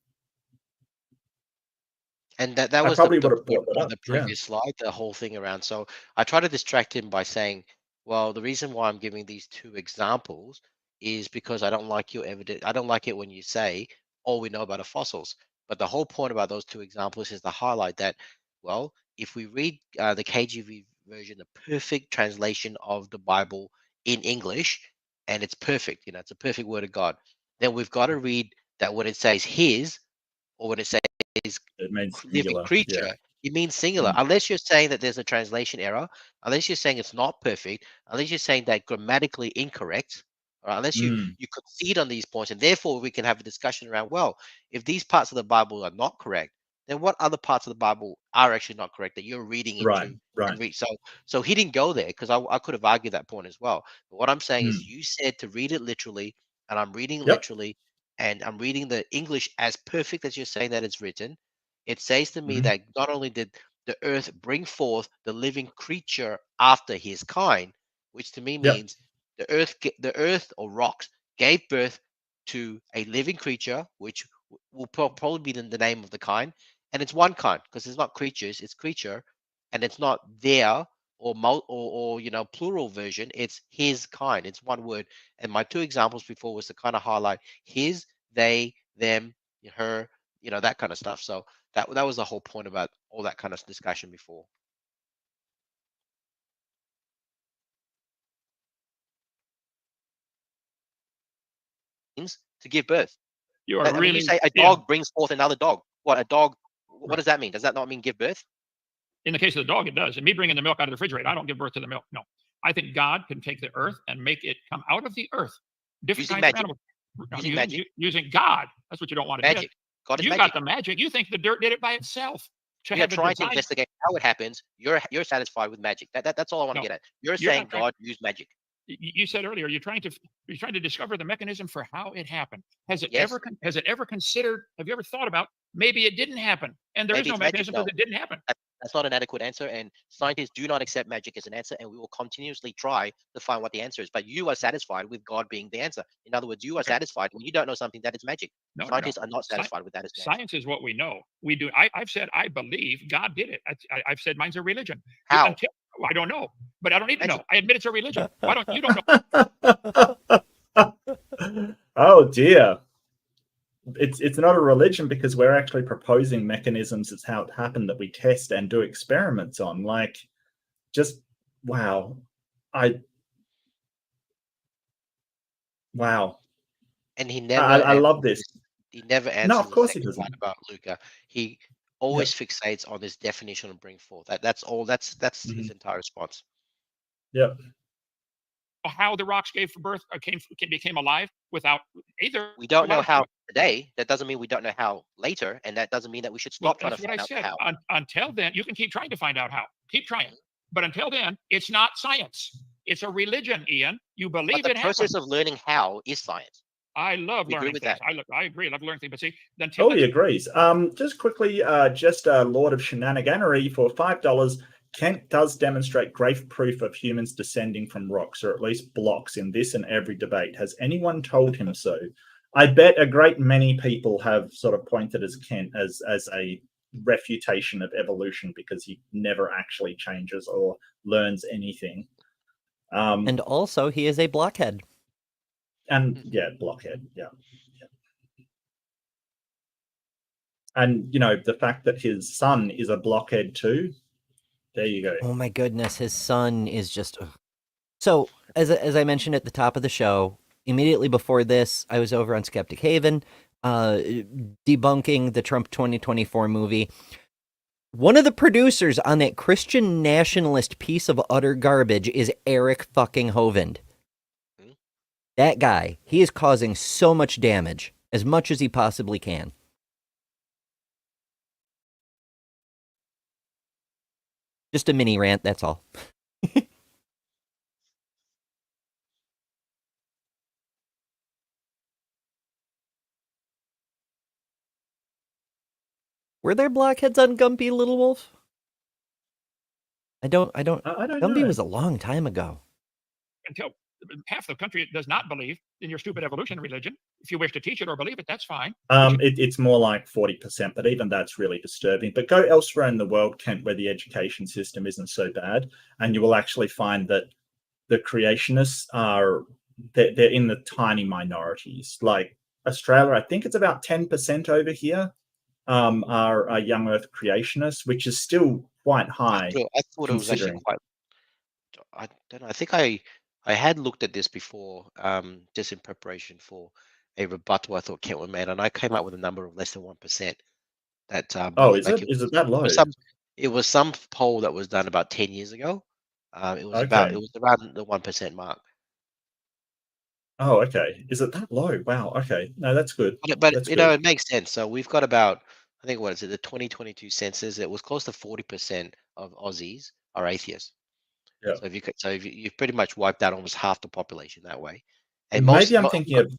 And that was the previous slide, the whole thing around. So I try to distract him by saying, well, the reason why I'm giving these two examples is because I don't like your evidence. I don't like it when you say all we know about are fossils. But the whole point about those two examples is to highlight that, well, if we read the KJV version, the perfect translation of the Bible in English, and it's perfect, it's a perfect word of God, then we've got to read that when it says his, or when it says living creature, it means singular. Unless you're saying that there's a translation error, unless you're saying it's not perfect, unless you're saying that grammatically incorrect, or unless you concede on these points, and therefore we can have a discussion around, well, if these parts of the Bible are not correct, then what other parts of the Bible are actually not correct that you're reading into? Right. So he didn't go there, because I could have argued that point as well. But what I'm saying is, you said to read it literally, and I'm reading literally, and I'm reading the English as perfect as you're saying that it's written. It says to me that not only did the earth bring forth the living creature after his kind, which to me means the earth or rocks gave birth to a living creature, which will probably be the name of the kind, and it's one kind, because it's not creatures, it's creature, and it's not their or plural version. It's his kind. It's one word. And my two examples before was to kind of highlight his, they, them, her, that kind of stuff. So that was the whole point about all that kind of discussion before. To give birth. You are really. You say a dog brings forth another dog. What, a dog? What does that mean? Does that not mean give birth? In the case of the dog, it does. And me bringing the milk out of the refrigerator, I don't give birth to the milk. No, I think God can take the earth and make it come out of the earth. Different kinds of animals. Using magic. Using God. That's what you don't want to do. God is you got the magic. You think the dirt did it by itself. You're trying to investigate how it happens. You're satisfied with magic. That's all I want to get at. You're saying God used magic. You said earlier you're trying to discover the mechanism for how it happened. Has it ever considered? Have you ever thought about maybe it didn't happen, and there is no mechanism because it didn't happen? That's not an adequate answer, and scientists do not accept magic as an answer, and we will continuously try to find what the answer is. But you are satisfied with God being the answer. In other words, you are satisfied when you don't know something that it's magic. No, scientists are not satisfied with that as an answer. Science is what we know. We do. I've said I believe God did it. I've said mine's a religion. How? I don't know, but I don't need to know. I admit it's a religion. Why don't you don't know? Oh dear. It's not a religion, because we're actually proposing mechanisms as how it happened that we test and do experiments on. Like, just wow. Wow. And he never. I love this. He never answers. No, of course he doesn't. About Luca, he always fixates on this definition of bring forth. That's all. That's his entire response. Yeah. How the rocks gave birth became alive without either. We don't know how today. That doesn't mean we don't know how later, and that doesn't mean that we should stop trying to find out how. Until then, you can keep trying to find out how. Keep trying, but until then, it's not science. It's a religion, Ian. You believe the process of learning how is science. I love learning things. I agree. I love learning things. But see, then he agrees. Just quickly, Lord of Shenaniganery for $5. Kent does demonstrate great proof of humans descending from rocks, or at least blocks, in this and every debate. Has anyone told him so? I bet a great many people have sort of pointed as Kent as a refutation of evolution, because he never actually changes or learns anything. And also, he is a blockhead. And blockhead, yeah. And the fact that his son is a blockhead too. There you go. Oh my goodness, his son is just. So as I mentioned at the top of the show, immediately before this, I was over on Skeptic Haven. debunking the Trump 2024 movie. One of the producers on that Christian nationalist piece of utter garbage is Eric fucking Hovind. That guy, he is causing so much damage, as much as he possibly can. Just a mini rant, that's all. Were there blockheads on Gumby, Little Wolf? I don't Gumby know. was a long time ago. Until half the country does not believe in your stupid evolution religion. If you wish to teach it or believe it, that's fine. It's more like 40%, but even that's really disturbing. But go elsewhere in the world, Kent, where the education system isn't so bad, and you will actually find that the creationists they're in the tiny minorities. Like Australia, I think it's about 10% over here are young Earth creationists, which is still quite high. I thought it was actually quite. I don't know. I think I had looked at this before, just in preparation for a rebuttal I thought Kent would made, and I came up with a number of less than 1%. That is it that low? It was some poll that was done about 10 years ago. It was around the 1% mark. Oh, okay. Is it that low? Wow. Okay. No, that's good. But that's good. It makes sense. So we've got about, I think, what is it, the 2022 census? It was close to 40% of Aussies are atheists. Yeah. So if you've pretty much wiped out almost half the population that way. And maybe I'm thinking of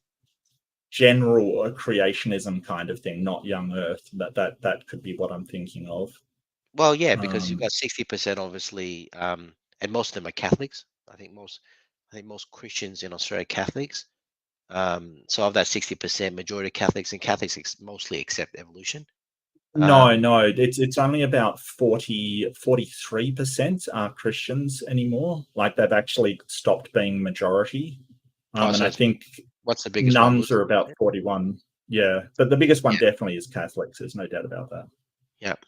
general creationism kind of thing, not young Earth. That could be what I'm thinking of. Well, yeah, because you've got 60% obviously, and most of them are Catholics. I think most Christians in Australia are Catholics. So of that 60%, majority of Catholics, and Catholics mostly accept evolution. No, it's only about 43% are Christians anymore. Like they've actually stopped being majority. And I think what's the biggest nuns are about 41. Yeah, but the biggest one definitely is Catholics. There's no doubt about that. Yep.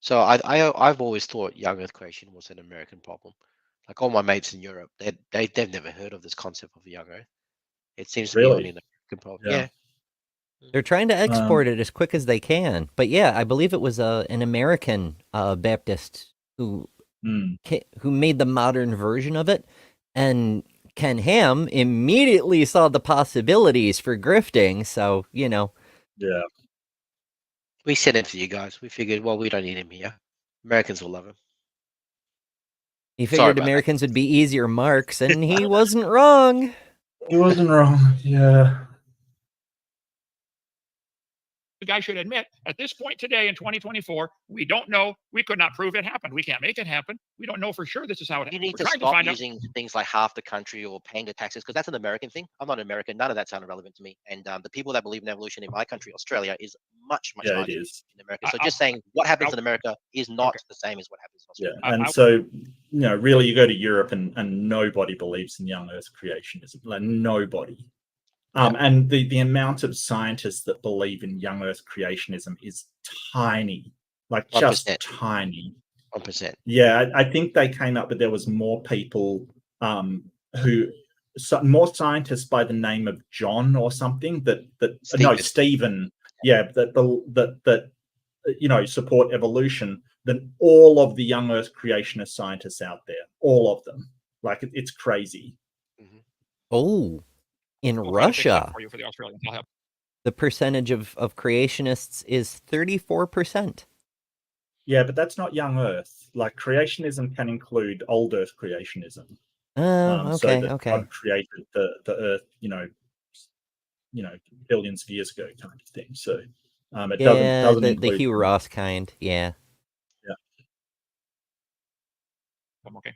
So I've always thought young Earth creation was an American problem. Like all my mates in Europe, they've never heard of this concept of the young Earth. It seems to be only an American problem. Yeah. They're trying to export it as quick as they can. But yeah, I believe it was an American Baptist who made the modern version of it. And Ken Ham immediately saw the possibilities for grifting. So, Yeah. We sent him to you guys. We figured, well, we don't need him here. Americans will love him. He figured Americans would be easier marks, and he wasn't wrong. He wasn't wrong. Yeah. The guy should admit, at this point today in 2024, we don't know. We could not prove it happened. We can't make it happen. We don't know for sure this is how it happened. You need to stop using things like half the country or paying the taxes, because that's an American thing. I'm not American. None of that sounded relevant to me. And the people that believe in evolution in my country, Australia, is much larger in America. So just saying what happens in America is not the same as what happens in Australia. Yeah. And so, really, you go to Europe and nobody believes in young Earth creationism. Like nobody. And the amount of scientists that believe in young Earth creationism is tiny, like 1%. Just tiny. 1%. Yeah, I think they came up, but there was more people more scientists by the name of John or something Stephen. Yeah, that support evolution than all of the young Earth creationist scientists out there. All of them. Like it's crazy. Mm-hmm. Oh. In Russia, for the Australians, the percentage of creationists is 34%. Yeah, but that's not young Earth. Like creationism can include old Earth creationism. Okay. God created the Earth, billions of years ago, kind of thing. So it doesn't include the Hugh Ross kind. Yeah. I'm okay.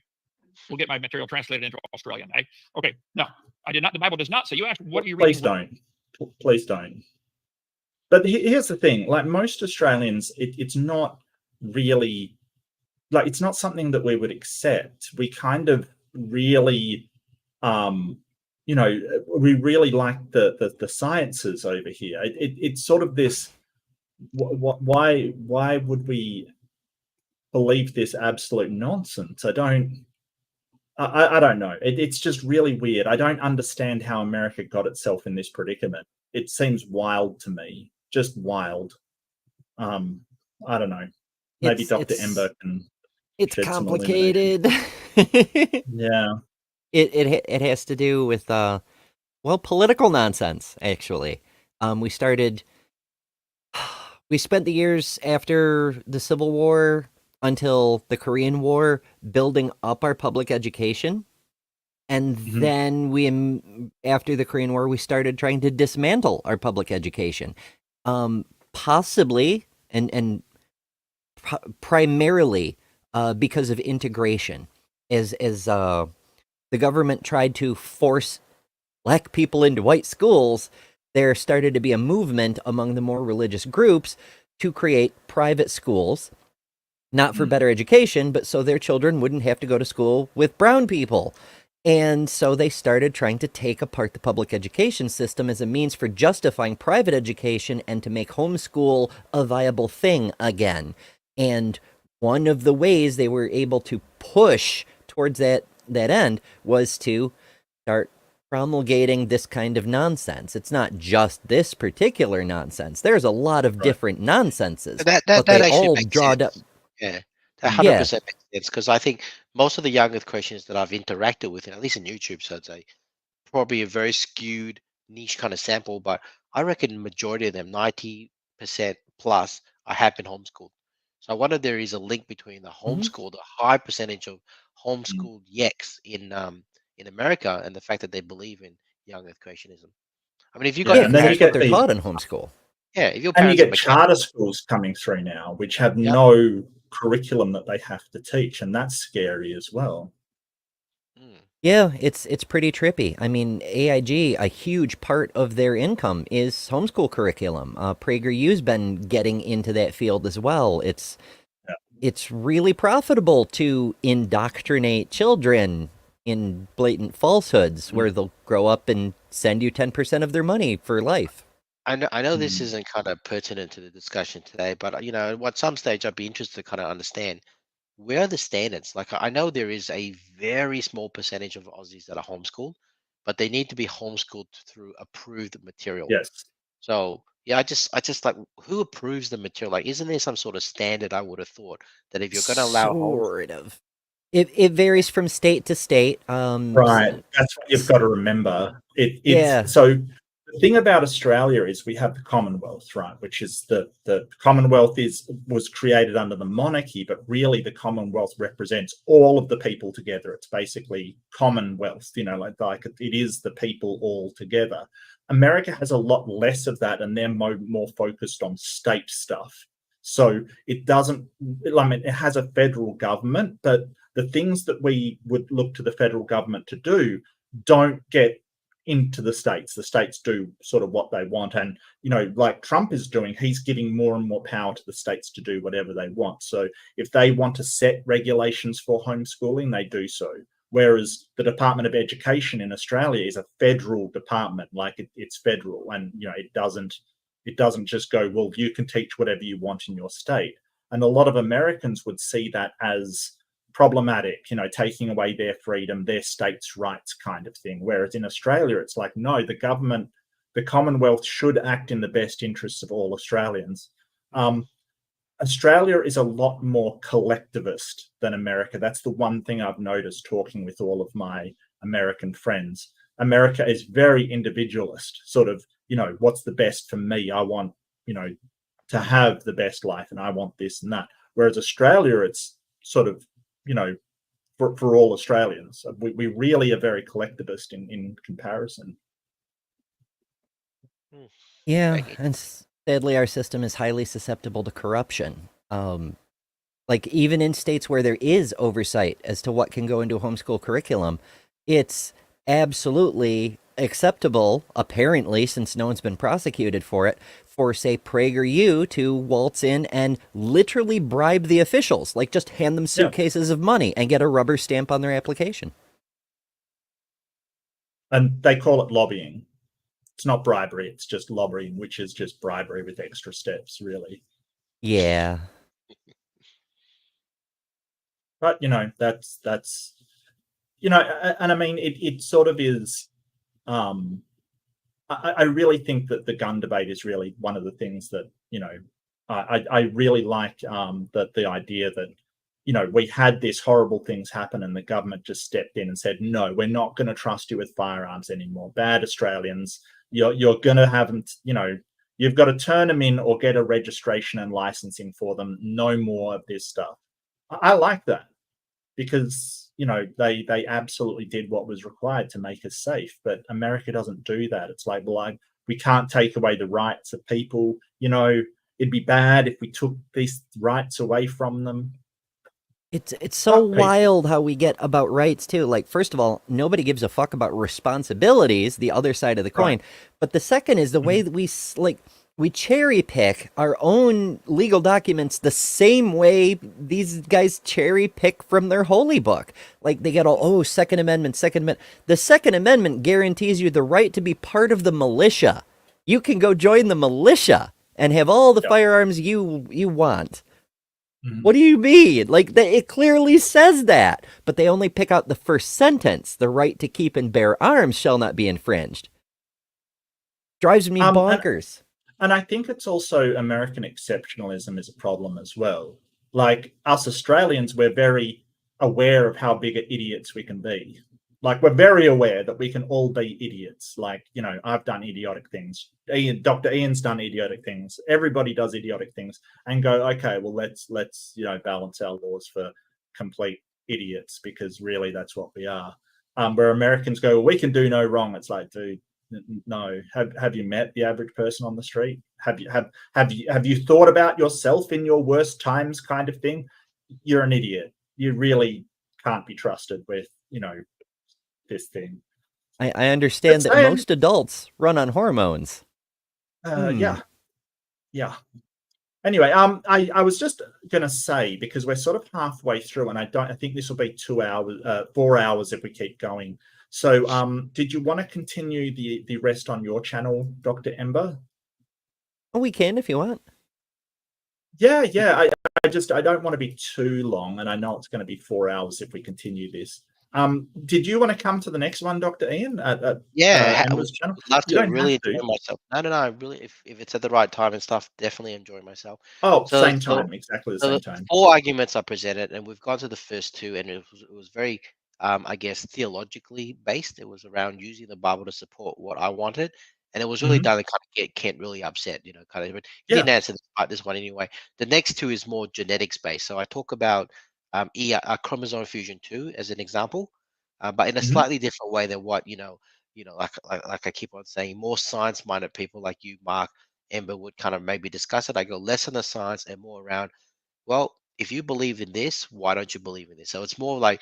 We'll get my material translated into Australian. Okay. No, I did not. The Bible does not say. You asked, what are you reading? Please don't. But here's the thing. Like most Australians, it's not really, like, it's not something that we would accept. We kind of really, we really like the sciences over here. It's sort of this, why would we believe this absolute nonsense? I don't know. It's just really weird. I don't understand how America got itself in this predicament. it seems wild to me, just wild. I don't know. Maybe Dr. Ember can. It's complicated. Yeah. It has to do with political nonsense, actually. We spent the years after the Civil War until the Korean War building up our public education. And then after the Korean War, we started trying to dismantle our public education. Possibly and primarily because of integration. As the government tried to force Black people into white schools, there started to be a movement among the more religious groups to create private schools, not for better education, but so their children wouldn't have to go to school with brown people. And so they started trying to take apart the public education system as a means for justifying private education and to make homeschool a viable thing again. And one of the ways they were able to push towards that end was to start promulgating this kind of nonsense. It's not just this particular nonsense. There's a lot of different nonsenses. That they actually all makes draw sense. up. Yeah, that 100% makes sense, because I think most of the young earth questions that I've interacted with, at least in YouTube, so I'd say, probably a very skewed niche kind of sample, but I reckon the majority of them, 90% plus, have been homeschooled. So I wonder if there is a link between the homeschool, the high percentage of homeschooled yeks in America, and the fact that they believe in young earth creationism. I mean, if you got and then that's what they're taught in homeschool. Yeah, if your and you parents get charter schools coming through now, which have no curriculum that they have to teach, and that's scary as well. Yeah, it's pretty trippy. I mean, AIG, a huge part of their income is homeschool curriculum. PragerU's been getting into that field as well. It's really profitable to indoctrinate children in blatant falsehoods where they'll grow up and send you 10% of their money for life. I know this isn't kind of pertinent to the discussion today, but at some stage I'd be interested to kind of understand, where are the standards? Like, I know there is a very small percentage of Aussies that are homeschooled, but they need to be homeschooled through approved material. Yes. So yeah, I just like, who approves the material? Like, isn't there some sort of standard? I would have thought that if you're going to allow sort of. It varies from state to state. Right. That's what you've got to remember. So the thing about Australia is we have the Commonwealth, right? Which is the Commonwealth was created under the monarchy, but really the Commonwealth represents all of the people together. It's basically Commonwealth, like it is the people all together. America has a lot less of that, and they're more focused on state stuff. So it doesn't. I mean, it has a federal government, but the things that we would look to the federal government to do don't get into the states. The states do sort of what they want, and like Trump is doing, he's giving more and more power to the states to do whatever they want. So if they want to set regulations for homeschooling, they do so. Whereas the Department of Education in Australia is a federal department, like it's federal, and it doesn't just go, well, you can teach whatever you want in your state. And a lot of Americans would see that as problematic, taking away their freedom, their states' rights kind of thing. Whereas in Australia, it's like, no, the Commonwealth should act in the best interests of all Australians. Australia is a lot more collectivist than America. That's the one thing I've noticed talking with all of my American friends. America is very individualist, sort of, what's the best for me? I want, to have the best life, and I want this and that. Whereas Australia, it's sort of, for all Australians. We really are very collectivist in comparison. Yeah, and sadly, our system is highly susceptible to corruption. Like, even in states where there is oversight as to what can go into a homeschool curriculum, it's absolutely acceptable, apparently, since no one's been prosecuted for it, for, say, PragerU to waltz in and literally bribe the officials, like just hand them suitcases of money and get a rubber stamp on their application. And they call it lobbying. It's not bribery, it's just lobbying, which is just bribery with extra steps, really. Yeah. But, that's and I mean, it sort of is, I really think that the gun debate is really one of the things that, you know, I really like the idea that, you know, we had this horrible things happen and the government just stepped in and said, no, we're not going to trust you with firearms anymore. Bad Australians, you're going to have them, you know, you've got to turn them in or get a registration and licensing for them. No more of this stuff. I like that because, you know, they absolutely did what was required to make us safe. But America doesn't do that. It's like, well, we can't take away the rights of people. You know, it'd be bad if we took these rights away from them. It's so wild how we get about rights too. Like, first of all, nobody gives a fuck about responsibilities, the other side of the coin. Right. But the second is the way that we cherry pick our own legal documents the same way these guys cherry pick from their holy book. Like, they get all, Second Amendment. The Second Amendment guarantees you the right to be part of the militia. You can go join the militia and have all the firearms you want. What do you mean? Like, it clearly says that, but they only pick out the first sentence. The right to keep and bear arms shall not be infringed. Drives me bonkers. And I think it's also American exceptionalism is a problem as well. Like, us Australians, we're very aware of how big idiots we can be. Like, we're very aware that we can all be idiots. Like, you know, I've done idiotic things. Dr. Ian's done idiotic things. Everybody does idiotic things, and go, okay, well, let's you know, balance our laws for complete idiots, because really that's what we are. Where Americans go, well, we can do no wrong. It's like, dude, no. Have you met the average person on the street? Have you thought about yourself in your worst times, kind of thing? You're an idiot. You really can't be trusted with, you know, this thing. I understand that most adults run on hormones. Yeah. Anyway, I was just gonna say, because we're sort of halfway through, and I think this will be 2 hours, 4 hours if we keep going. So, did you want to continue the rest on your channel, Dr. Ember? Oh, we can if you want. Yeah. I don't want to be too long, and I know it's going to be 4 hours if we continue this. Did you want to come to the next one, Dr. Ian? Yeah, I would love to. Really enjoy myself. No. Really, if it's at the right time and stuff, definitely enjoy myself. Oh, same time, exactly the same time. 4 arguments are presented, and we've gone to the first 2, and it was very, I guess, theologically based. It was around using the Bible to support what I wanted, and it was really done to kind of get Kent really upset, you know, kind of. But he didn't answer this one anyway. The next 2 is more genetics based. So I talk about chromosome fusion 2 as an example, but in a slightly different way than what like I keep on saying, more science-minded people like you, Mark, Ember, would kind of maybe discuss it. I go less on the science and more around, well, if you believe in this, why don't you believe in this? So it's more like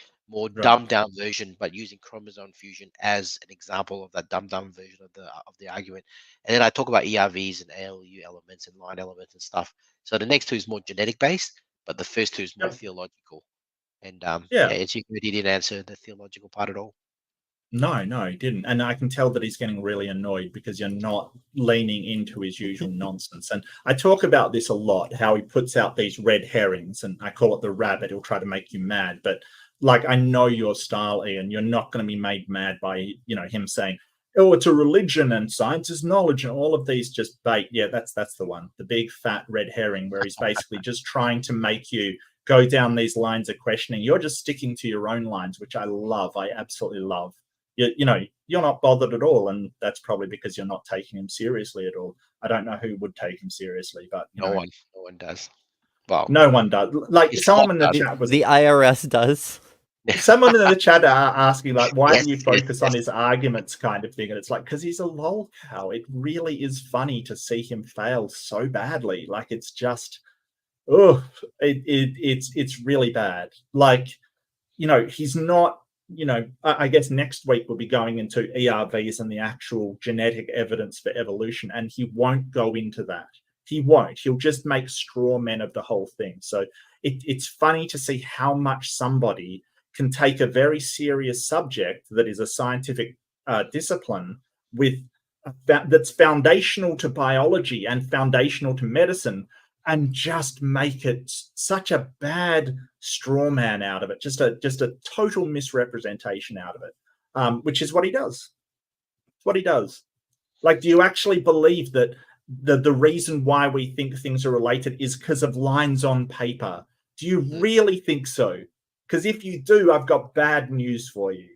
dumbed down version, but using chromosome fusion as an example of that dumbed down version of the argument. And then I talk about ERVs and ALU elements and line elements and stuff. So the next 2 is more genetic based, but the first 2 is more theological. And as you didn't answer the theological part at all. No, he didn't. And I can tell that he's getting really annoyed because you're not leaning into his usual nonsense. And I talk about this a lot, how he puts out these red herrings, and I call it the rabbit. He'll try to make you mad. But like, I know your style, Ian. You're not going to be made mad by, you know, him saying, oh, it's a religion and science is knowledge and all of these just bait. Yeah, that's the one. The big fat red herring where he's basically just trying to make you go down these lines of questioning. You're just sticking to your own lines, which I love. I absolutely love. You know, you're not bothered at all, and that's probably because you're not taking him seriously at all. I don't know who would take him seriously, but no one does. Well, no one does. Like, someone in the chat was the IRS does. Someone in the chat are asking, like, why do you focus on his arguments, kind of thing? And it's like, because he's a lol cow. It really is funny to see him fail so badly. Like, it's just, it's really bad. Like, you know, he's not. You know, I guess next week we'll be going into ERVs and the actual genetic evidence for evolution, and he won't go into that. He won't. He'll just make straw men of the whole thing. So it's funny to see how much somebody can take a very serious subject that is a scientific discipline that's foundational to biology and foundational to medicine, and just make it such a bad straw man out of it, just a total misrepresentation out of it, which is what he does. It's what he does. Like, do you actually believe that the reason why we think things are related is because of lines on paper? Do you really think so? Because if you do, I've got bad news for you.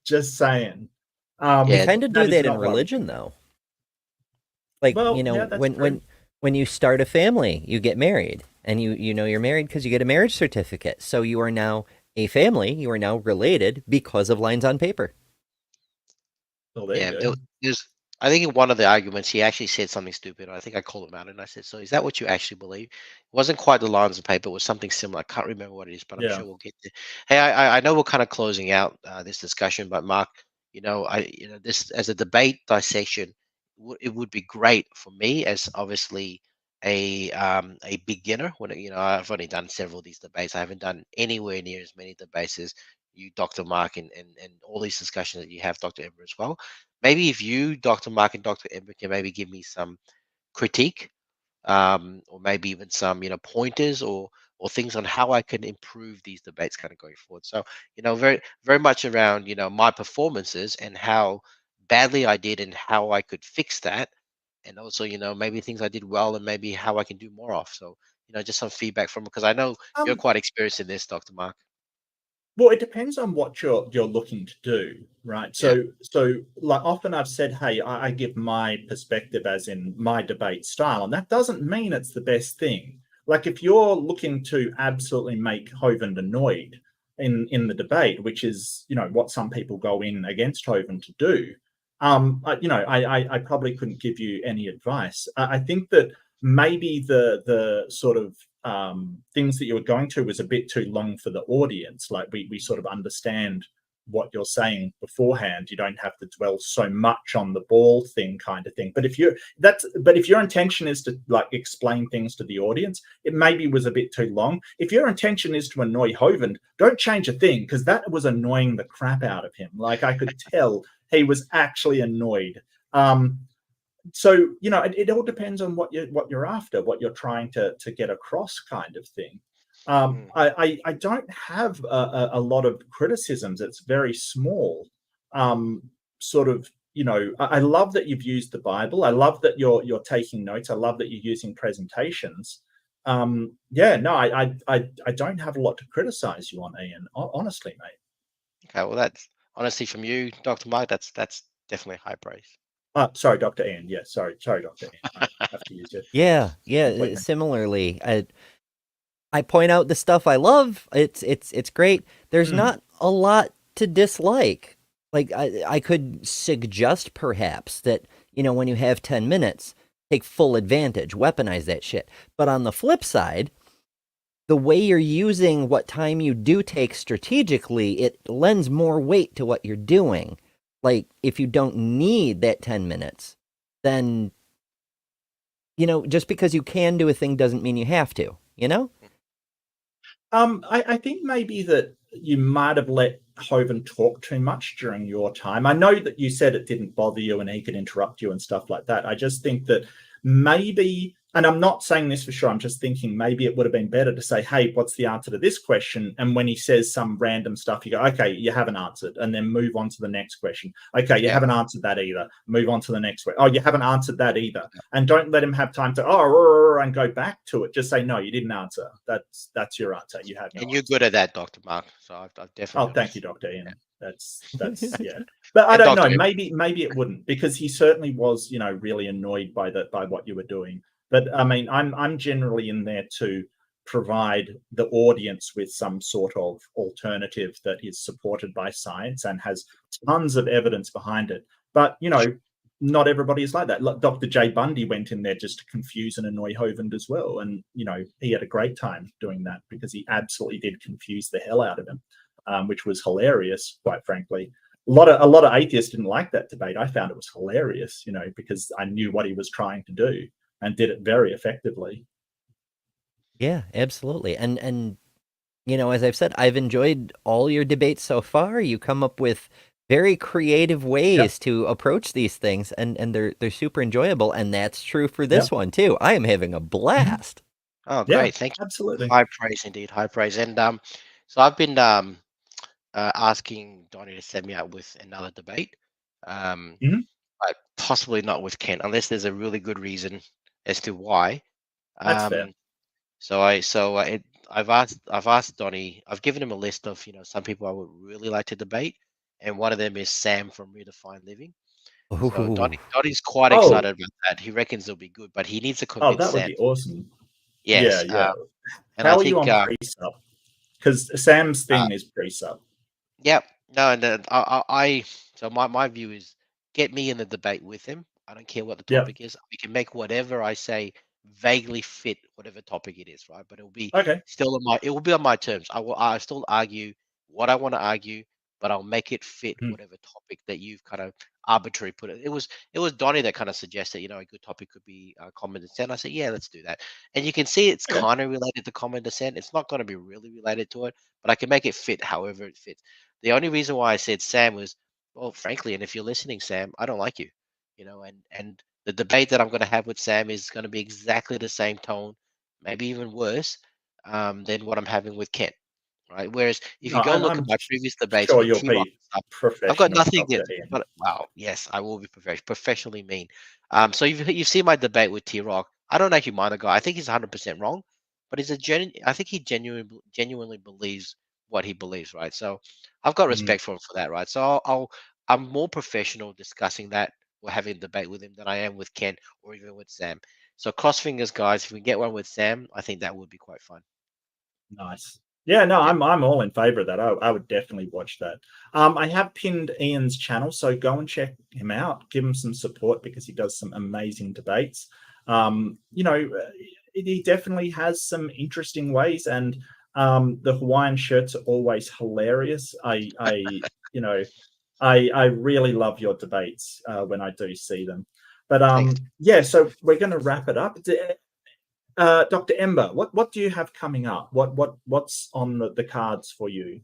Just saying. They kind of do that in religion, though. Like, well, you know, yeah, when you start a family, you get married, and you know you're married because you get a marriage certificate. So you are now a family. You are now related because of lines on paper. Well, there you go. I think in one of the arguments, he actually said something stupid. I think I called him out, and I said, "So is that what you actually believe?" It wasn't quite the lines of paper; it was something similar. I can't remember what it is, but I'm sure we'll get there. Hey, I know we're kind of closing out this discussion, but Mark, this as a debate dissection, it would be great for me as obviously a beginner. When I've only done several of these debates. I haven't done anywhere near as many debates as you, Dr. Mark, and all these discussions that you have, Dr. Ember, as well. Maybe if you, Dr. Mark, and Dr. Ember can maybe give me some critique, or maybe even some, pointers or things on how I can improve these debates kind of going forward. So, very, very much around, my performances and how badly I did and how I could fix that. And also, maybe things I did well and maybe how I can do more of. So, just some feedback from, because I know you're quite experienced in this, Dr. Mark. Well, it depends on what you're looking to do, right? So like often I've said, hey, I give my perspective as in my debate style, and that doesn't mean it's the best thing. Like if you're looking to absolutely make Hovind annoyed in the debate, which is what some people go in against Hovind to do, I probably couldn't give you any advice. I think that maybe the sort of things that you were going to was a bit too long for the audience. Like we sort of understand what you're saying beforehand. You don't have to dwell so much on the ball thing kind of thing. But if your intention is to like explain things to the audience, it maybe was a bit too long. If your intention is to annoy Hovind, don't change a thing, because that was annoying the crap out of him. Like I could tell he was actually annoyed. So it all depends on what you're after, what you're trying to get across, kind of thing. I don't have a lot of criticisms. It's very small. Sort of, I love that you've used the Bible. I love that you're taking notes. I love that you're using presentations. I don't have a lot to criticize you on, Ian. Honestly, mate. Okay, well, that's honestly from you, Dr. Mark. That's definitely high praise. Sorry, Dr. Ian. Yeah, sorry, Dr. Ian. I have to use it. Yeah. Similarly, I point out the stuff I love. It's great. There's not a lot to dislike. Like I could suggest perhaps that when you have 10 minutes, take full advantage, weaponize that shit. But on the flip side, the way you're using what time you do take strategically, it lends more weight to what you're doing. Like, if you don't need that 10 minutes, then, just because you can do a thing doesn't mean you have to, I think maybe that you might have let Hovind talk too much during your time. I know that you said it didn't bother you and he could interrupt you and stuff like that. I just think that maybe, and I'm not saying this for sure, I'm just thinking maybe it would have been better to say, hey, what's the answer to this question? And when he says some random stuff, you go, okay, you haven't answered, and then move on to the next question. Okay, you haven't answered that either. Move on to the next one. Oh, you haven't answered that either. And don't let him have time to, and go back to it. Just say, no, you didn't answer. That's your answer. You have no And you're good at that, Dr. Mark. So I've definitely. Oh, thank you, Dr. Ian. Yeah. That's yeah. But I don't know. Maybe it wouldn't, because he certainly was, really annoyed by what you were doing. But I mean, I'm generally in there to provide the audience with some sort of alternative that is supported by science and has tons of evidence behind it. But not everybody is like that. Dr. J. Bundy went in there just to confuse and annoy Hovind as well, and he had a great time doing that because he absolutely did confuse the hell out of him, which was hilarious, quite frankly. A lot of atheists didn't like that debate. I found it was hilarious, because I knew what he was trying to do and did it very effectively. Yeah, absolutely. And as I've said, I've enjoyed all your debates so far. You come up with very creative ways to approach these things, and they're super enjoyable. And that's true for this one too. I am having a blast. Oh, great. Thank you. Absolutely. High praise indeed. High praise. And so I've been asking Donnie to set me up with another debate. Possibly not with Kent, unless there's a really good reason as to why. That's fair. I've asked Donnie. I've given him a list of some people I would really like to debate, and one of them is Sam from Redefined Living. So Donnie's quite excited about that. He reckons it'll be good, but he needs to convince that would Sam. be awesome. Yes. Yeah. And How I are think, you on pre-sub? Because Sam's thing is pre-sub. Yep. No, and so my view is get me in the debate with him. I don't care what the topic is. We can make whatever I say vaguely fit whatever topic it is, right? But it will be still it will be on my terms. I still argue what I want to argue, but I'll make it fit whatever topic that you've kind of arbitrarily put it. It was Donnie that kind of suggested, a good topic could be common descent. I said, yeah, let's do that. And you can see it's kind of related to common descent. It's not going to be really related to it, but I can make it fit however it fits. The only reason why I said Sam was, well, frankly, and if you're listening, Sam, I don't like you, and the debate that I'm going to have with Sam is going to be exactly the same tone, maybe even worse, than what I'm having with Kent, right? Whereas if you go look at my previous debates with T-Rock, I've got nothing against it. But wow, yes, I will be professionally mean. So you've seen my debate with T-Rock. I don't actually mind the guy. I think he's 100% wrong, but I think he genuinely believes what he believes, right? So I've got respect for him for that, right? So I'm more professional discussing that or having a debate with him than I am with Ken or even with Sam. So cross fingers, guys. If we get one with Sam, I think that would be quite fun. Nice. Yeah, no, I'm all in favor of that. I would definitely watch that. I have pinned Ian's channel, so go and check him out. Give him some support because he does some amazing debates. He definitely has some interesting ways, and the Hawaiian shirts are always hilarious. I really love your debates when I do see them. But so we're going to wrap it up. Dr. Ember, what do you have coming up? What's on the cards for you?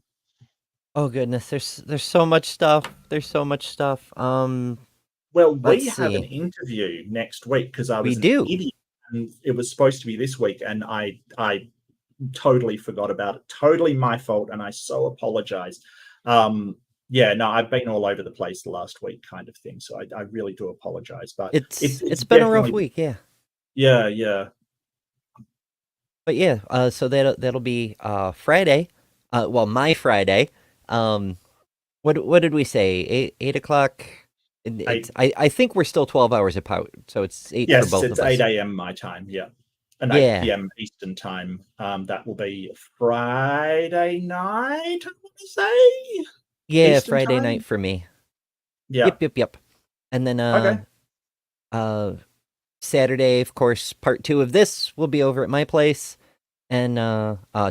Oh goodness, there's so much stuff. Well, we have an interview next week because I was an idiot, and it was supposed to be this week, and I totally forgot about it. Totally my fault, and I so apologize. I've been all over the place the last week, kind of thing. So I really do apologize. But it's been a rough week, yeah. Yeah. But yeah, so that'll be Friday. My Friday. What did we say? 8 o'clock. I think we're still 12 hours apart, so it's 8 for both of us. Yes, it's 8 a.m. my time. Yeah, and 8 p.m. Eastern time. That will be Friday night. I want to say. Yeah, Eastern Friday time? Night for me. Yeah. Yep. And then Saturday, of course, part 2 of this will be over at my place. And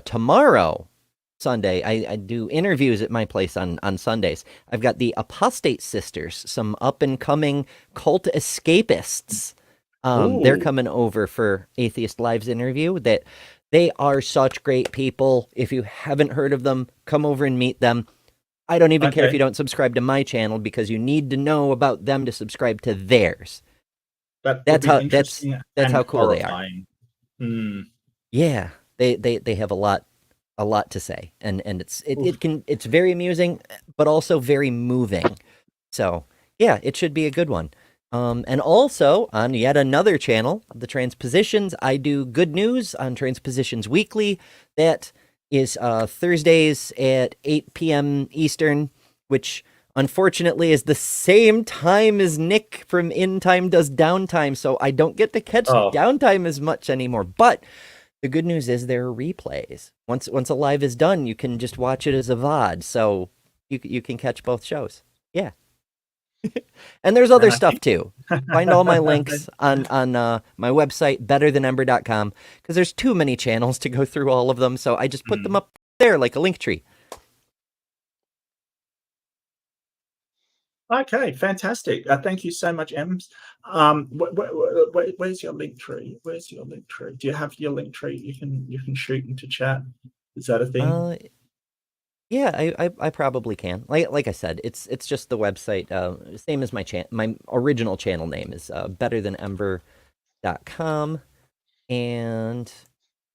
tomorrow, Sunday, I do interviews at my place on Sundays. I've got the Apostate Sisters, some up-and-coming cult escapists. They're coming over for Atheist Live's interview. That they are such great people. If you haven't heard of them, come over and meet them. I don't even care if you don't subscribe to my channel because you need to know about them to subscribe to theirs. That's how cool they are. Yeah, they have a lot to say, and it's very amusing, but also very moving. So yeah, it should be a good one. And also on yet another channel, the Transpositions, I do good news on Transpositions Weekly. That is Thursdays at 8 p.m. Eastern, which unfortunately is the same time as Nick from In Time does Downtime, so I don't get to catch Downtime as much anymore. But the good news is there are replays. Once a live is done, you can just watch it as a VOD, so you can catch both shows. Yeah. And there's other stuff too. Find all my links on my website, BetterThanEmber.com, because there's too many channels to go through all of them, so I just put them up there like a link tree. Okay, fantastic. Thank you so much, Ems. Where's your link tree? Do you have your link tree? You can shoot into chat. Is that a thing? Yeah, I probably can. Like I said, it's just the website. Same as my original channel name is BetterThanEmber.com, and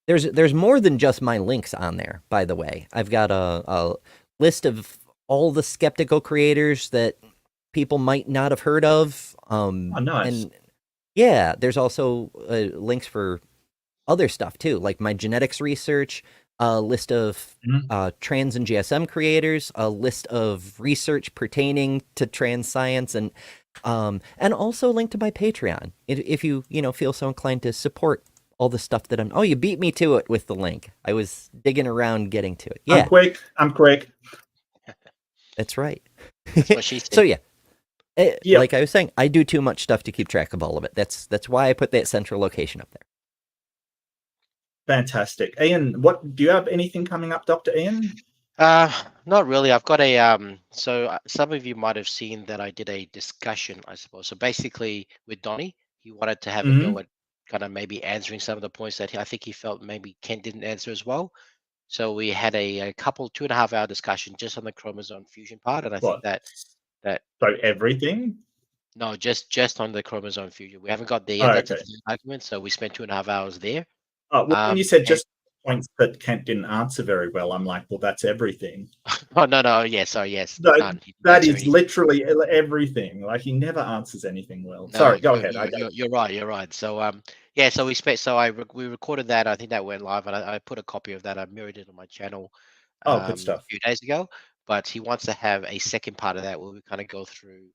there's more than just my links on there. By the way, I've got a list of all the skeptical creators that people might not have heard of Oh, nice. And yeah, there's also links for other stuff too, like my genetics research, a list of trans and GSM creators, a list of research pertaining to trans science, and also link to my Patreon if you feel so inclined to support all the stuff that I'm. Oh, you beat me to it with the link. I was digging around getting to it. Yeah, I'm quick. That's right. That's what she said. So yeah. Like I was saying, I do too much stuff to keep track of all of it. That's why I put that central location up there. Fantastic. Ian, what do you have anything coming up, Dr. Ian? Not really. I've got a so some of you might have seen that I did a discussion, I suppose. So basically with Donnie, he wanted to have a go at kind of maybe answering some of the points that I think he felt maybe Kent didn't answer as well. So we had a couple 2.5-hour discussion just on the chromosome fusion part, and I think that so everything. No, just on the chromosome fusion. We haven't got there yet. That's a argument. So we spent 2.5 hours there. Oh, well, when you said just points that Kent didn't answer very well, I'm like, well, that's everything. Oh no, yes, sorry, yes. No, that is literally everything. Like he never answers anything well. No, sorry, go ahead. You're right. So so we recorded that. I think that went live, and I put a copy of that. I mirrored it on my channel. Good stuff. A few days ago. But he wants to have a second part of that where we kind of go through.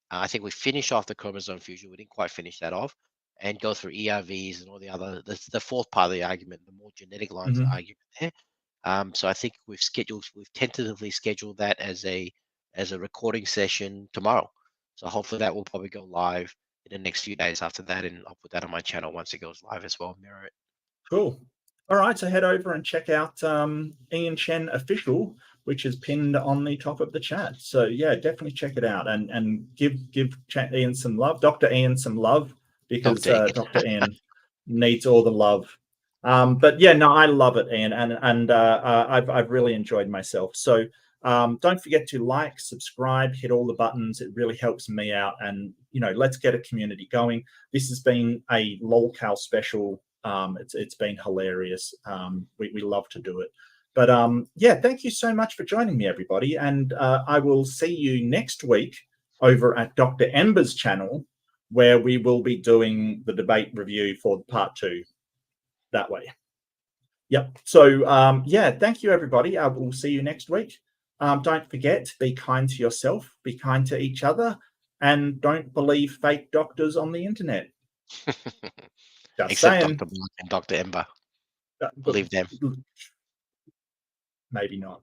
I think we finish off the chromosome fusion. We didn't quite finish that off, and go through ERVs and all the other. The fourth part of the argument, the more genetic lines of argument there. So I think we've tentatively scheduled that as a recording session tomorrow. So hopefully that will probably go live in the next few days after that, and I'll put that on my channel once it goes live as well. Mirror it. Cool. All right, so head over and check out Ian Chen Official, which is pinned on the top of the chat. So yeah, definitely check it out and give Ian some love, Dr. Ian some love, because Dr. Ian needs all the love. But yeah, no, I love it, Ian, and I've really enjoyed myself. So don't forget to like, subscribe, hit all the buttons. It really helps me out, and let's get a community going. This has been a lolcow special. It's been hilarious. We love to do it. But yeah, thank you so much for joining me, everybody. And I will see you next week over at Dr. Ember's channel, where we will be doing the debate review for part 2 that way. Yep. So yeah, thank you, everybody. I will see you next week. Don't forget, be kind to yourself, be kind to each other, and don't believe fake doctors on the internet. Just Except saying. Dr. Mark and Dr. Ember. Believe them. Maybe not.